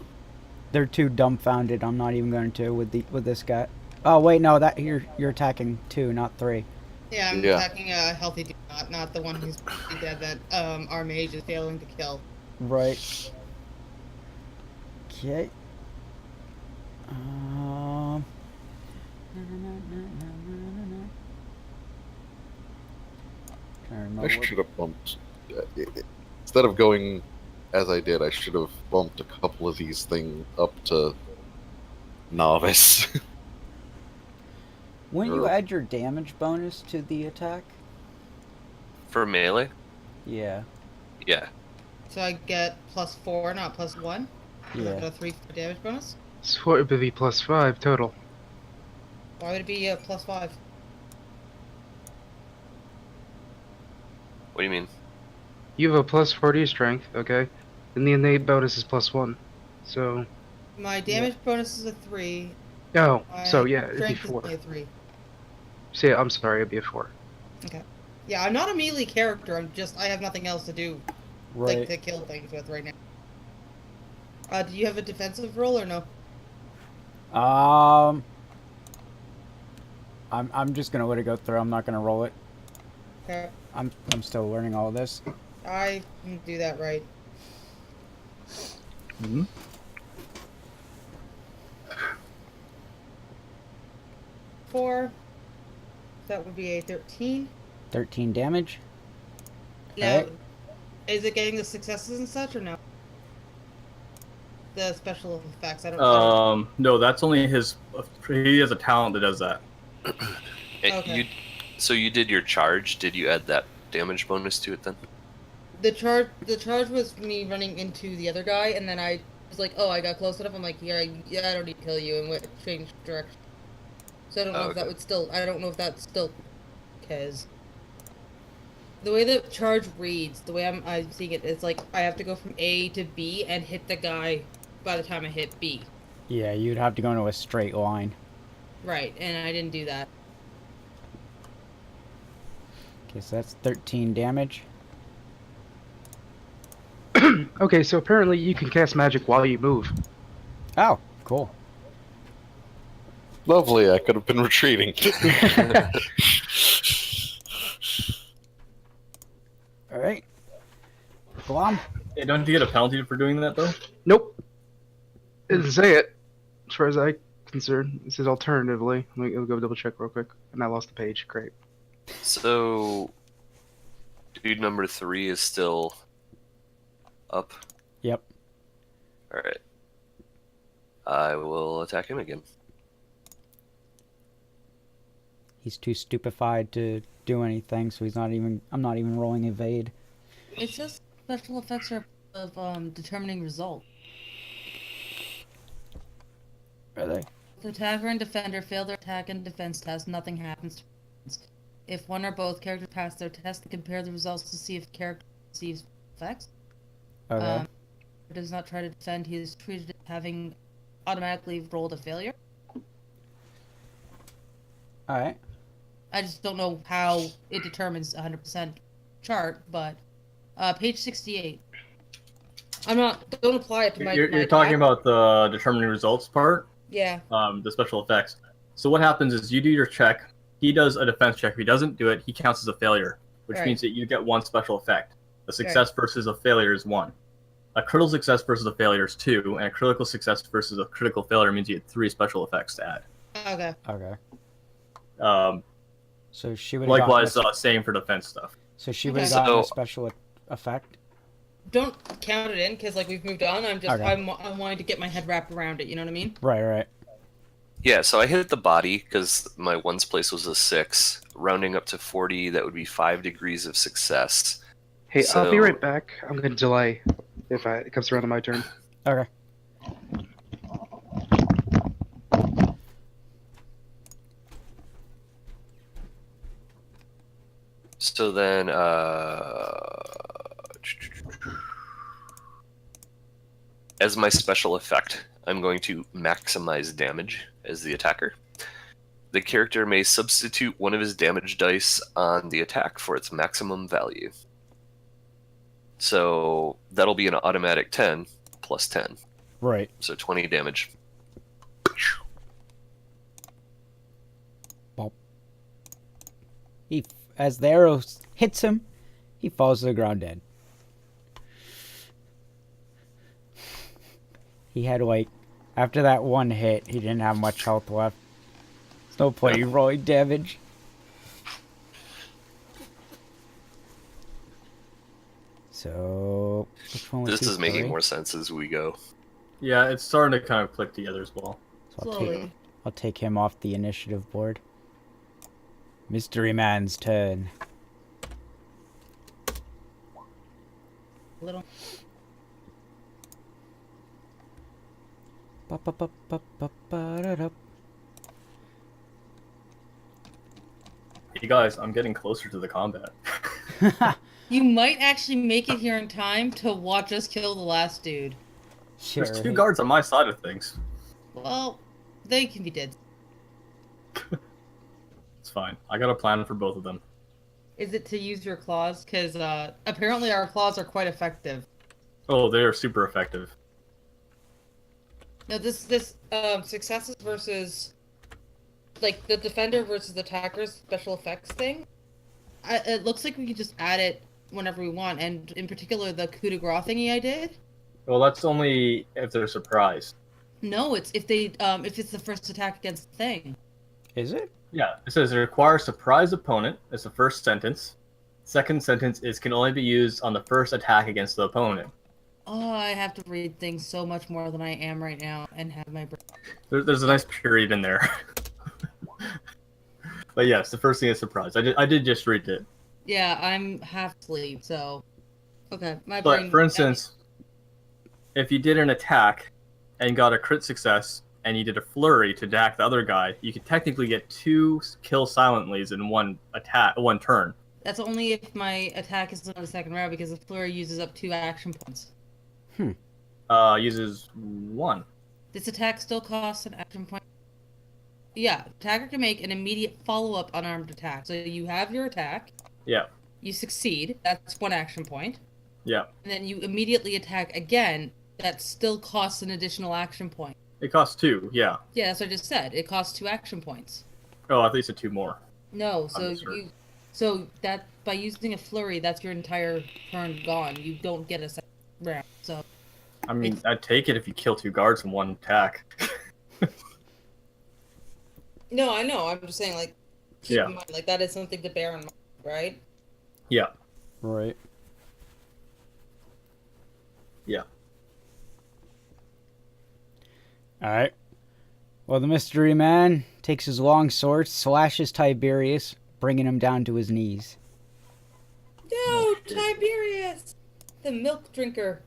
They're too dumbfounded. I'm not even going to with this guy. Oh wait, no, that you're attacking 2, not 3. Yeah, I'm Yeah. attacking a healthy dude, not the one who's dead that our mage is failing to kill. Right. Okay. Um. Can't remember I what- should have bumped. Instead of going as I did, I should have bumped a couple of these things up to novice. When you Or- add your damage bonus to the attack? For melee? Yeah. Yeah. So I get +4, not +1. I got Yeah. a 3 for damage bonus. So it would be +5 total. Why would it be +5? What do you mean? You have a +40 strength, okay? And the innate bonus is +1. So, My damage bonus is a 3. oh, My so yeah, it'd be strength is 4. only a 3. So yeah, I'm sorry, it'd be a 4. Yeah, I'm not a melee character. I have nothing else to do, like Right. to kill things with right now. Do you have a defensive roll or no? I'm just gonna let it go through. I'm not gonna roll it. Okay, I'm still learning all this. I can do that right. Mm-hmm. Four. That would be a 13. 13 damage. Now, Alright. is it getting the successes and such or no? The special effects. I don't. No, that's only his. He has a talent that does that. Okay. So you did your charge. Did you add that damage bonus to it then? The charge was me running into the other guy, and then I was like, oh, I got close enough. I'm like, yeah, I don't need to kill you, and went changed direction. So I don't know Oh, if that okay. would still. I don't know if that still, because the way the charge reads, the way I'm seeing it, it's like I have to go from A to B and hit the guy by the time I hit B. Yeah, you'd have to go into a straight line. Right, and I didn't do that. Okay, so that's 13 damage. Okay, so apparently you can cast magic while you move. Oh, cool. Lovely, I could have been retreating. All right. Glom. Hey, don't you get a penalty for doing that though? Nope. It doesn't say it, as far as I'm concerned. It says alternatively. Let me go double check real quick. And I lost the page. Great. So, dude number 3 is still up. Yep. All right. I will attack him again. He's too stupefied to do anything, so I'm not even rolling evade. It's just special effects are of determining result. Are they? If the attacker and defender fail their attack and defense test, nothing happens to friends. If one or both characters pass their test, they compare the results to see if the character receives effects. Okay. If does not try to defend, he is treated as having automatically rolled a failure. All right. I just don't know how it determines 100% chart, but page 68. Don't apply it to my. You're my talking attack. about the determining results part, Yeah. the special effects. So what happens is you do your check. He does a defense check. If he doesn't do it, he counts as a failure, which Right. means that you get 1 special effect. A success versus a failure is 1. A critical success versus a failure is 2, and a critical success versus a critical failure means you get 3 special effects to add. Okay. Okay. So she would. Likewise, same for defense stuff. So she would have Okay. gotten a So- special effect. Don't count it in because like we've moved on. I'm just Okay. I'm wanting to get my head wrapped around it. You know what I mean? Right. Yeah, so I hit the body because my ones place was a 6. Rounding up to 40, that would be 5 degrees of success. Hey, I'll be So- right back. I'm going to delay if it comes around to my turn. Okay. So then, as my special effect, I'm going to maximize damage as the attacker. The character may substitute one of his damage dice on the attack for its maximum value. So that'll be an automatic 10 plus 10, Right. so 20 damage. As the arrow hits him, he falls to the ground dead. He had after that one hit, he didn't have much health left. There's no point in rolling damage. So, which one was This he, is making 3? more sense as we go. Yeah, it's starting to kind of click together as well. So Slowly. I'll take him off the initiative board. Mystery Man's turn. Little. Ba-ba-ba-ba-ba-ba-da-da. Hey guys, I'm getting closer to the combat. You might actually make it here in time to watch us kill the last dude. Sure. There's 2 guards on my side of things. Well, they can be dead. It's fine. I got a plan for both of them. Is it to use your claws? Because apparently our claws are quite effective. Oh, they are super effective. Now this successes versus like the defender versus the attacker's special effects thing. It looks like we could just add it whenever we want, and in particular the coup de grace thingy I did. Well, that's only if they're surprised. No, it's if it's the first attack against the thing. Is it? Yeah, it says it requires surprise opponent as the first sentence. Second sentence is can only be used on the first attack against the opponent. Oh, I have to read things so much more than I am right now and have my brain. There's a nice period in there. But yes, the first thing is surprise. I did just read it. Yeah, I'm half asleep, so okay. My But brain. for instance, if you did an attack and got a crit success and you did a flurry to attack the other guy, you could technically get 2 kill silentlies in one turn. That's only if my attack is in the second round because the flurry uses up 2 action points. Uses 1. This attack still costs an action point. Yeah, attacker can make an immediate follow-up unarmed attack. So you have your attack, Yeah. you succeed, that's 1 action point, Yeah. and then you immediately attack again, that still costs an additional action point. It costs 2, yeah. Yeah, that's what I just said. It costs 2 action points. Oh, I thought you said 2 more. No, so Understood. so that by using a flurry, that's your entire turn gone. You don't get a second round. So I mean, I'd take it if you kill 2 guards in one attack. no, I know. I'm just saying, like, keep Yeah. in mind, like that is something to bear in mind, right? Yeah. Right. Yeah. All right. Well, the mystery man takes his long sword, slashes Tiberius, bringing him down to his knees. No, Oh, shit. Tiberius, the milk drinker.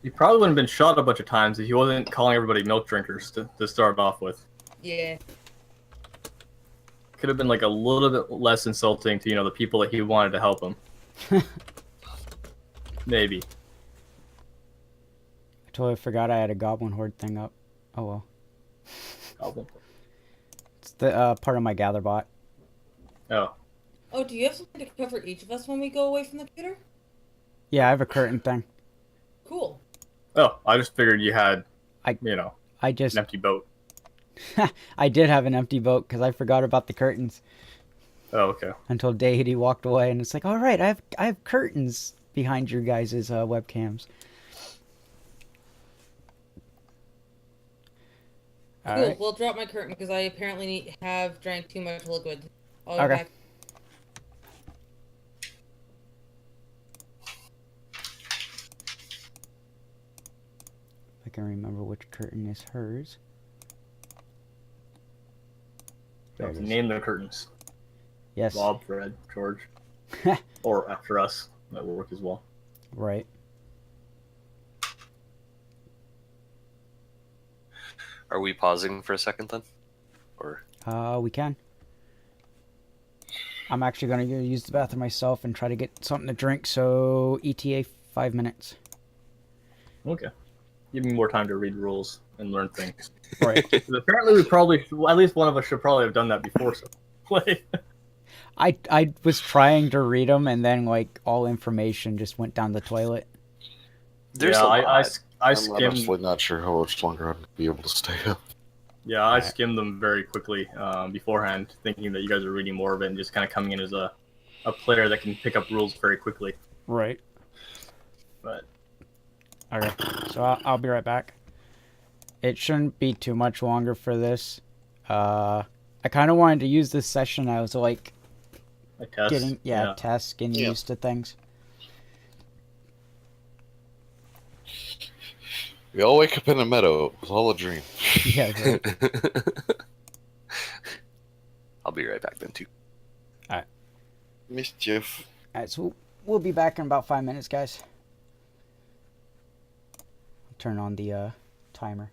He probably wouldn't have been shot a bunch of times if he wasn't calling everybody milk drinkers to start off with. Yeah. Could have been like a little bit less insulting to, the people that he wanted to help him. Maybe. I totally forgot I had a goblin horde thing up. Oh well. Goblin. It's the part of my gather bot. Oh. Oh, do you have something to cover each of us when we go away from the computer? Yeah, I have a curtain thing. Cool. Oh, I just figured you had, I an just empty boat. I did have an empty boat because I forgot about the curtains Oh, okay. until Deity walked away, and it's like, all right, I have curtains behind your guys' webcams. All Cool. right. We'll drop my curtain because I apparently have drank too much liquid. I'll be Okay. back. I can remember which curtain is hers. You There have it to is. name the curtains. Yes. Bob, Fred, George. Or after us. That will work as well. Right. Are we pausing for a second then? Or We can. I'm actually gonna go use the bathroom myself and try to get something to drink. So ETA 5 minutes. Okay. Give me more time to read rules and learn things. Right. 'Cause apparently at least one of us should probably have done that before so play. I was trying to read them, and then like all information just went down the toilet. there's yeah, a lot. I I'm skimmed. honestly not sure how much longer I'm going to be able to stay up. Yeah, I skimmed them very quickly beforehand, thinking that you guys are reading more of it and just kind of coming in as a player that can pick up rules very quickly. Right. But Okay. So I'll be right back. It shouldn't be too much longer for this. I kind of wanted to use this session. I was like I test. getting getting Yeah. used to things. We all wake up in a meadow. It was all a dream. Yeah. Right. I'll be right back then too. Mischief. All right. So we'll be back in about 5 minutes, guys. Turn on the timer.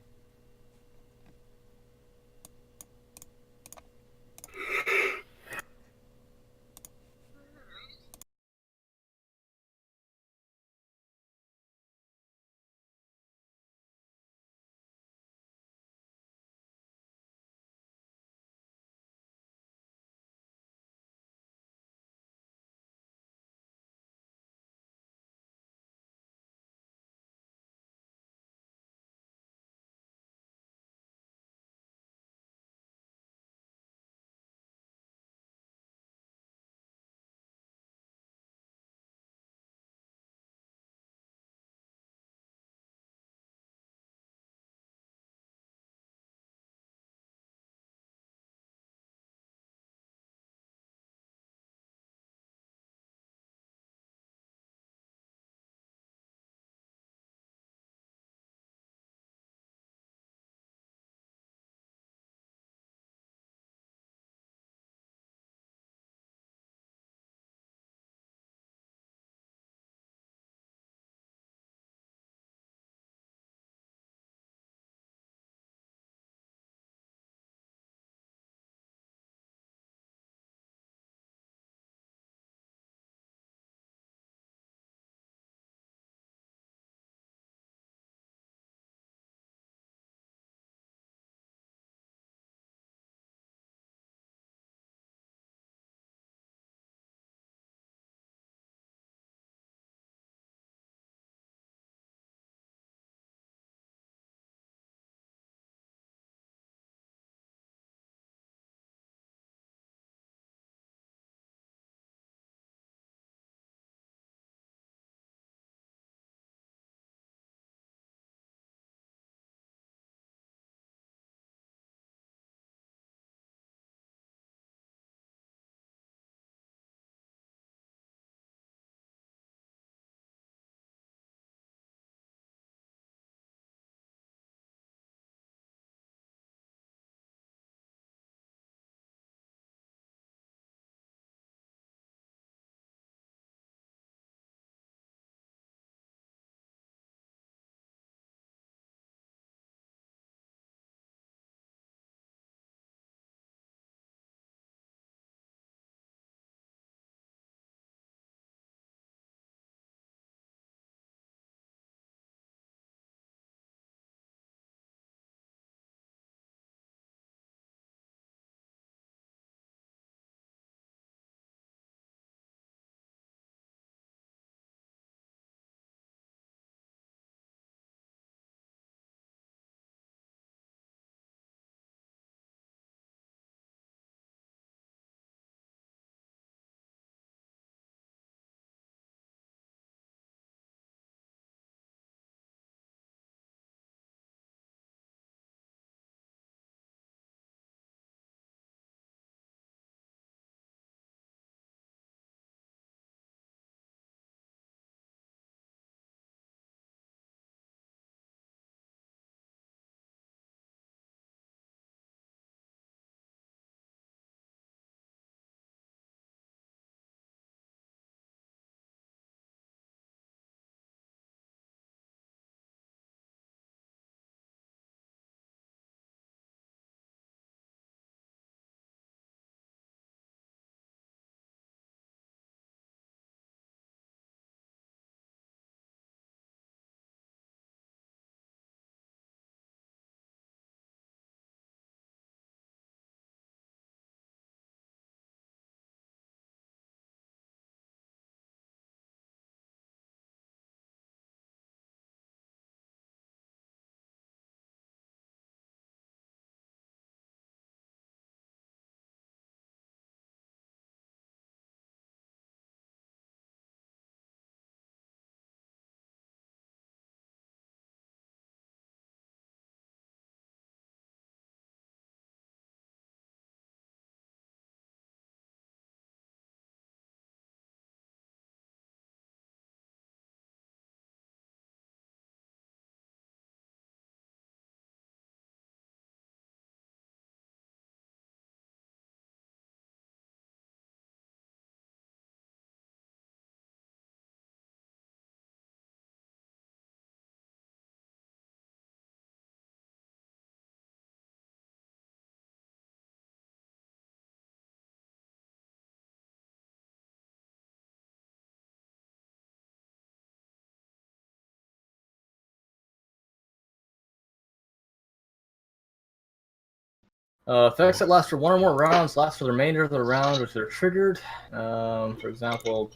Effects that last for one or more rounds last for the remainder of the round, which are triggered. For example,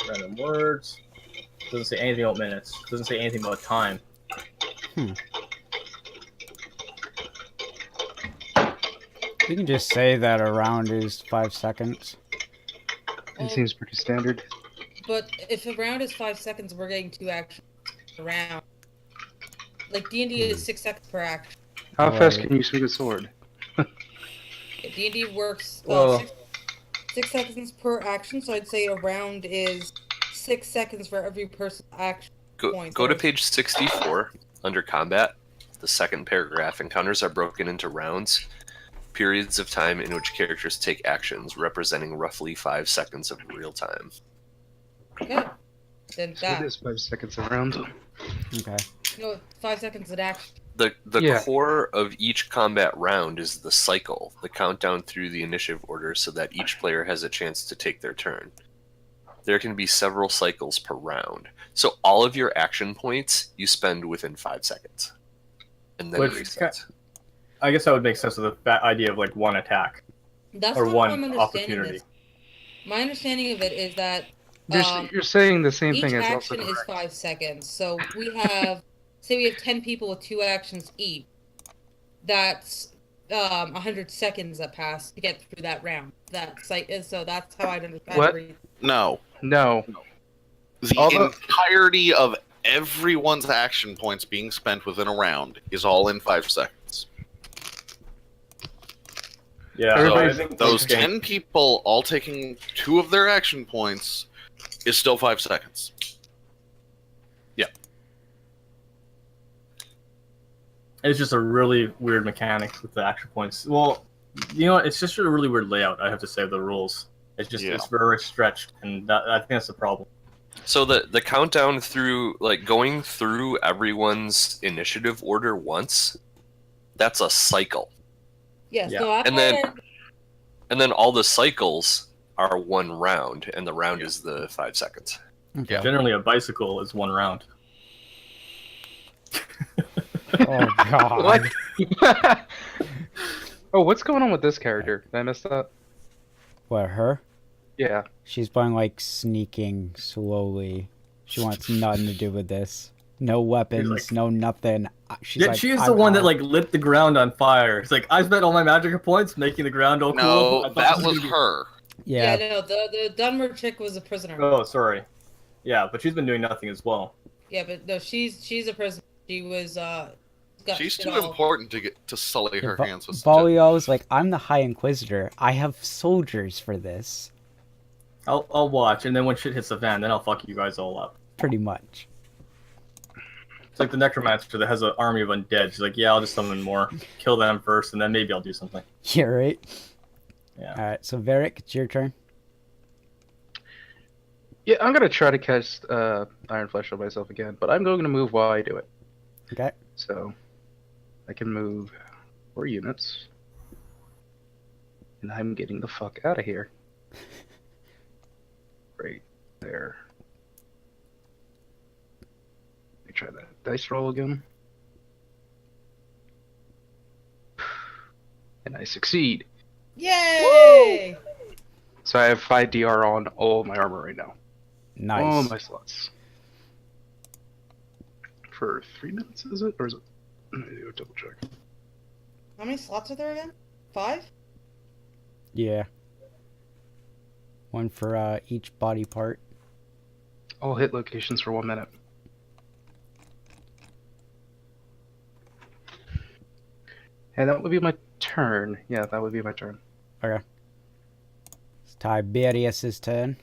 random words. Doesn't say anything about minutes. Doesn't say anything about time. We can just say that a round is 5 seconds. It seems pretty standard. But if a round is 5 seconds, we're getting 2 actions per round. Like D&D is 6 seconds per action. How fast Right. can you swing a sword? D&D works Well- 6 seconds per action, so I'd say a round is 6 seconds for every person's action. Go to page 64 under combat. The second paragraph. Encounters are broken into rounds, periods of time in which characters take actions, representing roughly 5 seconds of real time. Okay. Then So it that. is 5 seconds around. Okay. No, 5 seconds an action. The Yeah. core of each combat round is the cycle, the countdown through the initiative order so that each player has a chance to take their turn. There can be several cycles per round. So all of your action points you spend within 5 seconds. And then Which reset. I guess that would make sense with the idea of like one attack That's or not one how I'm understanding opportunity. this. My understanding of it is that You're saying the same each thing as also action is correct. 5 seconds. So we have, say we have 10 people with 2 actions each. That's 100 seconds that pass to get through that round. So that's how I'd understand. What? No. No. The Although- entirety of everyone's action points being spent within a round is all in 5 seconds. Yeah, Everybody's- I think Those okay. 10 people all taking 2 of their action points is still 5 seconds. It's just a really weird mechanic with the action points. Well, you know what? It's just a really weird layout, I have to say, of the rules. It's just, Yeah. it's very stretched, and I think that's the problem. So the countdown through, like, going through everyone's initiative order once, that's a cycle. Yes. Yeah. No, I And then all the cycles are one round, and the round is the 5 seconds. Okay. Generally, a bicycle is one round. Oh god. What? Oh, what's going on with this character? Did I miss that? What, her? Yeah. She's been like sneaking slowly. She wants nothing to do with this. No weapons, like- no nothing. She's Yeah, like, she is "I'm the one that out." like lit the ground on fire. It's like I spent all my magic points making the ground all cool. I No, thought that this was gonna be- her. Yeah. no, the Dunmer chick was a prisoner. Oh, sorry. Yeah, but she's been doing nothing as well. Yeah, but no, she's a prisoner. She was got She's shit too all- important to get to sully her Ba- hands with. Balio's like, I'm the High Inquisitor. I have soldiers for this. I'll watch, and then when shit hits the fan, then I'll fuck you guys all up. Pretty much. It's like the necromancer that has an army of undead. She's like, yeah, I'll just summon more, kill them first, and then maybe I'll do something. Yeah, right? Yeah. Alright, so Varric, it's your turn. Yeah, I'm gonna try to cast Iron Flesh on myself again, but I'm going to move while I do it. Okay. So I can move 4 units. And I'm getting the fuck out of here. Right there. Let me try that dice roll again. And I succeed. Yay! So I have 5 DR on all of my armor right now. Nice. All my slots. For 3 minutes, is it? Or is it? Let me do a double check. How many slots are there again? 5? Yeah. One for each body part. All hit locations for 1 minute. And that would be my turn. Yeah, that would be my turn. Okay. It's Tiberius's turn.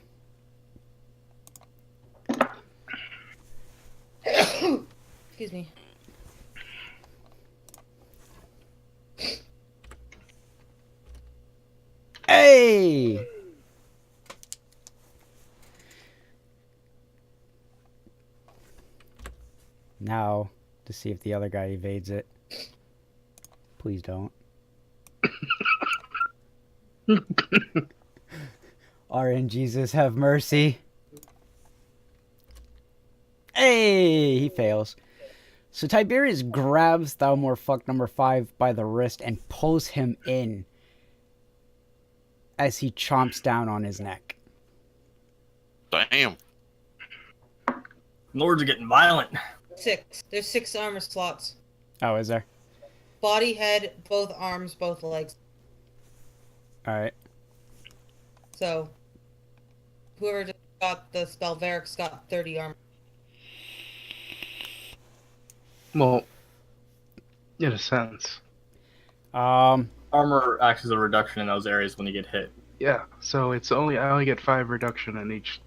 Excuse me. Hey! Now, to see if the other guy evades it. Please don't. RNGesus, have mercy. Hey! He fails. So Tiberius grabs Thalmor Fuck number 5 by the wrist and pulls him in as he chomps down on his neck. Damn. Lords are getting violent. 6. There's 6 armor slots. Oh, is there? Body, head, both arms, both legs. Alright. So, whoever just got the spell Varric's got 30 armor. Well, in a sense. Armor acts as a reduction in those areas when you get hit. Yeah, so I only get 5 reduction in each.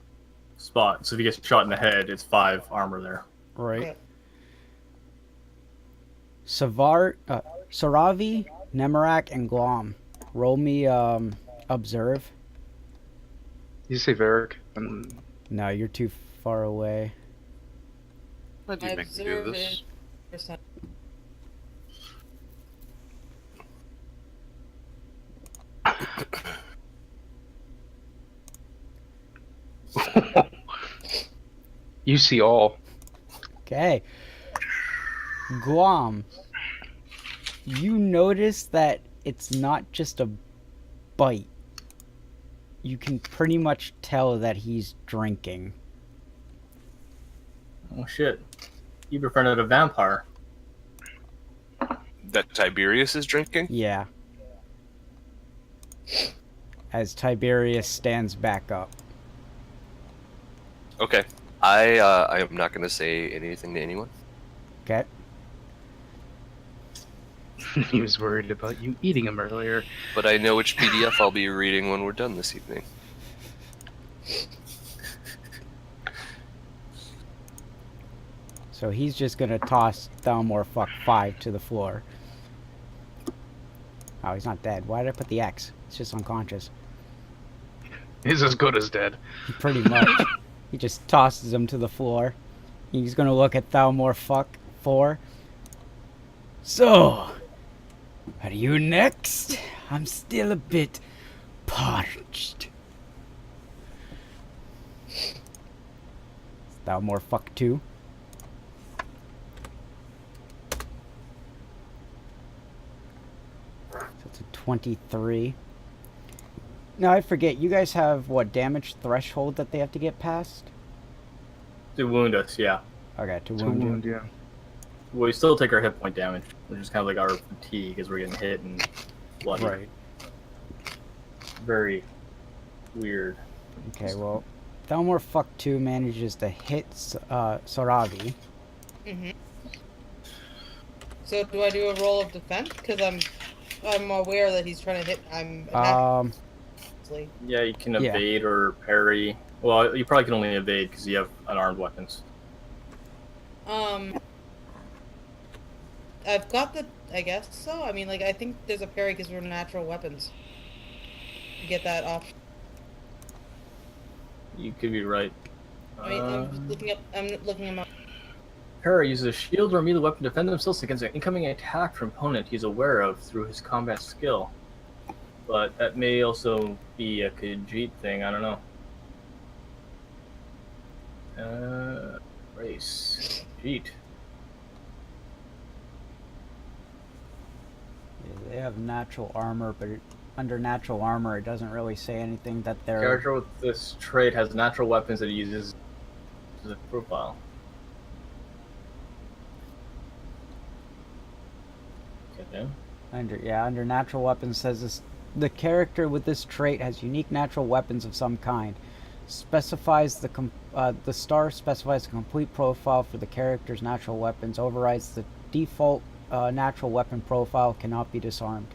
Spot. So if you get shot in the head, it's 5 armor there. Right. Yeah. Saravi, Nemarak, and Glom. Roll me observe. You say Varric, No, you're too far away. Why do you make me do this? Percent. you see all. Okay. Guam. You notice that it's not just a bite. You can pretty much tell that he's drinking. Oh shit. You befriended a vampire. That Tiberius is drinking? Yeah. As Tiberius stands back up. Okay. I am not going to say anything to anyone. Okay. He was worried about you eating him earlier. But I know which PDF I'll be reading when we're done this evening. So he's just gonna toss Thalmor Fuck 5 to the floor. Oh, he's not dead. Why did I put the X? It's just unconscious. He's as good as dead. Pretty much. He just tosses him to the floor. He's gonna look at Thalmor Fuck 4. So, are you next? I'm still a bit parched. Thalmor Fuck 2. So it's a 23. No, I forget. You guys have, what, damage threshold that they have to get past? To wound us, yeah. Okay, to To wound you. wound, yeah. Well, we still take our hit point damage, which is kind of like our fatigue as we're getting hit and bloody. Right. Very weird. Okay, well, Thalmor Fuck 2 manages to hit Saravi. Mm-hmm. So do I do a roll of defense? Because I'm aware that he's trying to hit. I'm attacking. Yeah, you can Yeah. evade or parry. Well, you probably can only evade because you have unarmed weapons. I've got the. I guess so. I mean, like, I think there's a parry because we're natural weapons. You get that option. You could be right. I mean, I'm just looking up. I'm looking him up. Parry uses a shield or a melee weapon to defend themselves against an incoming attack from opponent he's aware of through his combat skill. But that may also be a Khajiit thing, I don't know. Race. Khajiit. Yeah, they have natural armor, but under natural armor, it doesn't really say anything that they're... Character with this trait has natural weapons that he uses as a profile. Okay. Under natural weapons says this, the character with this trait has unique natural weapons of some kind. Specifies the star specifies the complete profile for the character's natural weapons. Overrides the default natural weapon profile. Cannot be disarmed.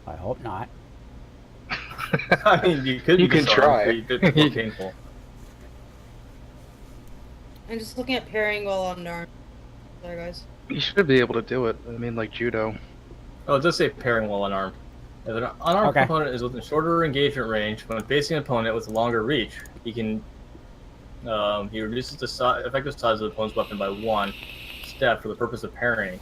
I hope not. I mean, you could. You can try. It's more painful. I'm just looking at parrying while unarmed. There, guys. You should be able to do it. I mean, like judo. Oh, it does say parrying while unarmed. If an unarmed Okay. opponent is within shorter engagement range, when facing an opponent with a longer reach, he can he reduces the effective size of the opponent's weapon by 1 step for the purpose of parrying,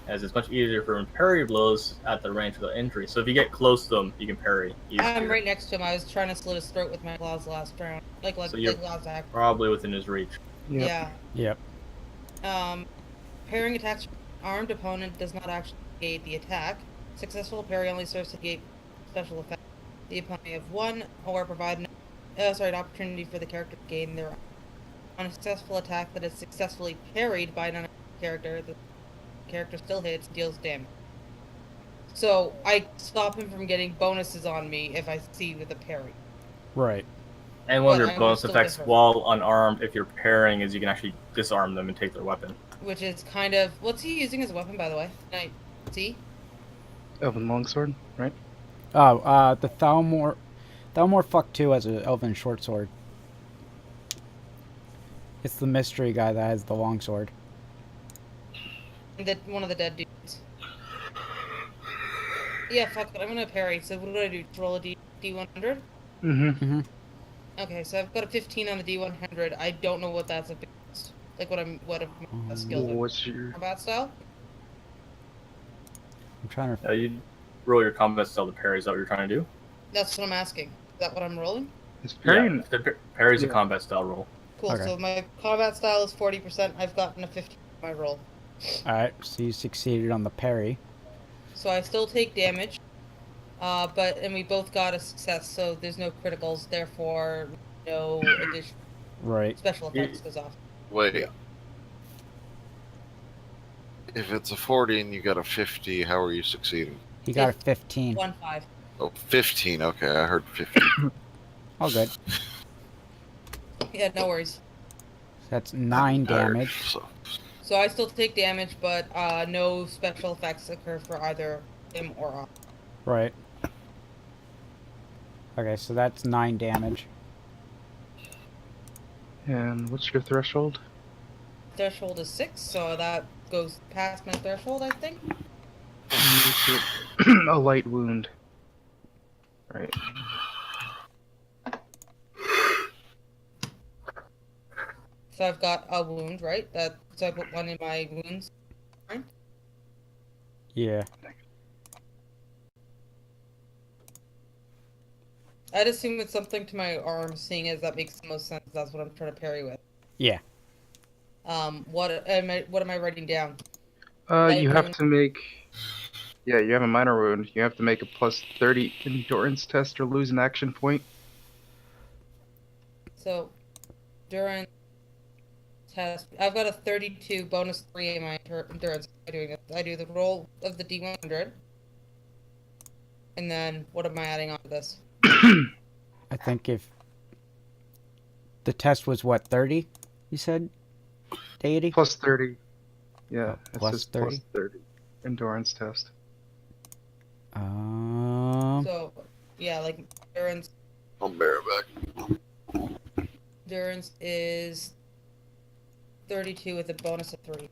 as it's much easier for him to parry blows at the range without injury. So if you get close to them, you can parry easier. I'm right next to him. I was trying to slit his throat with my claws last round. Like So you're- last act. Probably within his reach. Yep. Yeah. Yep. Parrying attacks from an armed opponent does not actually negate the attack. Successful parry only serves to negate special effects. The opponent may have won or provide an opportunity for the character to gain their on a successful attack that is successfully parried by another character. The character still hits, deals damage. So I stop him from getting bonuses on me if I succeed with a parry. Right. And one of But your I bonus will still effects get hurt. while unarmed, if you're parrying, is you can actually disarm them and take their weapon. Which is kind of what's he using as a weapon, by the way? Can I see? Elven longsword, right? Oh, the Thalmor fuck 2 has an elven short sword. It's the mystery guy that has the long sword. One of the dead dudes. Yeah, fuck it. I'm gonna parry. So what do I do? Just roll a D100? Mm-hmm. Okay, so I've got a 15 on the D100. I don't know what that's against. Like what my skills are. What's your... Combat style? I'm trying to. You roll your combat style to parry. Is that what you're trying to do? That's what I'm asking. Is that what I'm rolling? Is parrying... Yeah, parry's a Yeah. combat style roll. Cool. Okay. So my combat style is 40%. I've gotten a 15 on my roll. Alright, so you succeeded on the parry. So I still take damage. And we both got a success, so there's no criticals, therefore no additional Right. special effects goes off. Wait. If it's a 40 and you got a 50, how are you succeeding? He got a 15. 1-5. Oh, 15. Okay, I heard 50. All good. Yeah, no worries. That's 9 damage. So I still take damage, but no special effects occur for either him or I. Right. Okay, so that's 9 damage. And what's your threshold? Threshold is 6, so that goes past my threshold, I think. A light wound. Right. So I've got a wound, right? So I put one in my wounds. Right? Yeah. I'd assume it's something to my arm, seeing as that makes the most sense. That's what I'm trying to parry with. Yeah. What am I writing down? You have to make... Yeah, you have a minor wound. You have to make a plus 30 endurance test or lose an action point. So, during test, I've got a 32 bonus 3 in my endurance by doing this. I do the roll of the D100. And then, what am I adding on to this? I think if the test was what, 30? You said? Deity? Plus 30. Yeah, Oh, it plus says 30? plus 30. Endurance test. So, yeah, like, endurance. I'll bear it back. Endurance is 32 with a bonus of 3.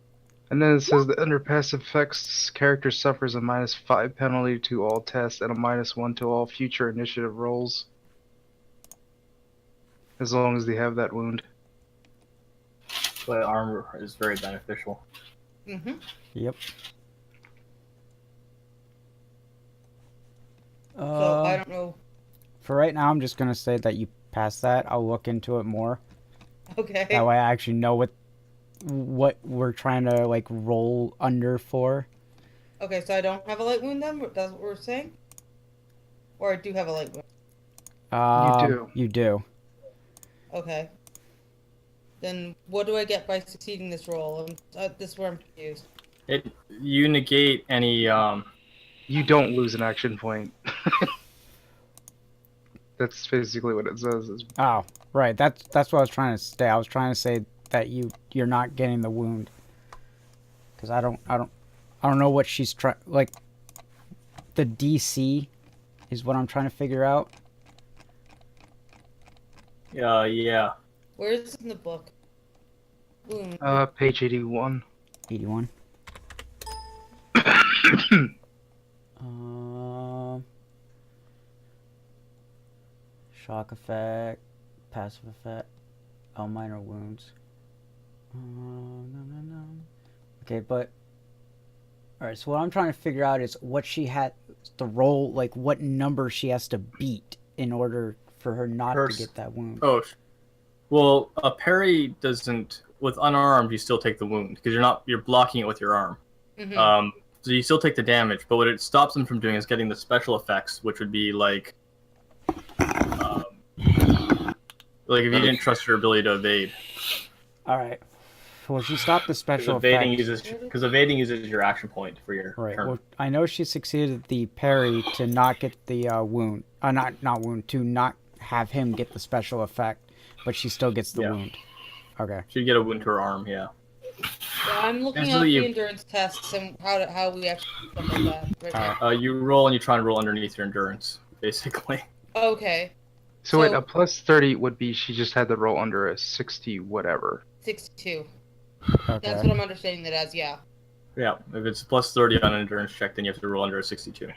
And then it says that under passive effects, character suffers a -5 penalty to all tests and a -1 to all future initiative rolls. As long as they have that wound. But armor is very beneficial. Mm-hmm. Yep. So, I don't know. For right now, I'm just gonna say that you passed that. I'll look into it more. Okay. That way I actually know what we're trying to, like, roll under for. Okay, so I don't have a light wound then? That's what we're saying? Or I do have a light wound? You do. You do. Okay. Then what do I get by succeeding this roll? This is where I'm confused. You negate any You don't lose an action point. That's basically what it says. Oh, right. That's what I was trying to say. I was trying to say that you're not getting the wound. Because I don't know what she's trying, like, the DC is what I'm trying to figure out. yeah. Where is this in the book? Wound. Page 81. 81. Shock effect, passive effect, oh, minor wounds. No. Okay, but alright, so what I'm trying to figure out is what she had the roll, like what number she has to beat in order for her not to get that wound. Oh, well, a parry doesn't with unarmed, you still take the wound because you're blocking it with your arm. Mhm. So you still take the damage, but what it stops them from doing is getting the special effects, which would be like if you didn't trust your ability to evade. All right. Well, she stopped the special Because evading uses your action point for your Right. turn. Well, I know she succeeded the parry to not get the wound. Not wound, to not have him get the special effect, but she still gets the Yeah. wound. Okay. She'd get a wound to her arm, yeah. Yeah, I'm looking Basically, at the you- endurance tests and how we actually do stuff like that right now. You roll and you try and roll underneath your endurance, basically. Okay, So wait, So- a plus 30 would be she just had to roll under a 60 whatever. 62. Okay. That's what I'm understanding that as. Yeah. Yeah, if it's plus 30 on an endurance check, then you have to roll under a 62.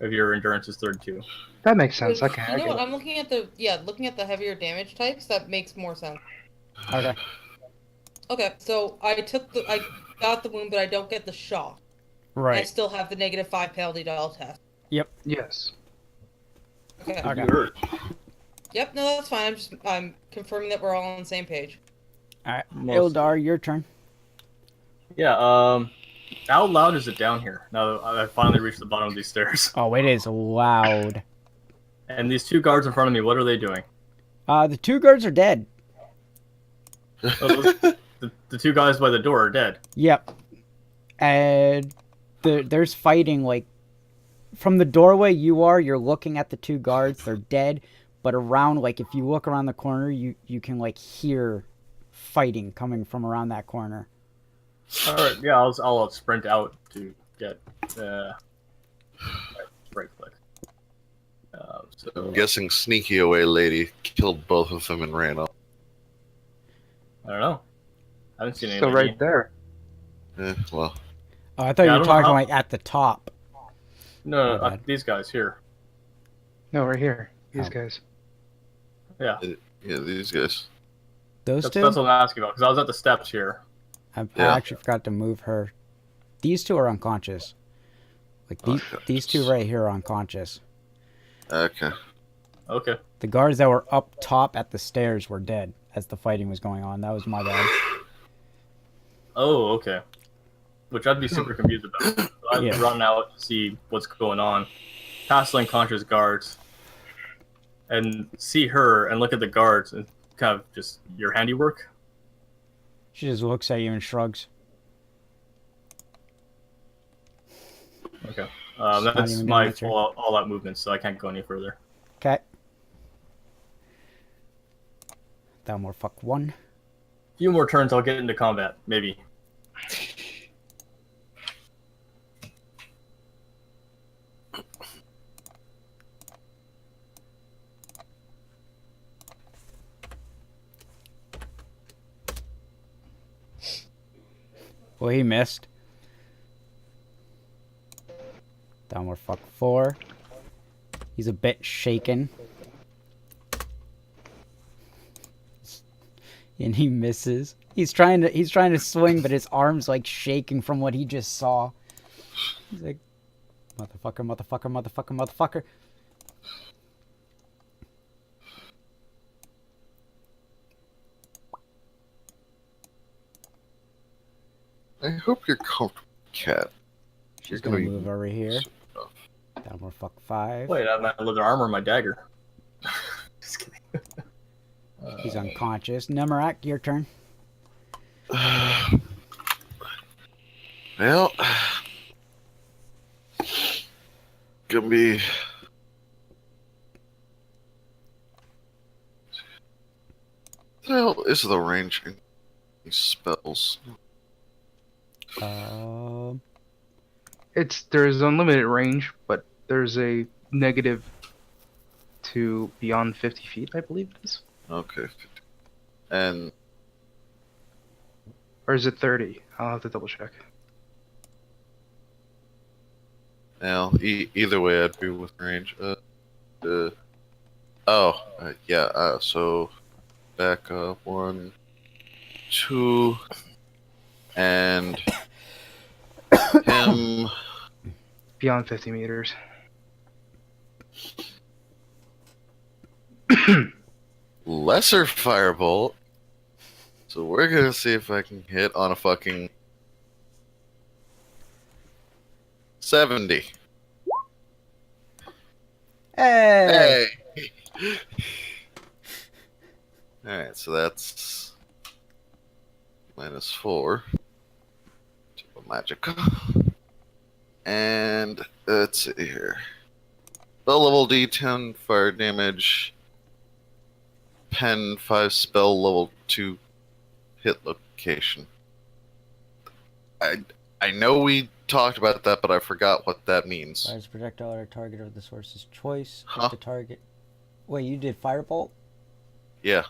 If your endurance is 32. That makes sense. Which, Okay, you I know get what? it. I'm looking at the heavier damage types. That makes more sense. Okay. Okay, so I got the wound, but I don't get the shock. I Right. still have the -5 penalty to all tests. Yes. Okay. Okay. You hurt. Yep. No, that's fine. I'm confirming that we're all on the same page. All right. Most- Ildar, your turn. Yeah, how loud is it down here? Now that I finally reached the bottom of these stairs. Oh, it is loud. And these two guards in front of me, what are they doing? The 2 guards are dead. Oh, the two guys by the door are dead. Yep. And there's fighting, like, from the doorway you're looking at the 2 guards. They're dead, but around, like, if you look around the corner, you can, like, hear fighting coming from around that corner. All right, yeah, I'll sprint out to get right click. So I'm guessing sneaky away lady killed both of them and ran off. I don't know. I haven't seen So anything. right there. Well, Oh, I thought Yeah, I you were don't know talking, how- like, at the top. No, My bad. these guys here. No, right here. These Oh. guys. Yeah, yeah, these guys. Those that's 2? what I'm asking about because I was at the steps here. I Yeah. actually forgot to move her. These 2 are unconscious. Like, Okay. these 2 right here are unconscious. Okay. Okay. The guards that were up top at the stairs were dead as the fighting was going on. That was my bad. Oh, okay. Which I'd be super confused about. I'd Yeah. run out to see what's going on, past the unconscious guards, and see her and look at the guards and kind of just your handiwork. She just looks at you and shrugs. Okay. She's not That's even gonna my answer. full all out movement, so I can't go any further. Okay. Downward fuck 1. A few more turns, I'll get into combat, maybe. Well, he missed. Downward fuck 4. He's a bit shaken. And he misses. He's trying to swing, but his arm's like shaking from what he just saw. He's like, motherfucker, motherfucker, motherfucker, motherfucker. I hope you're comfortable, cat. She's You're gonna doing move over here. stuff. Downward fuck 5. Wait, I have my leather armor and my dagger. Just kidding. He's unconscious. Nemarak, your turn. Well, gonna be. What the hell is the range in these spells? There's unlimited range, but there's a negative to beyond 50 feet, I believe it is. Okay. And Or is it 30? I'll have to double check. now, either way, I'd be with range. Yeah. So back up 1, 2, and him. Beyond 50 meters. Lesser firebolt. So So we're gonna see if I can hit on a fucking 70. Hey! Hey! Alright, so that's -4 to a magic. And let's see here. Spell level D10, fire damage. Pen 5 spell level 2 hit location. I know we talked about that, but I forgot what that means. Fires a projectile at a target of the source's choice. If Huh? the target. Wait, you did firebolt? Yeah.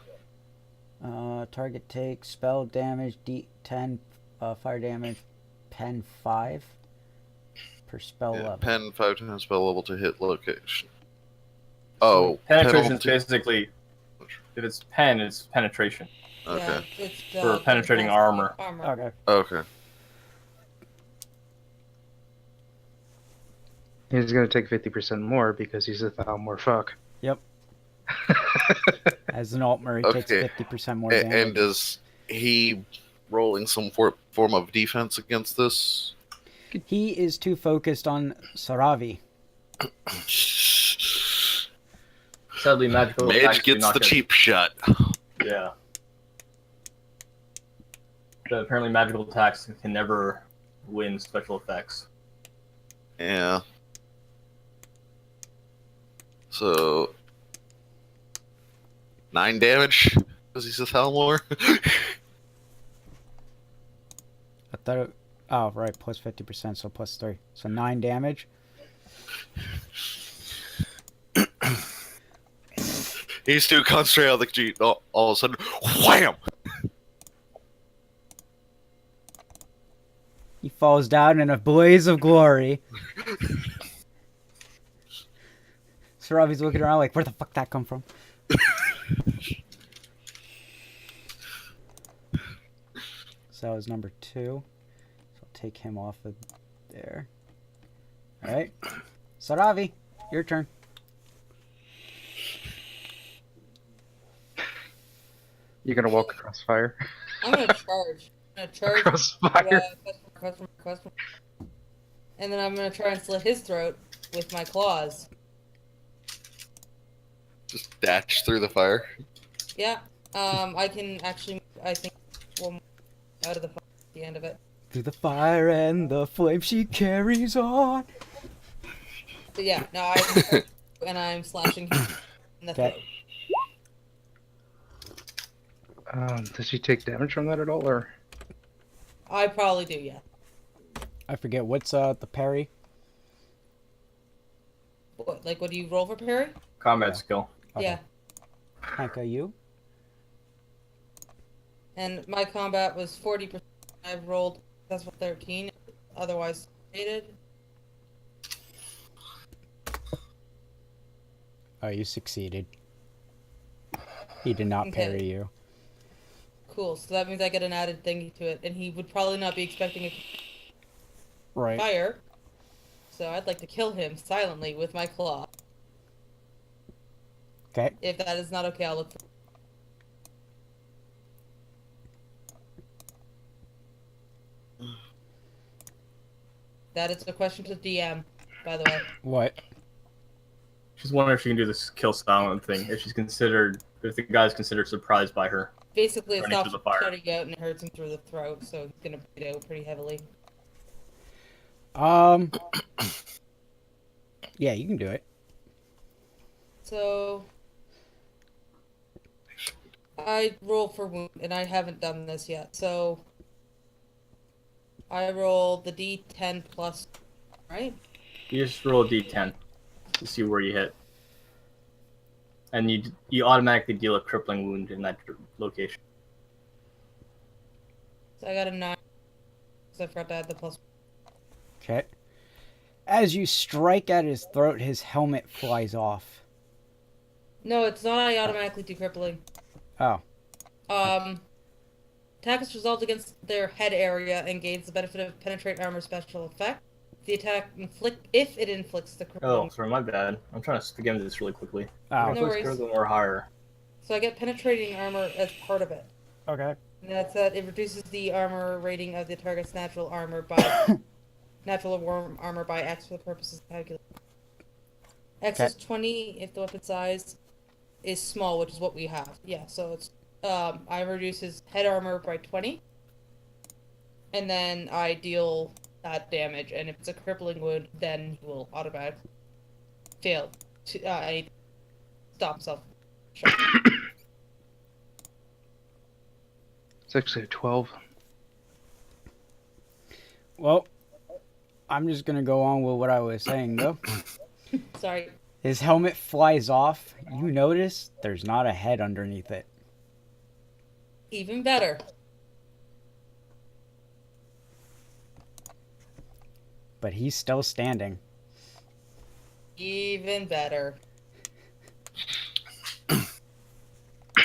Target takes spell damage D10, fire damage, pen 5 per spell Yeah, level. pen 5 times spell level to hit location. Oh, Penetration is penalty. basically, if it's pen, it's penetration. Okay. Yeah, it's For penetrating armor. Okay. Okay. He's gonna take 50% more because he's a Thalmor fuck. Yep. As an Altmer, he takes Okay. 50% more And damage. is he rolling some form of defense against this? He is too focused on Saravi. Sadly, magical attacks Mage do gets not the get- cheap shot. Yeah. But apparently, magical attacks can never win special effects. Yeah. So 9 damage because he's a Thalmor. I thought it. Oh, right, plus 50%, so plus 3. So 9 damage. He's too concentrated on the G. All of a sudden, wham! He falls down in a blaze of glory. Saravi's looking around like, where the fuck that come from? So that was number 2. So I'll take him off of there. Alright. Saravi, your turn. You're gonna walk across fire. I'm gonna charge. I'm gonna charge Across fire. customer. And then I'm gonna try and slit his throat with my claws. Just dash through the fire. Yeah. I can actually, I think, one out of the fire at the end of it. Through the fire and the flame she carries on. But yeah, no, I can charge and I'm slashing him in the Okay. throat. Does he take damage from that at all, or? I probably do, yeah. I forget, what's the parry? What do you roll for parry? Combat Yeah. skill. Okay. Yeah. Hanka, you? And my combat was 40%. I've rolled successful 13, otherwise stated. Oh, you succeeded. He did not Okay. parry you. Cool, so that means I get an added thingy to it, and he would probably not be expecting a Right. fire. So I'd like to kill him silently with my claw. Okay. If that is not okay, I'll look for... That is a question to DM, by the way. What? She's wondering if she can do this kill silent thing. If the guy's considered surprised by her. Basically, it Running stops through the fire. shutting out and it hurts him through the throat, so he's gonna bleed out pretty heavily. Yeah, you can do it. So... I roll for wound, and I haven't done this yet, so... I roll the D10 plus... Right? You just roll a d10 to see where you hit. And you automatically deal a crippling wound in that location. So I got a 9. So I forgot to add the plus... Okay. As you strike at his throat, his helmet flies off. No, it's not I automatically do crippling. Oh. Attack is resolved against their head area and gains the benefit of penetrate armor special effect. The attack if it inflicts the crippling. Oh, sorry, my bad. I'm trying to skim this really quickly. Oh. No worries. Critical or higher. So I get penetrating armor as part of it. Okay. And that's that. It reduces the armor rating of the target's natural armor by X for the purposes of calculating. X is 20 if the weapon size is small, which is what we have. Yeah, so it's I reduce his head armor by 20, and then I deal that damage. And if it's a crippling wound, then he will automatically fail to stop himself. It's actually a 12. Well, I'm just gonna go on with what I was saying though. Sorry. His helmet flies off. You notice there's not a head underneath it. Even better. But he's still standing. Even better.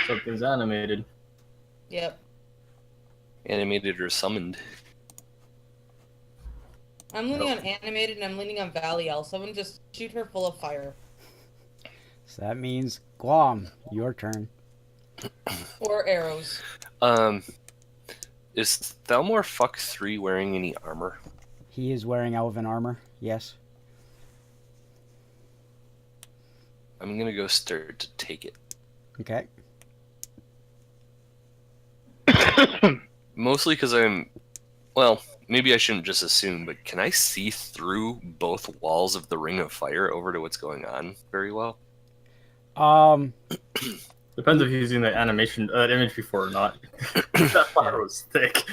Something's animated. Yep. Animated or summoned. I'm leaning on animated and I'm leaning on Valiel. Someone just shoot her full of fire. So that means Glom, your turn. Or arrows. Is Thalmor Fuck 3 wearing any armor? He is wearing elven armor, yes. I'm gonna go start to take it. Okay. Mostly because well, maybe I shouldn't just assume, but can I see through both walls of the Ring of Fire over to what's going on very well? Depends if he's using the animation image before or not. That fire was thick.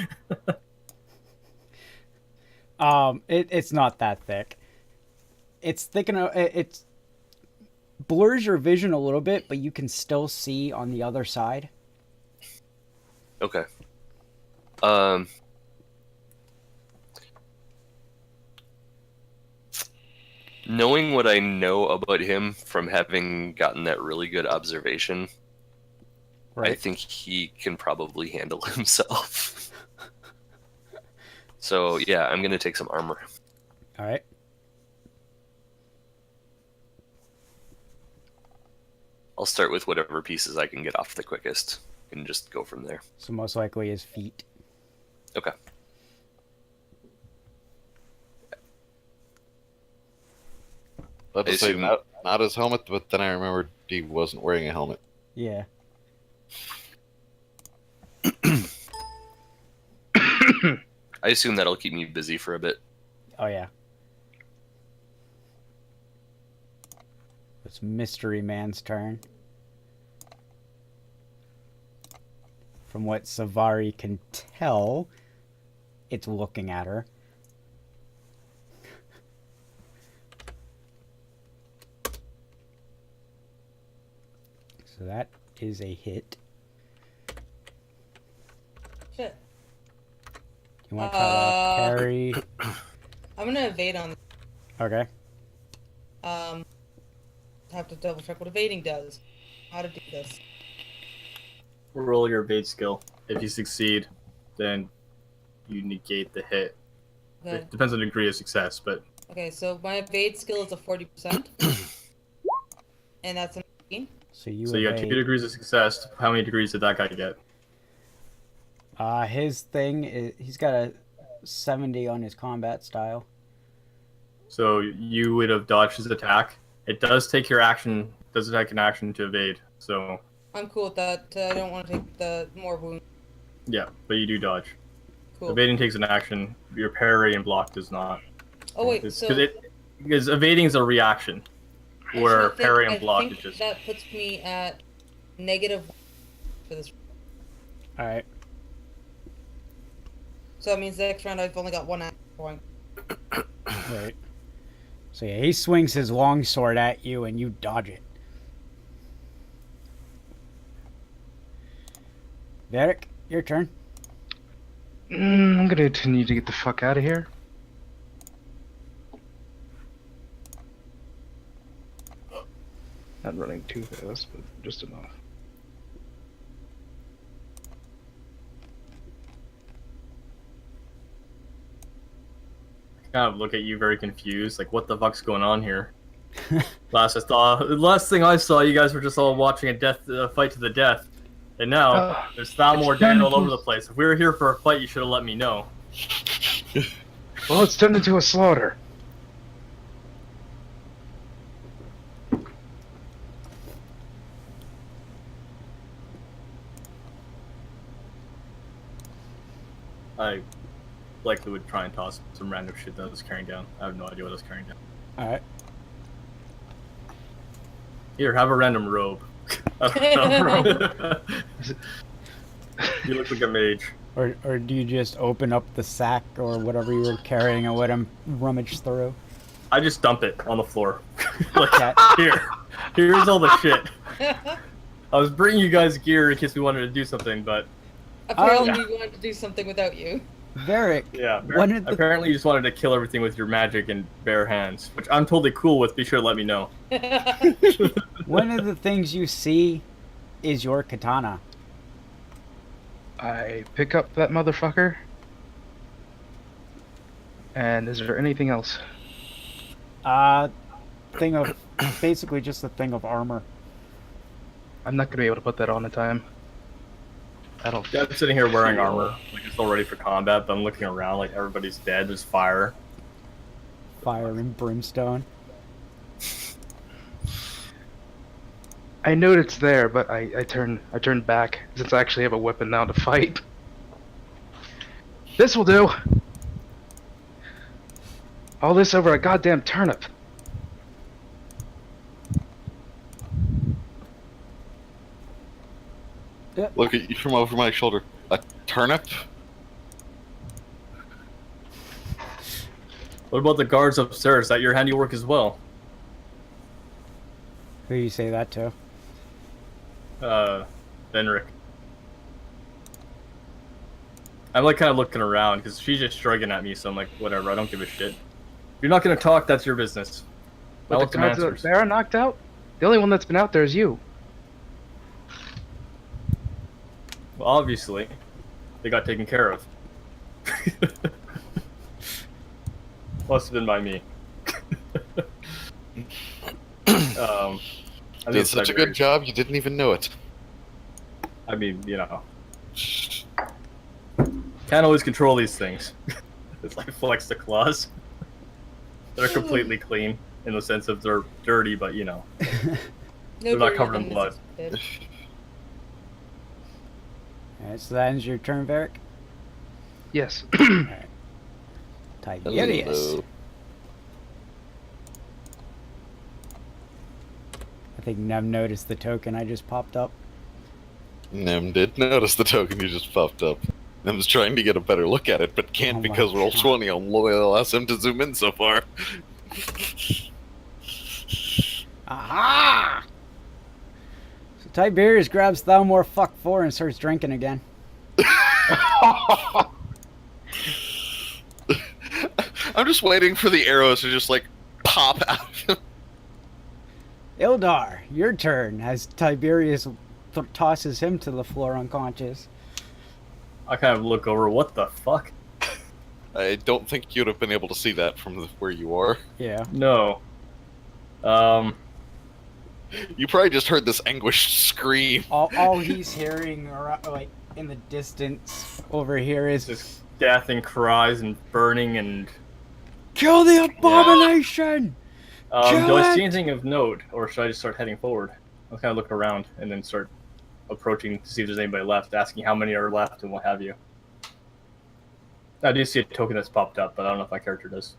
It's not that thick. It's thick enough. It blurs your vision a little bit, but you can still see on the other side. Okay. Knowing what I know about him from having gotten that really good observation, I think he can probably handle himself. So, yeah, I'm going to take some armor. All right. I'll start with whatever pieces I can get off the quickest and just go from there. So most likely his feet. Okay. Let us say not his helmet, but then I remembered he wasn't wearing a helmet. Yeah. I assume that'll keep me busy for a bit. Oh, yeah. It's Mystery Man's turn. From what Savari can tell, it's looking at her. So that is a hit. Shit. You want to try to parry? I'm gonna evade on. Okay. Have to double check what evading does. How to do this. Roll your evade skill. If you succeed, then you negate the hit. Okay. It depends on the degree of success, but Okay, so my evade skill is a 40%. And that's an 18. So you got 2 degrees of success. How many degrees did that guy get? His thing is he's got a 70 on his combat style. So you would have dodged his attack. It does take your action, does take an action to evade. So I'm cool with that. I don't want to take the more wound. yeah, but you do dodge. Cool. Evading takes an action. Your parry and block does not. Oh wait, Because evading is a reaction, where parry and block is just. That puts me at -1 for this. All right. So that means the next round I've only got 1 action point. Right. So yeah, he swings his longsword at you and you dodge it. Derek, your turn. I'm gonna need to get the fuck out of here. Not running too fast, but just enough. Kind of look at you very confused, like what the fuck's going on here? Last thing I saw, you guys were just all watching a fight to the death, And now, there's Thalmor it's dead turned all over into- the place. If we were here for a fight, you should have let me know. Well, it's turned into a slaughter. I likely would try and toss some random shit that I was carrying down. I have no idea what I was carrying down. Alright. Here, have a random robe. You look like a mage. Or do you just open up the sack or whatever you were carrying and let him rummage through? I just dump it on the floor. Like, Okay. here's all the shit. I was bringing you guys gear in case we wanted to do something, but Apparently, we wanted to do something without you. Varric, yeah. one of the Apparently, you just wanted to kill everything with your magic and bare hands, which I'm totally cool with. Be sure to let me know. one of the things you see is your katana. I pick up that motherfucker. And is there anything else? Thing of basically just a thing of armor. I'm not gonna be able to put that on in time. I don't. Yeah, I'm sitting here wearing armor, like it's all ready for combat, but I'm looking around like everybody's dead. There's fire. Fire and brimstone. I know it's there, but I turn back since I actually have a weapon now to fight. This will do. All this over a goddamn turnip. Look at you from over my shoulder. A turnip? What about the guards upstairs? Is that your handiwork as well? Who you say that to? Benric. I'm like kind of looking around because she's just shrugging at me, so I'm like, whatever, I don't give a shit. If you're not gonna talk, that's your business. I But want the some guards answers. that are knocked out. The only one that's been out there is you. Well, obviously, they got taken care of. Must have been by me. I think Did it's such a Tiberius. good job, you didn't even know it. I mean, you know, can't always control these things. It's like flex the claws. They're completely clean in the sense of they're dirty, but you know, No They're not dirty covered in things blood. accepted. Alright, so that ends your turn, Varric? Yes. Tiberius. Hello. I think Nem noticed the token I just popped up. Nem did notice the token you just popped up. Nem's trying to get a better look at it, but can't Oh my because roll God. 20 on loyal asked him to zoom in so far. Aha! So Tiberius grabs Thalmor fuck 4 and starts drinking again. I'm just waiting for the arrows to just like pop out of him. Ildar, your turn as Tiberius tosses him to the floor unconscious. I kind of look over. What the fuck? I don't think you'd have been able to see that from where you are. Yeah. No. You probably just heard this anguished scream. All he's hearing like in the distance over here is Just death and cries and burning and. kill the abomination! Do I Kill see it! anything of note, or should I just start heading forward? I'll kind of look around and then start approaching to see if there's anybody left, asking how many are left and what have you. I do see a token that's popped up, but I don't know if my character does.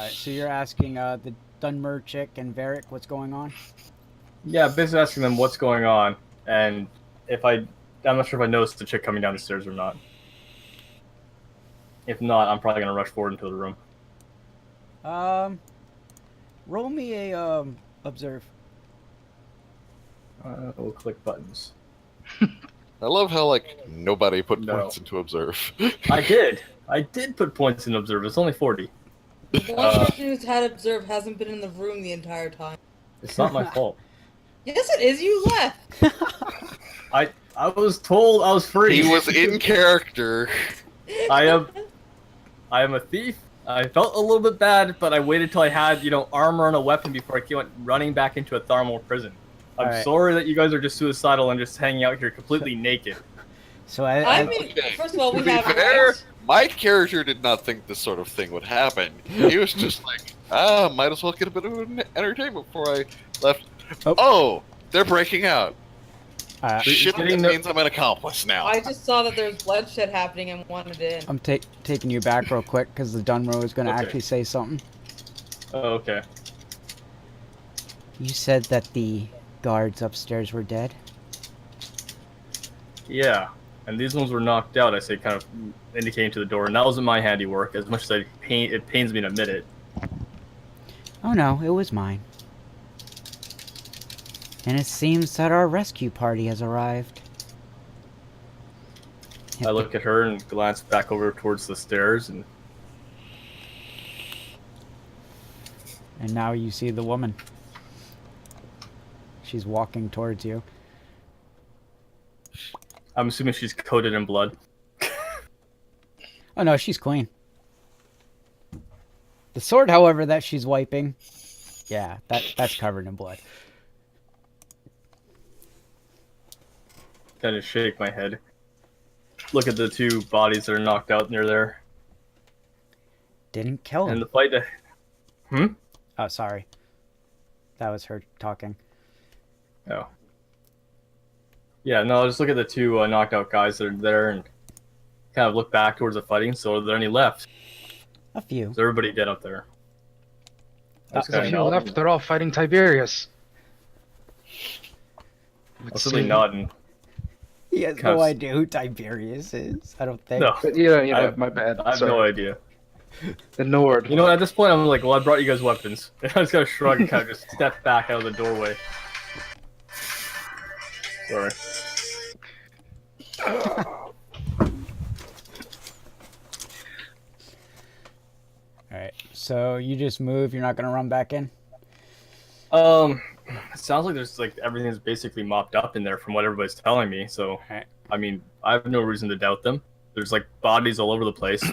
So you're asking the Dunmer chick and Varric what's going on? Yeah, basically asking them what's going on, and if I'm not sure if I noticed the chick coming down the stairs or not. If not, I'm probably gonna rush forward into the room. Roll me a observe. We'll click buttons. I love how like nobody put No. points into observe. I did put points in observe. It's only 40. The one person who's had observe hasn't been in the room the entire time. It's not my fault. Yes, it is. You left. I was told I was free. He was in character. I am a thief. I felt a little bit bad, but I waited till I had, armor and a weapon before I went running back into a Tharmal prison. I'm Alright. sorry that you guys are just suicidal and just hanging out here completely naked. So I mean, Okay, first of all, to we be have fair, rights. my character did not think this sort of thing would happen. He was just like, might as well get a bit of entertainment before I left. Oh. Oh, they're breaking out. uh, Shit, that getting means I'm an accomplice now. I just saw that there's bloodshed happening and wanted in. I'm taking you back real quick because the Dunro is going to Okay. actually say something. Oh, okay. You said that the guards upstairs were dead? Yeah. And these ones were knocked out, I say, kind of indicating to the door. And that wasn't my handiwork, as much as it pains me to admit it. Oh no, it was mine. And it seems that our rescue party has arrived. I look at her and glance back over towards the stairs, and now you see the woman. She's walking towards you. I'm assuming she's coated in blood. Oh no, she's clean. The sword, however, that she's wiping, yeah, that's covered in blood. Kind of shake my head. Look at the two bodies that are knocked out near there. Didn't kill And him. the fight to... Oh, sorry. That was her talking. Oh. Yeah, no, just look at the two knocked out guys that are there and kind of look back towards the fighting. So are there any left? A few. Is everybody dead up there? That's There's a kind few of left. They're all fighting Tiberius. I'm simply nodding. He has Kind no of- idea who Tiberius is, I don't think. No, But yeah, I- my bad. I have Sorry. no idea. The Nord. You know, at this point, I'm like, well, I brought you guys weapons. I just gotta shrug and kind of just step back out of the doorway. Sorry. Alright, so you just move, you're not gonna run back in? It sounds like there's like everything's basically mopped up in there from what everybody's telling me. So, Alright. I mean, I have no reason to doubt them. There's like bodies all over the place.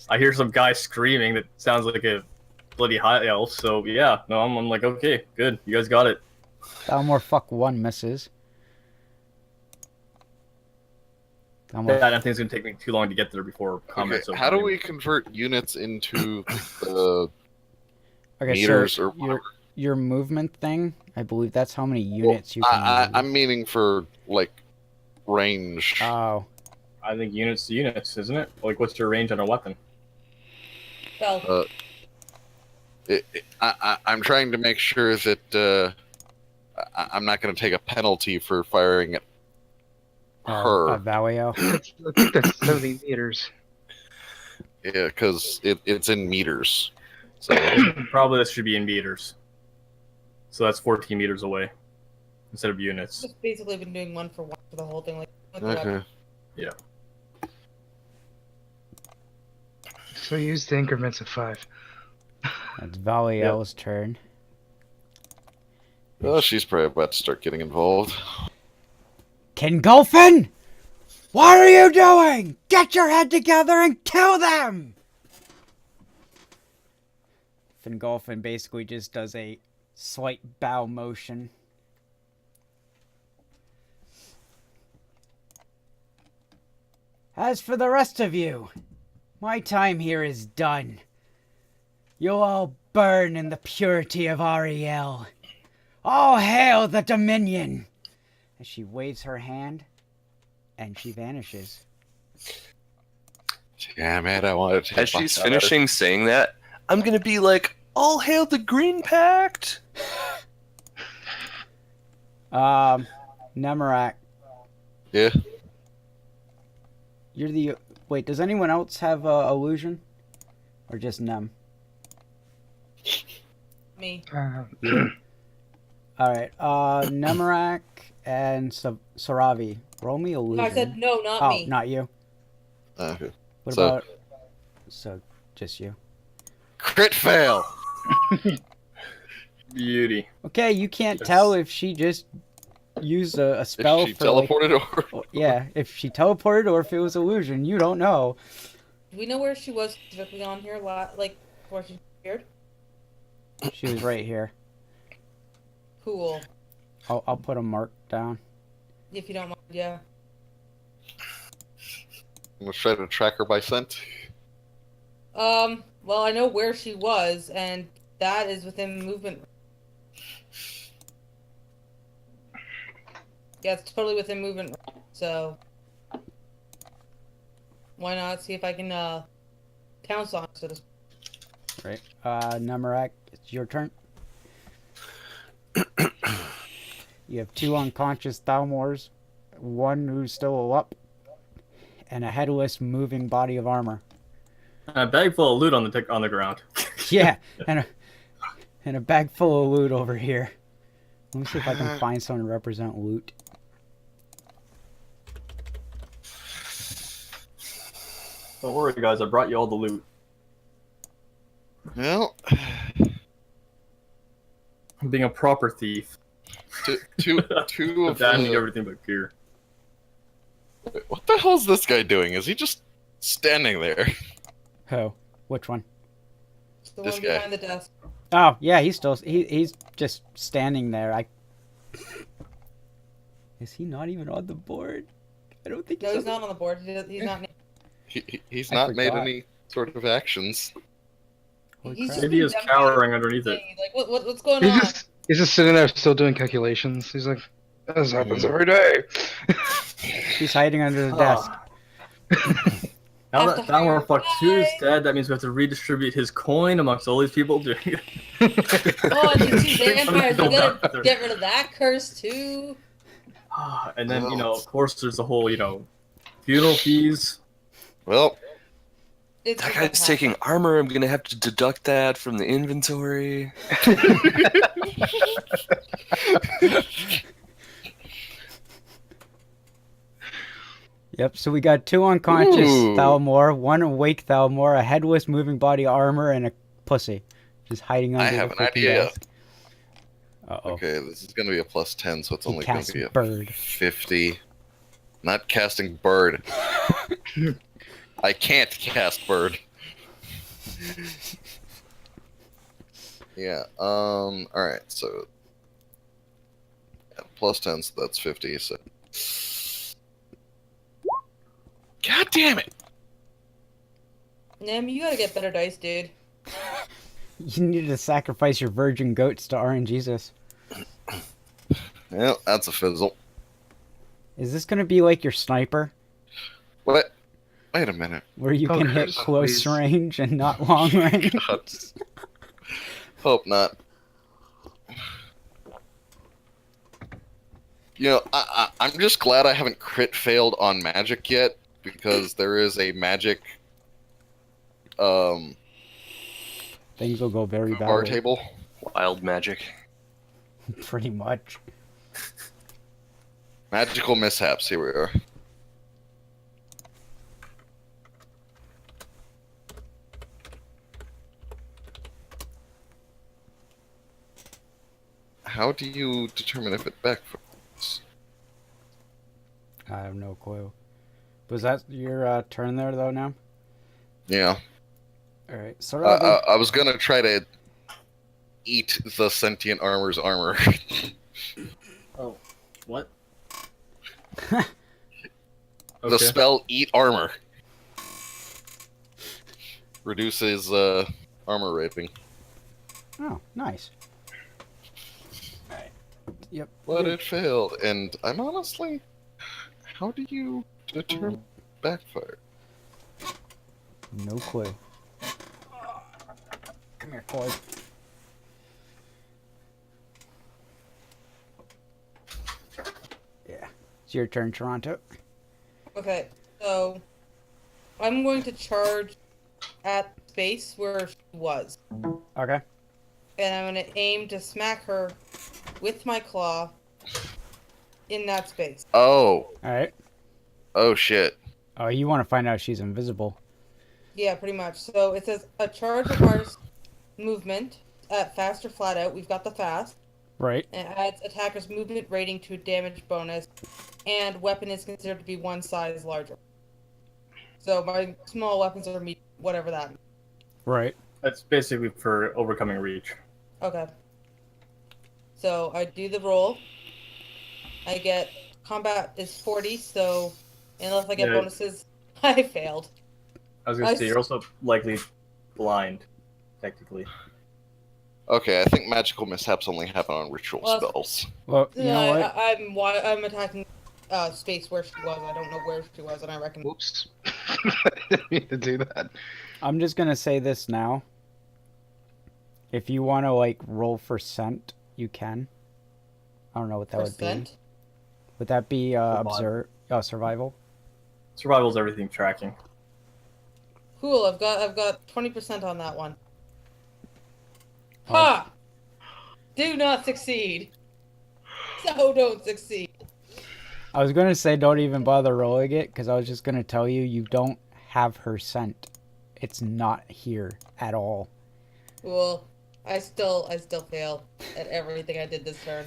I hear some guy screaming that sounds like a bloody high elf. So yeah, no, I'm like, okay, good, you guys got it. Dalmor fuck one misses. Dalmor, I don't think it's gonna take me too long to get there before comments. Okay, how do we convert units into the okay, meters so or whatever? your movement thing, I believe that's how many units you can use. I'm meaning for like range. Oh, I think units to units, isn't it? Like, what's your range on a weapon? Well, I'm trying to make sure that I'm not going to take a penalty for firing at her. Valio. I think that's 70 meters. Yeah, because it's in meters. So Probably this should be in meters. So that's 14 meters away instead of units. just basically been doing one for the whole thing. Like okay. So use the increments of 5. That's Valio's turn. Well, she's probably about to start getting involved. Kingolfin! What are you doing? Get your head together and kill them! Fingolfin basically just does a slight bow motion. As for the rest of you, my time here is done. You'll all burn in the purity of Ariel. All hail the Dominion! As she waves her hand, and she vanishes. Damn it, I wanted to take As my she's shot at finishing saying that, I'm gonna be like, all hail the Green Pact! Nemarak, her. Yeah. you're the... Wait, does anyone else have illusion? Or just Nem? me. Alright, Nemarak and Saravi. Roll me illusion. No, I said no, not Oh, me. not you. Okay. What So- about... So, just you. Crit fail. Beauty. Okay, you can't Yes. tell if she just used a spell If she for like... teleported or Yeah, if she teleported or if it was illusion, you don't know. Do we know where she was specifically on here? Like before she appeared? She was right here. Cool. I'll put a mark down. If you don't mind, yeah. I'm gonna try to track her by scent. Well, I know where she was, and that is within movement. Yeah, it's totally within movement. So, why not see if I can, pounce on it, so to speak. Right. Nemarak, it's your turn. You have 2 unconscious Thalmors, 1 who's still up, and a headless moving body of armor. And a bag full of loot on the ground. Yeah, and a bag full of loot over here. Let me see if I can find someone to represent loot. Don't worry, guys. I brought you all the loot. Well, I'm being a proper thief. two of Abandoning everything but gear. What the hell is this guy doing? Is he just standing there? Who? Which one? It's the This one guy. behind the desk. Oh, yeah, he's just standing there. Is he not even on the board? I don't think No, he's not on the board. He's not. He's I not made forgot. any sort of actions. Holy He's crap. just Maybe he's been cowering underneath it. Like, what's going He's on? he's just sitting there still doing calculations. He's like, this happens every day. He's hiding under the desk. Now Have that to hire Thalmor fuck 2 is guy. dead, that means we have to redistribute his coin amongst all these people doing it. Oh, and you see vampires. We gotta Don't- get rid of that curse too. And then, of course, there's the whole, funeral fees. Well, It's That just guy's taking armor. I'm gonna have to deduct that from the inventory. Yep, so we got 2 unconscious Ooh. Thalmor, 1 awake Thalmor, a headless moving body armor, and a pussy. Just hiding under I the have an freaking idea. desk. Uh-oh. Okay, this is gonna be a +10, so it's He only gonna casts be a bird. 50. Not casting bird. I can't cast bird. Yeah. Alright, so +10, so that's 50. So, God damn it! Nem, you gotta get better dice, dude. You need to sacrifice your virgin goats to RNGesus. Well, that's a fizzle. Is this going to be like your sniper, What? Wait a minute. where you Oh, can hit Chris, close please. range and not long range? God. Hope not. I'm just glad I haven't crit failed on magic yet, because there is a magic Things will go very bar badly. table. Wild magic. Pretty much. Magical mishaps, here we are. How do you determine if it backfires? I have no clue. Was that your turn there, though, now? Yeah. Alright, so Robbie, I was gonna try to eat the sentient armor's armor. Oh, what? The spell Eat Armor reduces armor rating. Oh, nice. Alright. Yep. But it failed, and I'm honestly... How do you determine backfire? No clue. Come here, Corey. Yeah. It's your turn, Toronto. Okay, so I'm going to charge at space where she was, Okay. and I'm going to aim to smack her with my claw in that space. Oh. Alright. Oh, shit. Oh, you want to find out if she's invisible. Yeah, pretty much. So it says a charge requires movement at fast or flat out. We've got the fast. Right. And it adds attacker's movement rating to a damage bonus, and weapon is considered to be one size larger. So my small weapons are whatever that means. Right. That's basically for overcoming reach. Okay. So I do the roll, I get combat is 40, so unless I get Yeah. bonuses, I failed. I was gonna say, you're also likely blind, technically. Okay, I think magical mishaps only happen on ritual Well, spells. Well, you know what? I'm attacking space where she was. I don't know where she was, and I reckon. Whoops. I didn't mean to do that. I'm just gonna say this now. If you want to like roll for scent, you can. I don't know what that would be. Percent? Would that be survival? Survival's everything tracking. Cool. I've got 20% on that one. Oh. Ha! Do not succeed. So don't succeed. I was gonna say don't even bother rolling it because I was just gonna tell you you don't have her scent. It's not here at all. Well, I still failed at everything I did this turn,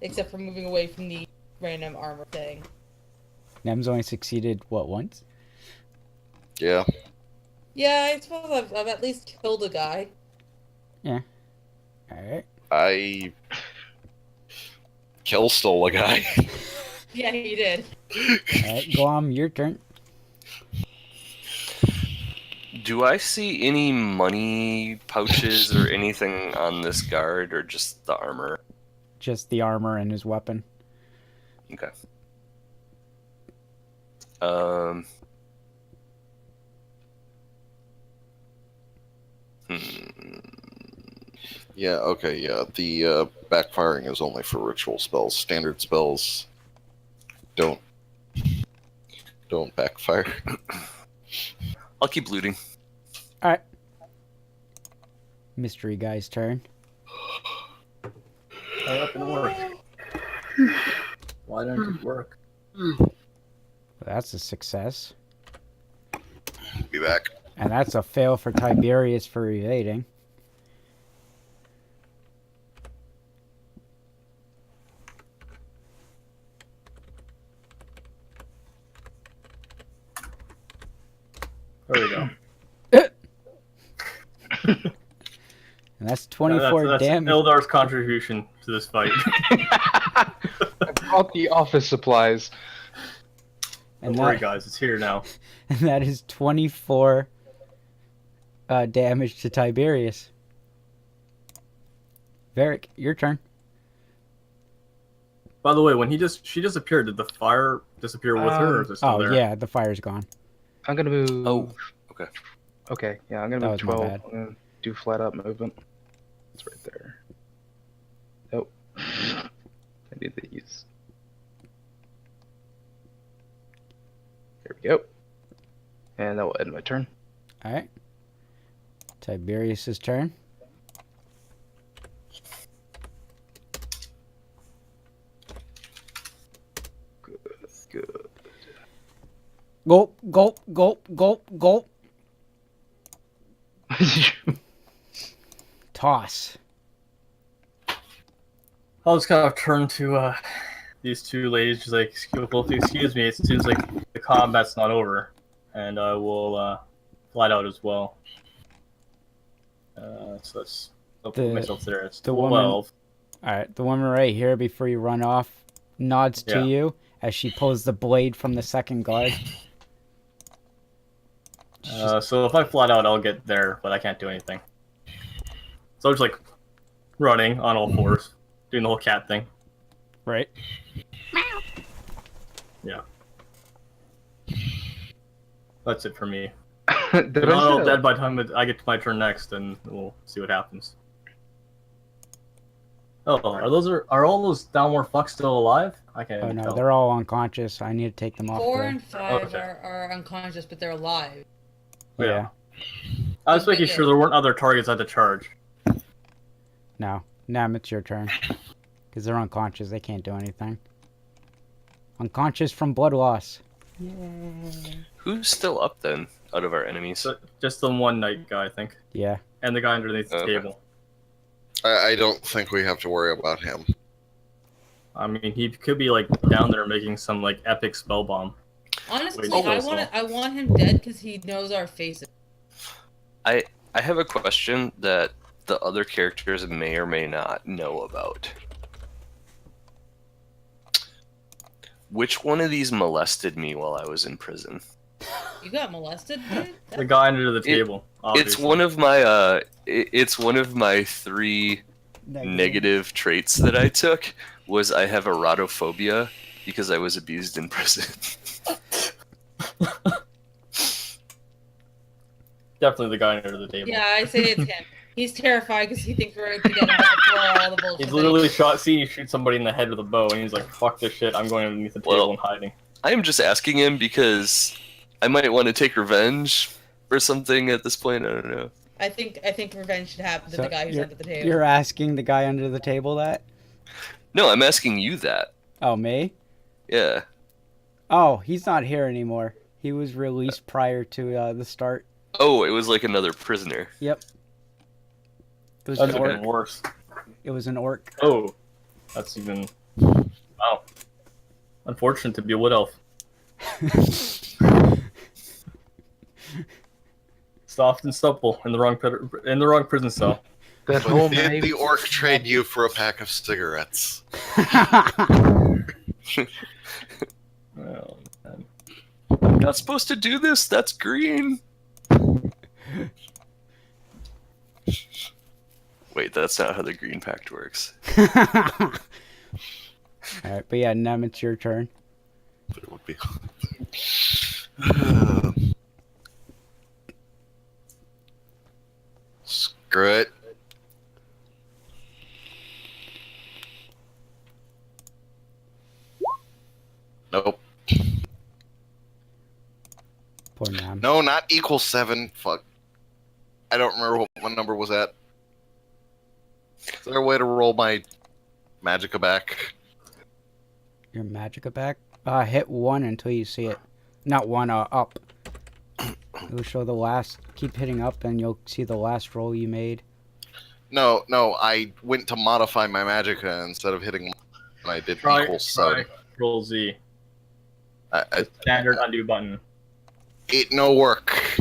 except for moving away from the random armor thing. Nem's only succeeded what once? Yeah. Yeah, I suppose I've at least killed a guy. Yeah. All right. I kill stole a guy. Yeah, he did. All right, Glom, your turn. Do I see any money pouches or anything on this guard, or just the armor? Just the armor and his weapon. Okay. Yeah, okay, yeah. The backfiring is only for ritual spells. Standard spells don't backfire. I'll keep looting. All right. Mystery guy's turn. Hurry up and work. Why don't it work? That's a success. Be back. And that's a fail for Tiberius for evading. There we go. And that's 24 that's damage. Eldar's contribution to this fight. I brought the office supplies. And Don't worry, that, guys, it's here now. and that is 24 damage to Tiberius. Varric, your turn. By the way, when she disappeared, did the fire disappear with her, or is it still Oh, there? yeah, the fire's gone. I'm gonna move. Oh, okay. Okay, yeah, I'm gonna That move was my 12. bad. I'm gonna do flat up movement. It's right there. Nope. I need these. There we go. And that will end my turn. All right. Tiberius's turn. Good. Gulp, gulp, gulp, gulp, gulp. Toss. I'll just kind of turn to these two ladies, just like, excuse me, it seems like the combat's not over, and I will flat out as well. So I'll put myself there. It's the 12. woman- All right, the woman right here before you run off nods to Yeah. you as she pulls the blade from the second guard. So if I flat out, I'll get there, but I can't do anything. So I'm just like running on all fours, doing the whole cat thing. Right. Yeah. That's it for me. Did They're not I all say dead by the time I get to my turn next, and we'll see what happens. Oh, are all those downward fucks still alive? I can't Oh even no, tell. they're all unconscious. I need to take them off. 4 the- and 5 Okay. are unconscious, but they're alive. Yeah. I was making sure there weren't other targets I had to charge. No. Nam, it's your turn. Because they're unconscious. They can't do anything. Unconscious from blood loss. Who's still up then, out of our enemies? So, just the one night guy, I think, Yeah. and the guy underneath the Okay. table. I don't think we have to worry about him. I mean, he could be like down there making some like epic spell bomb. Honestly, Wait, I want him dead because he knows our faces. I have a question that the other characters may or may not know about. Which one of these molested me while I was in prison? You got molested, dude? The guy under the table. It's Obviously. one of my it's one of my 3 negative traits that I took was I have erotophobia because I was abused in prison. Definitely the guy under the table. Yeah, I say it's him. He's terrified because he thinks we're gonna get him for all the bullshit. He's literally seeing you shoot somebody in the head with a bow, and he's like, "Fuck this shit! I'm going underneath the table and hiding." I am just asking him because I might want to take revenge or something at this point. I don't know. I think revenge should happen to the guy who's under the table. You're asking the guy under the table that? No, I'm asking you that. Oh, me? Yeah. Oh, he's not here anymore. He was released prior to the start. Oh, it was like another prisoner. Yep. It was That's an even orc. worse. It was an orc. Oh, that's even. Wow. Unfortunate to be a wood elf. Soft and supple in the wrong prison cell. That whole Did the orc trade you for a pack of cigarettes? Oh, man. I'm not supposed to do this. That's green. Wait, that's not how the green pact works. Alright, but yeah, Nem, it's your turn. But it would be. Screw it. Nope. Poor Nem. No, not equal 7. Fuck. I don't remember what my number was at. Is there a way to roll my magicka back? Your magicka back? Hit 1 until you see it. Not 1, up. It'll show the last. Keep hitting up and you'll see the last roll you made. No, I went to modify my magicka instead of hitting. And I did equal 7. Control Z. I, Standard undo button. it no work.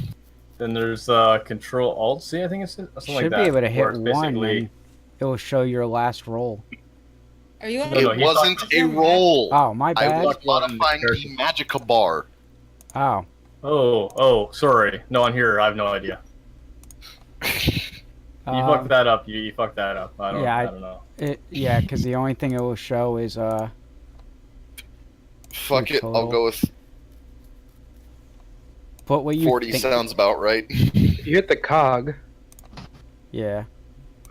Then there's Control Alt Z. I think it's something like Should that. be able to hit where it's 1 basically- and it will show your last roll. Are you on No, It he's wasn't talking- a roll. Oh, my I bad. was modifying the magicka bar. Oh. Oh, sorry. No, on here, I have no idea. You fucked that up. You fucked that up. I don't know. Yeah, because the only thing it will show is Fuck it, I'll Total. go with put what you 40 think. sounds about right. If you hit the cog, Yeah,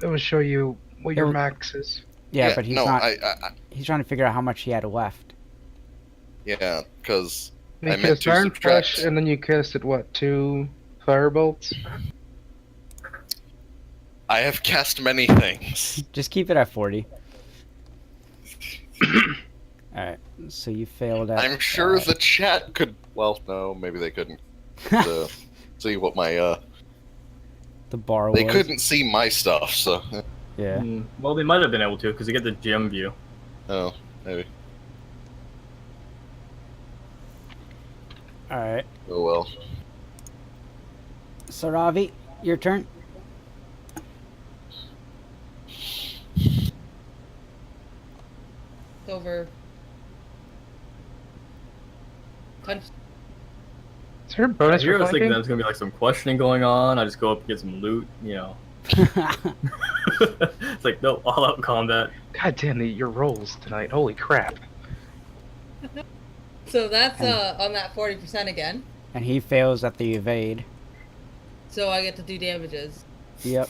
it will show you what your It'll- max is. yeah, but he's no, not. I He's trying to figure out how much he had left. yeah, because You I meant cast to Iron subtract. Flesh, and then you casted what? 2 firebolts? I have cast many things. Just keep it at 40. All right, so you failed at. I'm sure the chat could. Well, no, maybe they couldn't see what my. the bar They was. couldn't see my stuff, so. Yeah. Well, they might have been able to because you get the gem view. Oh, maybe. All right, Oh well. Saravi, your turn. over? Punch. Is there a I bonus hear for I was thinking flanking? there's gonna be like some questioning going on. I just go up and get some loot, you know. It's like, no, all out combat. God damn your rolls tonight. Holy crap. So that's on that 40% again. And he fails at the evade. So I get to do damages. Yep.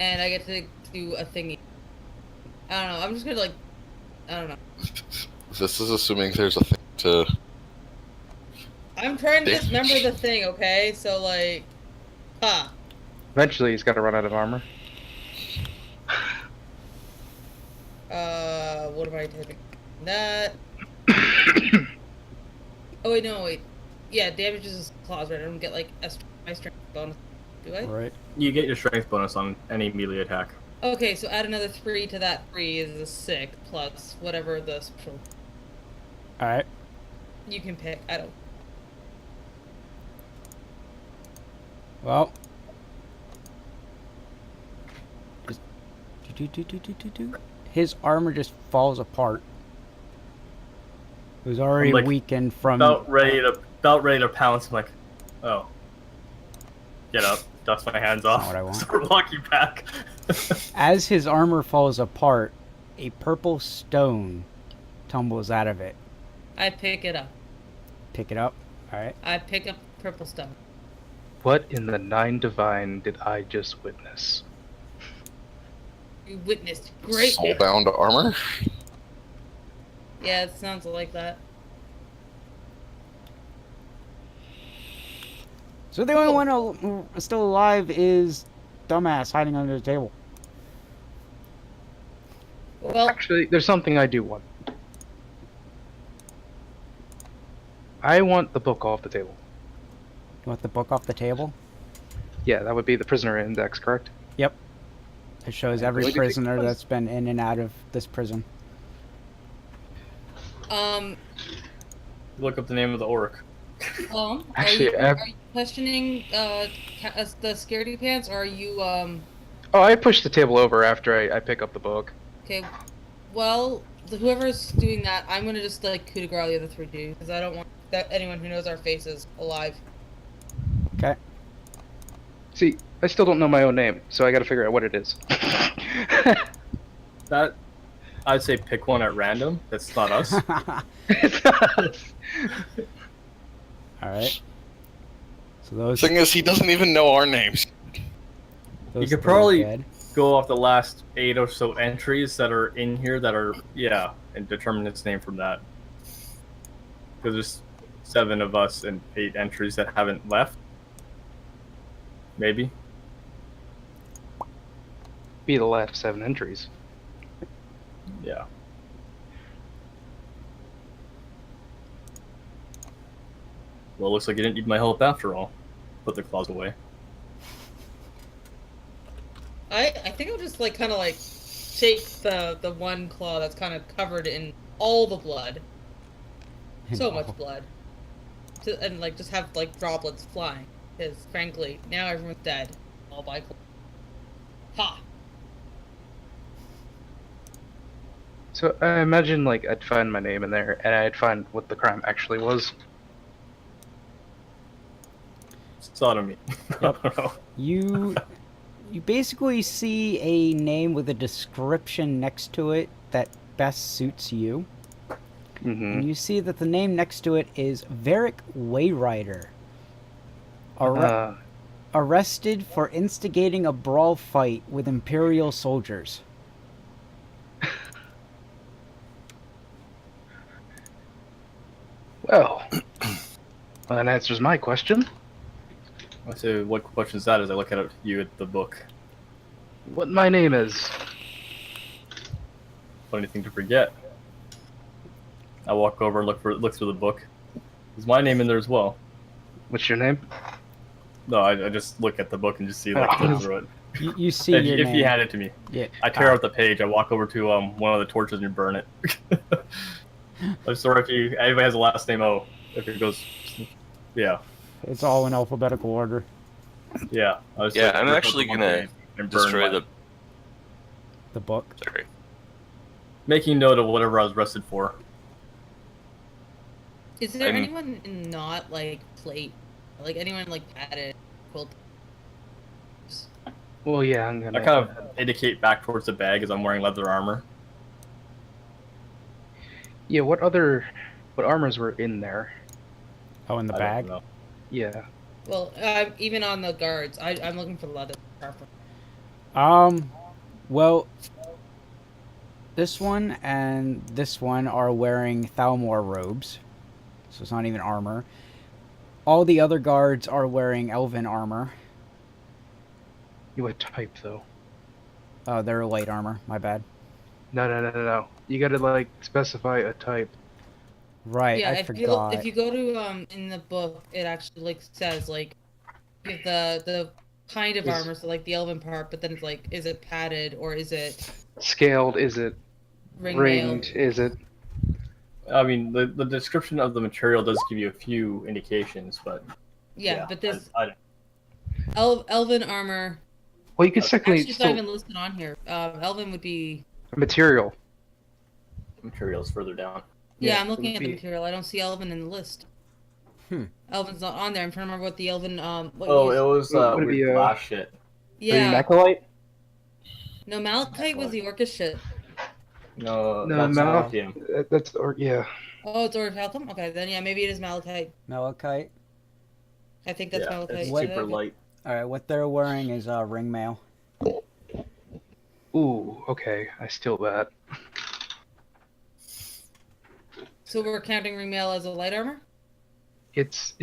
And I get to do a thingy. I don't know. I'm just gonna like, I don't know. This is assuming there's a thing to. I'm trying to Damage. dismember the thing, okay? So like, Eventually he's got to run out of armor. what am I typing? That. Oh wait, no, wait. Yeah, damages is clause, right? I don't get like my strength bonus, do I? Right. You get your strength bonus on any melee attack. Okay, so add another 3 to that 3 is a 6 plus whatever the special All right. you can pick. I don't. Well. His armor just falls apart. It was already I'm like, weakened from. about ready to pounce. I'm like, oh, get up, dust my hands That's off, not what I want. start walking back. As his armor falls apart, a purple stone tumbles out of it. I pick it up. Pick it up. All right. I pick up purple stone. What in the Nine Divine did I just witness? You witnessed great. Soulbound armor? Yeah, it sounds like that. So the only one still alive is dumbass hiding under the table. Well, Actually, there's something I do want. I want the book off the table. You want the book off the table? Yeah, that would be the prisoner index, correct? Yep. It shows every Going to take prisoner place. that's been in and out of this prison. Look up the name of the orc. Actually, are you questioning the scaredy pants, or are you Oh, I push the table over after I pick up the book. okay? Well, whoever's doing that, I'm gonna just like coup de grace the other three dudes because I don't want that anyone who knows our faces alive. Okay. See, I still don't know my own name, so I gotta figure out what it is. That I'd say pick one at random. That's not us. All right. So those. Thing is, he doesn't even know our names. those You could three are probably dead. go off the last 8 or so entries that are in here that are and determine its name from that. Because there's 7 of us and 8 entries that haven't left. Maybe. Be the last 7 entries. Yeah. Well, looks like you didn't need my help after all. Put the claws away. I think I'll just like kind of like shake the one claw that's kind of covered in all the blood. So much blood. And like just have like droplets flying. Because frankly, now everyone's dead. All by claw. Ha! So I imagine like I'd find my name in there, and I'd find what the crime actually was. Sodomy. Yep. You basically see a name with a description next to it that best suits you. And you see that the name next to it is Varric Wayrider. Arrested for instigating a brawl fight with Imperial soldiers. Well, that answers my question. I say, what question is that as I look at you at the book? What my name is. Funny thing to forget. I walk over and look through the book. Is my name in there as well? What's your name? No, I just look at the book and just see like flip through it. You see If, your if name. you hand it to me, Yeah. I tear out the page. I walk over to one of the torches and burn it. I'm sorry if anybody has a last name O. If it goes, yeah, It's all in alphabetical order. yeah. I'm actually gonna destroy The book. Sorry. making note of whatever I was arrested for. Is there I'm- anyone not like plate? Like anyone like padded quilt? Well, yeah, I'm gonna. I kind of indicate back towards the bag as I'm wearing leather armor. Yeah, what armors were in there? Oh, in the I don't bag. know. Yeah. Well, even on the guards, I'm looking for leather. Well, this one and this one are wearing Thalmor robes, so it's not even armor. All the other guards are wearing elven armor. You what type though? Oh, they're light armor. My bad. No. You gotta like specify a type. Right, Yeah, I forgot. if you go to in the book, it actually like says like give the kind of armor, so like the elven part, but then it's like, is it padded or is it Scaled? Is it ringed? ringed? Is it? I mean, the description of the material does give you a few indications, but Yeah, but this I elven armor. Well, you can technically Actually, it's not still even listed on here. Elven would be material. materials further down. Yeah, Yeah, I'm looking it at would the be- material. I don't see Elven in the list. Hmm. Elven's not on there. I'm trying to remember what the Elven what Oh, you it used. was Would it weird be, glass shit. Yeah. Macrolite? No, Malachite was the Orcish shit. No, No, that's Mal- Malachite. That's or yeah. Oh, it's Orichalcum? Okay, then yeah, maybe it is Malachite. Malachite. I think that's Yeah, Malachite. it's What- super light. All right, what they're wearing is ring mail. Ooh, okay. I steal that. So we're counting ringmail as a light armor? It's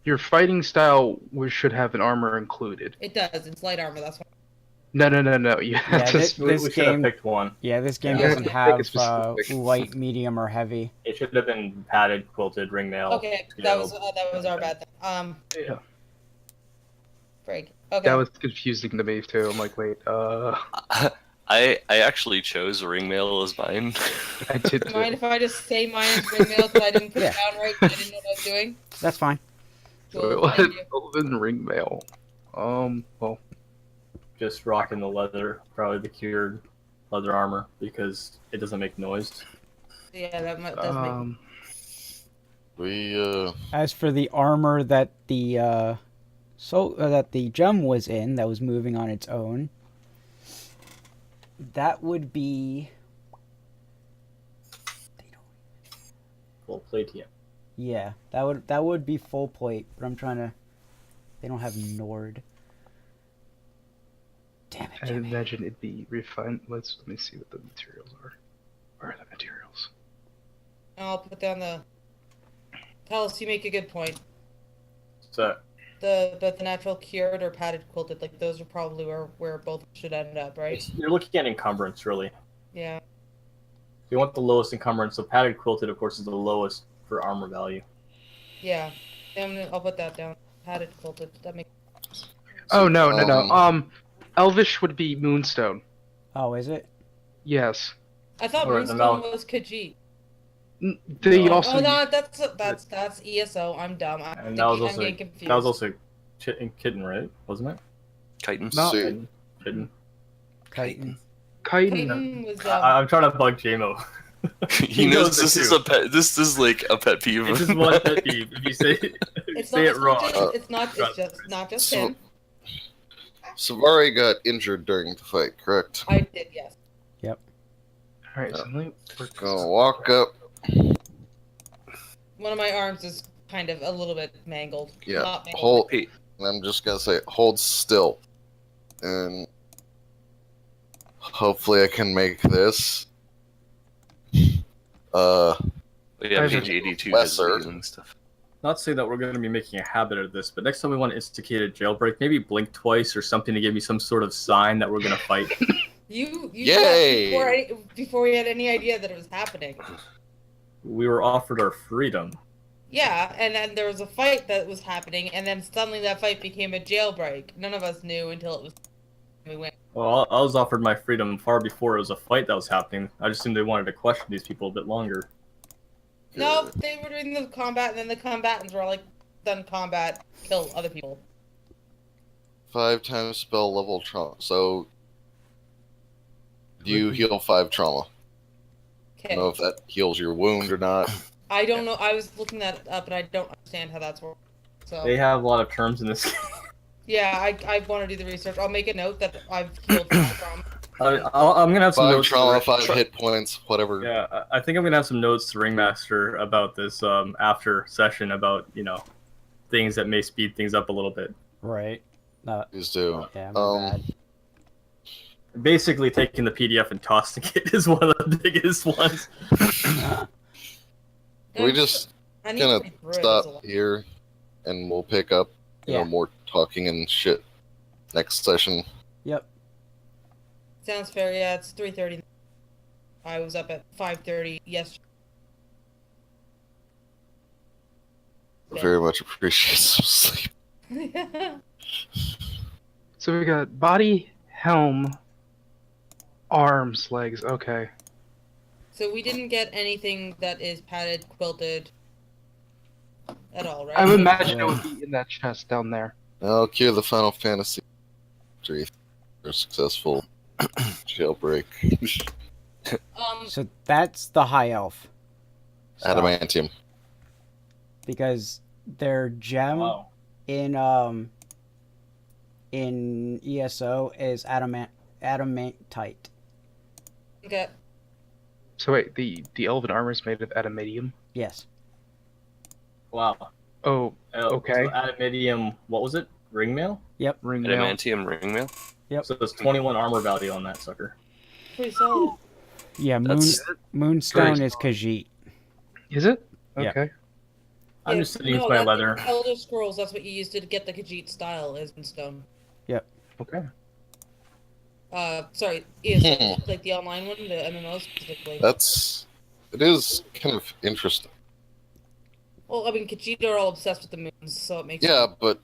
your fighting style should have an armor included. It does. It's light armor. That's why. No. You have Yeah, to. this- We should game- have picked one. Yeah, this game Yeah, doesn't pick a have specific- light, medium, or heavy. It should have been padded, quilted, ringmail. Okay, that was our bad thing. Yeah, Break. Okay. that was confusing to me too. I'm like, wait, I actually chose ringmail as mine. I did. Do you mind if I just say mine is ringmail because I didn't put Yeah. it down right? 'Cause I didn't know what I was doing. That's fine. So it Cool, thank was you. Elven ring mail. Well, Just rocking the leather, probably the cured leather armor because it doesn't make noise. Yeah, that does make. We As for the armor that the that the gem was in, that was moving on its own, that would be Full plate, yeah. that would be full plate. But I'm trying to. They don't have Nord. Damn it, I Jimmy. imagine it'd be refined. Let me see what the materials are. Where are the materials? I'll put down the. Talos, you make a good point. So But the natural cured or padded quilted, like those are probably where both should end up, right? you're looking at encumbrance, really. Yeah. You want the lowest encumbrance, so padded quilted, of course, is the lowest for armor value. Yeah. I'll put that down. Padded quilted. That makes. Oh no. Elvish would be Moonstone. Oh, is it? Yes. I thought Alright, Moonstone was Khajiit. They No. also. Oh no, that's ESO. I'm dumb. And that was I'm also getting confused. that was also kitten, right? Wasn't it? Chitin. No. see. Kitten. Chitin. Chitin. Titan was I'm trying to bug JMO. He knows it this is too. a pet. This is like a pet peeve. It's just one pet peeve. If you say It's say not, it wrong. It's not just him. Savari got injured during the fight, correct? I did, yes. All right. So let me work this Gonna out. walk up. One of my arms is kind of a little bit mangled. Yeah. Not mangled. Hold. Hey. I'm just gonna say, hold still, and hopefully I can make this. Yeah, Guys are page 82 has lesser. healing stuff. Not to say that we're going to be making a habit of this, but next time we want to instigate a jailbreak, maybe blink twice or something to give me some sort of sign that we're going to fight. You Yay! before we had any idea that it was happening. We were offered our freedom. Yeah, and then there was a fight that was happening, and then suddenly that fight became a jailbreak. None of us knew until it was. We went. Well, I was offered my freedom far before it was a fight that was happening. I just assumed they wanted to question these people a bit longer. No, they were doing the combat, and then the combatants were all like, done combat, kill other people. 5 times spell level trauma. So you heal 5 trauma. I Okay. don't know if that heals your wound or not. I don't know. I was looking that up, but I don't understand how that's working. So They have a lot of terms in this game. yeah, I want to do the research. I'll make a note that I've healed from. I'm gonna have some 5 notes. trauma, to- 5 hit points, whatever. Yeah, I think I'm gonna have some notes to Ringmaster about this after session about things that may speed things up a little bit. Right. No. Please do. Yeah, my bad. Basically, taking the PDF and tossing it is one of the biggest ones. We just I need gonna to read through it, that's a stop lot. here, and we'll pick up, Yeah. more talking and shit next session. Yep. Sounds fair. Yeah, it's 3:30. I was up at 5:30 yesterday. Very much appreciate some sleep. So we got body, helm, arms, legs. Okay. So we didn't get anything that is padded, quilted, at all, right? I would imagine it would be in that chest down there. I'll cue the Final Fantasy victory for a successful jailbreak. So that's the high elf. Stop. Adamantium. Because their gem Wow. in ESO is adamantite. Okay. So wait, the elven armor is made of adamantium. Yes. Wow. Oh, okay. So adamantium, what was it? Ringmail? Ring mail. Adamantium ringmail. So there's 21 armor value on that sucker. Pretty solid. Yeah, That's Moonstone Great. is Khajiit. Is it? Yeah. Okay. I'm Yeah, just sitting with no, my that's leather. Elder Scrolls, that's what you used to get the Khajiit style, is in stone. Okay. Sorry, ESO, like the online one, the MMO specifically. It is kind of interesting. Well, I mean, Khajiit are all obsessed with the moons, so it makes Yeah, sense. but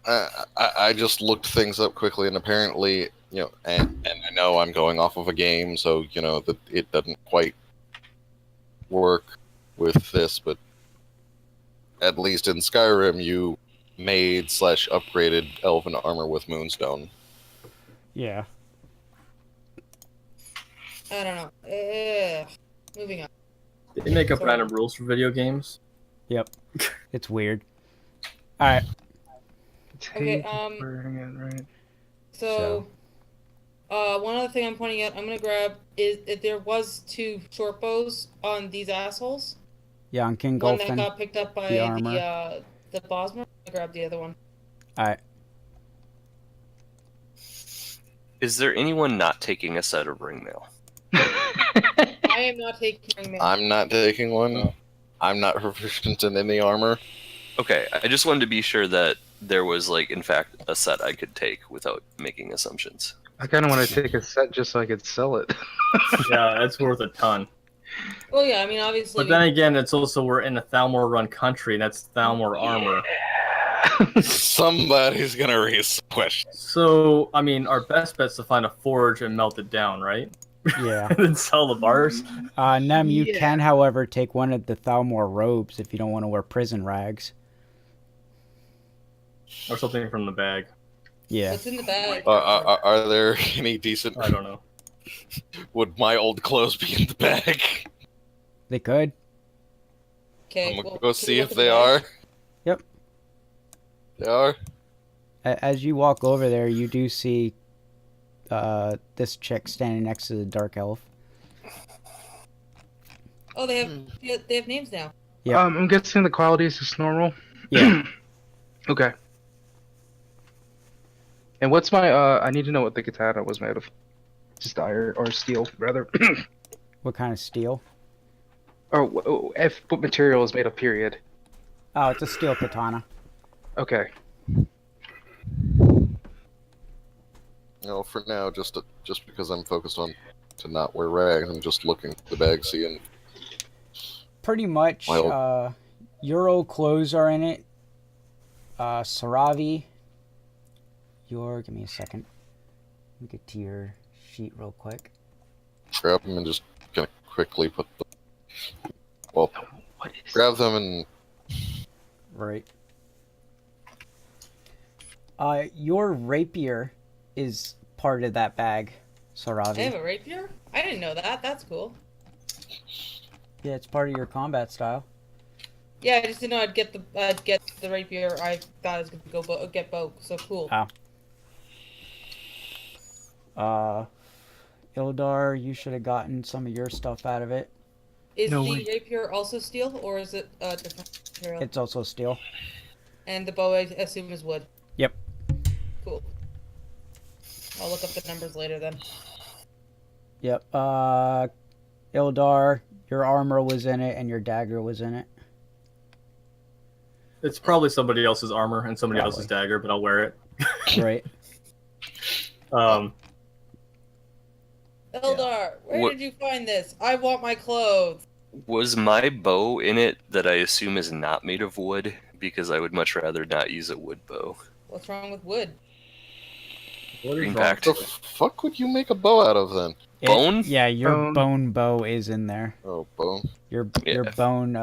I just looked things up quickly, and apparently, and I know I'm going off of a game, so that it doesn't quite work with this, but at least in Skyrim, you made / upgraded elven armor with Moonstone. Yeah. I don't know. Moving on. They make up Sorry. random rules for video games. It's weird. All right. Okay, Wearing it, right. So, one other thing I'm pointing out, I'm gonna grab is if there was 2 short bows on these assholes. Yeah, on King One that Golfin. got picked up by the armor. the Bosmer. I grabbed the other one. All right. Is there anyone not taking a set of ringmail? I am not taking my I'm not taking one. Oh. I'm not proficient in any armor. Okay, I just wanted to be sure that there was, in fact, a set I could take without making assumptions. I kind of want to take a set just so I could sell it. Yeah, that's worth a ton. Well, yeah, I mean, obviously. But then again, it's also we're in a Thalmor run country, and that's Thalmor armor. Somebody's gonna raise some questions. So, I mean, our best bet's to find a forge and melt it down, right? Yeah. And then sell the bars. Nem, you Yeah. can, however, take one of the Thalmor robes if you don't want to wear prison rags. Or something from the bag. Yeah. What's in the bag? Are there any decent? I don't know. Would my old clothes be in the bag? They could. Okay, I'm gonna well, go can see we if look at they the are. bag? Yep. They are. As you walk over there, you do see this chick standing next to the dark elf. Oh, they have names now. Yep. I'm guessing the quality is just normal. Yeah. Okay. And what's my I need to know what the katana was made of. Just iron or steel, rather. What kind of steel? Or what material is made of? Period. Oh, it's a steel katana. Okay. For now, just because I'm focused on to not wear rags, I'm just looking at the bag, seeing. Pretty much, Well- your old clothes are in it. Saravi, give me a second. Let me get to your sheet real quick. Grab them and just gonna quickly put them. Well, What is grab them and Right. Your rapier is part of that bag, I have Saravi. a rapier? I didn't know that. That's cool. Yeah, it's part of your combat style. Yeah, I just didn't know I'd get the rapier. I thought I was gonna get bow. So cool. Ildar, you should have gotten some of your stuff out of it. Is No the way. rapier also steel, or is it a different material? It's also steel. And the bow, I assume, is wood. Yep. Cool. I'll look up the numbers later then. Yep. Ildar, your armor was in it and your dagger was in it. It's probably somebody else's armor and somebody Probably. else's dagger, but I'll wear it. Right. Eldar, where What- did you find this? I want my clothes. Was my bow in it that I assume is not made of wood? Because I would much rather not use a wood bow. What's wrong with wood? What is Green wrong? pact. the fuck would you make a bow out of then? Bone? Yeah, your Bone. bone bow is in there. Oh, bone. Your Yeah. bone.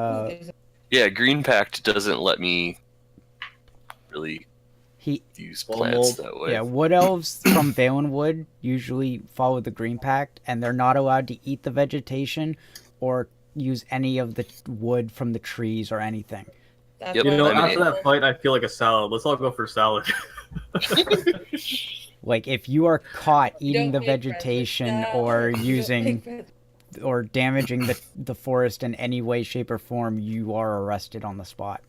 Yeah, Green Pact doesn't let me really He. use Bone plants mold? that way. Yeah, wood elves from Valenwood usually follow the Green Pact, and they're not allowed to eat the vegetation or use any of the wood from the trees or anything. That's Yep, You know, I mean, after that fight, I feel like a salad. Let's all go for salad. Like if you are caught You eating the don't make vegetation bread, or you don't using make bread. or damaging the forest in any way, shape, or form, you are arrested on the spot.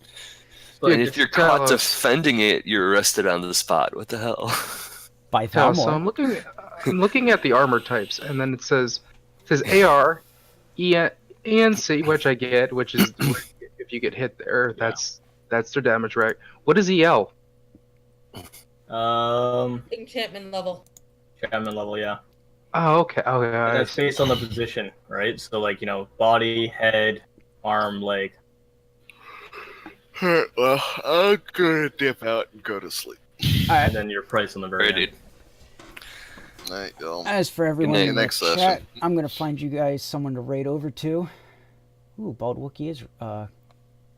But and if you're caught Talos. defending it, you're arrested on the spot. What the hell? By Yeah, so Thalmor. I'm looking at the armor types, and then it says AR, ENC, which I get, which is if you get hit there, that's their damage rack. What is EL? Enchantment level. Chapman level, yeah. Oh, okay. Okay. And I that's see. based on the position, right? So, like, you know, body, head, arm, leg. Alright, well, I'm gonna dip out and go to sleep. And then your price on the very Alright, end. dude. Night, y'all. As for everyone night. in the Next chat, session. I'm gonna find you guys someone to raid over to. Ooh, Bald Wookie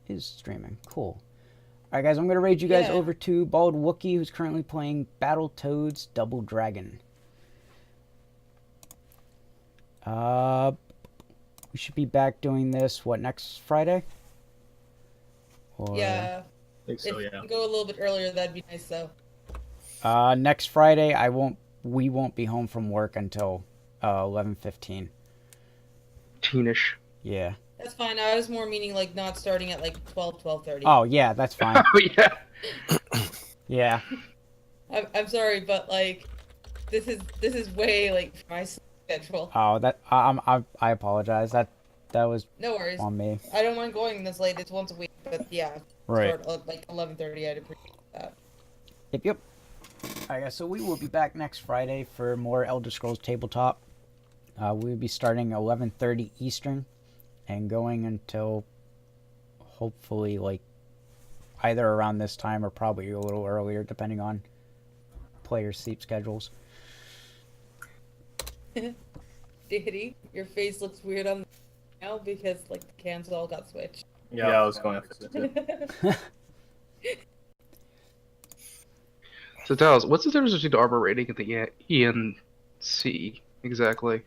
is streaming. Cool. Alright guys, I'm gonna raid you guys Yeah. over to Bald Wookie, who's currently playing Battletoads Double Dragon. We should be back doing this, what, next Friday? Or, Yeah. I think so, If yeah. you go a little bit earlier, that'd be nice, though. next Friday, we won't be home from work until 11:15. Teenish. Yeah. That's fine. I was more meaning like not starting at like 12:30. Oh yeah, that's fine. Oh yeah. Yeah. I'm sorry, but like, this is way like my schedule. Oh, I apologize. That was No worries. on me. I don't mind going this late. It's once a week, but yeah, Right. start at like 11:30. I'd appreciate that. Yep. Alright guys, so we will be back next Friday for more Elder Scrolls Tabletop. We'll be starting 11:30 Eastern and going until hopefully like either around this time or probably a little earlier depending on players' sleep schedules. Diddy, your face looks weird on now because like the cans all got switched. Yeah, I was going to fix it too. So tell us, what's the difference between the armor rating and the ENC exactly?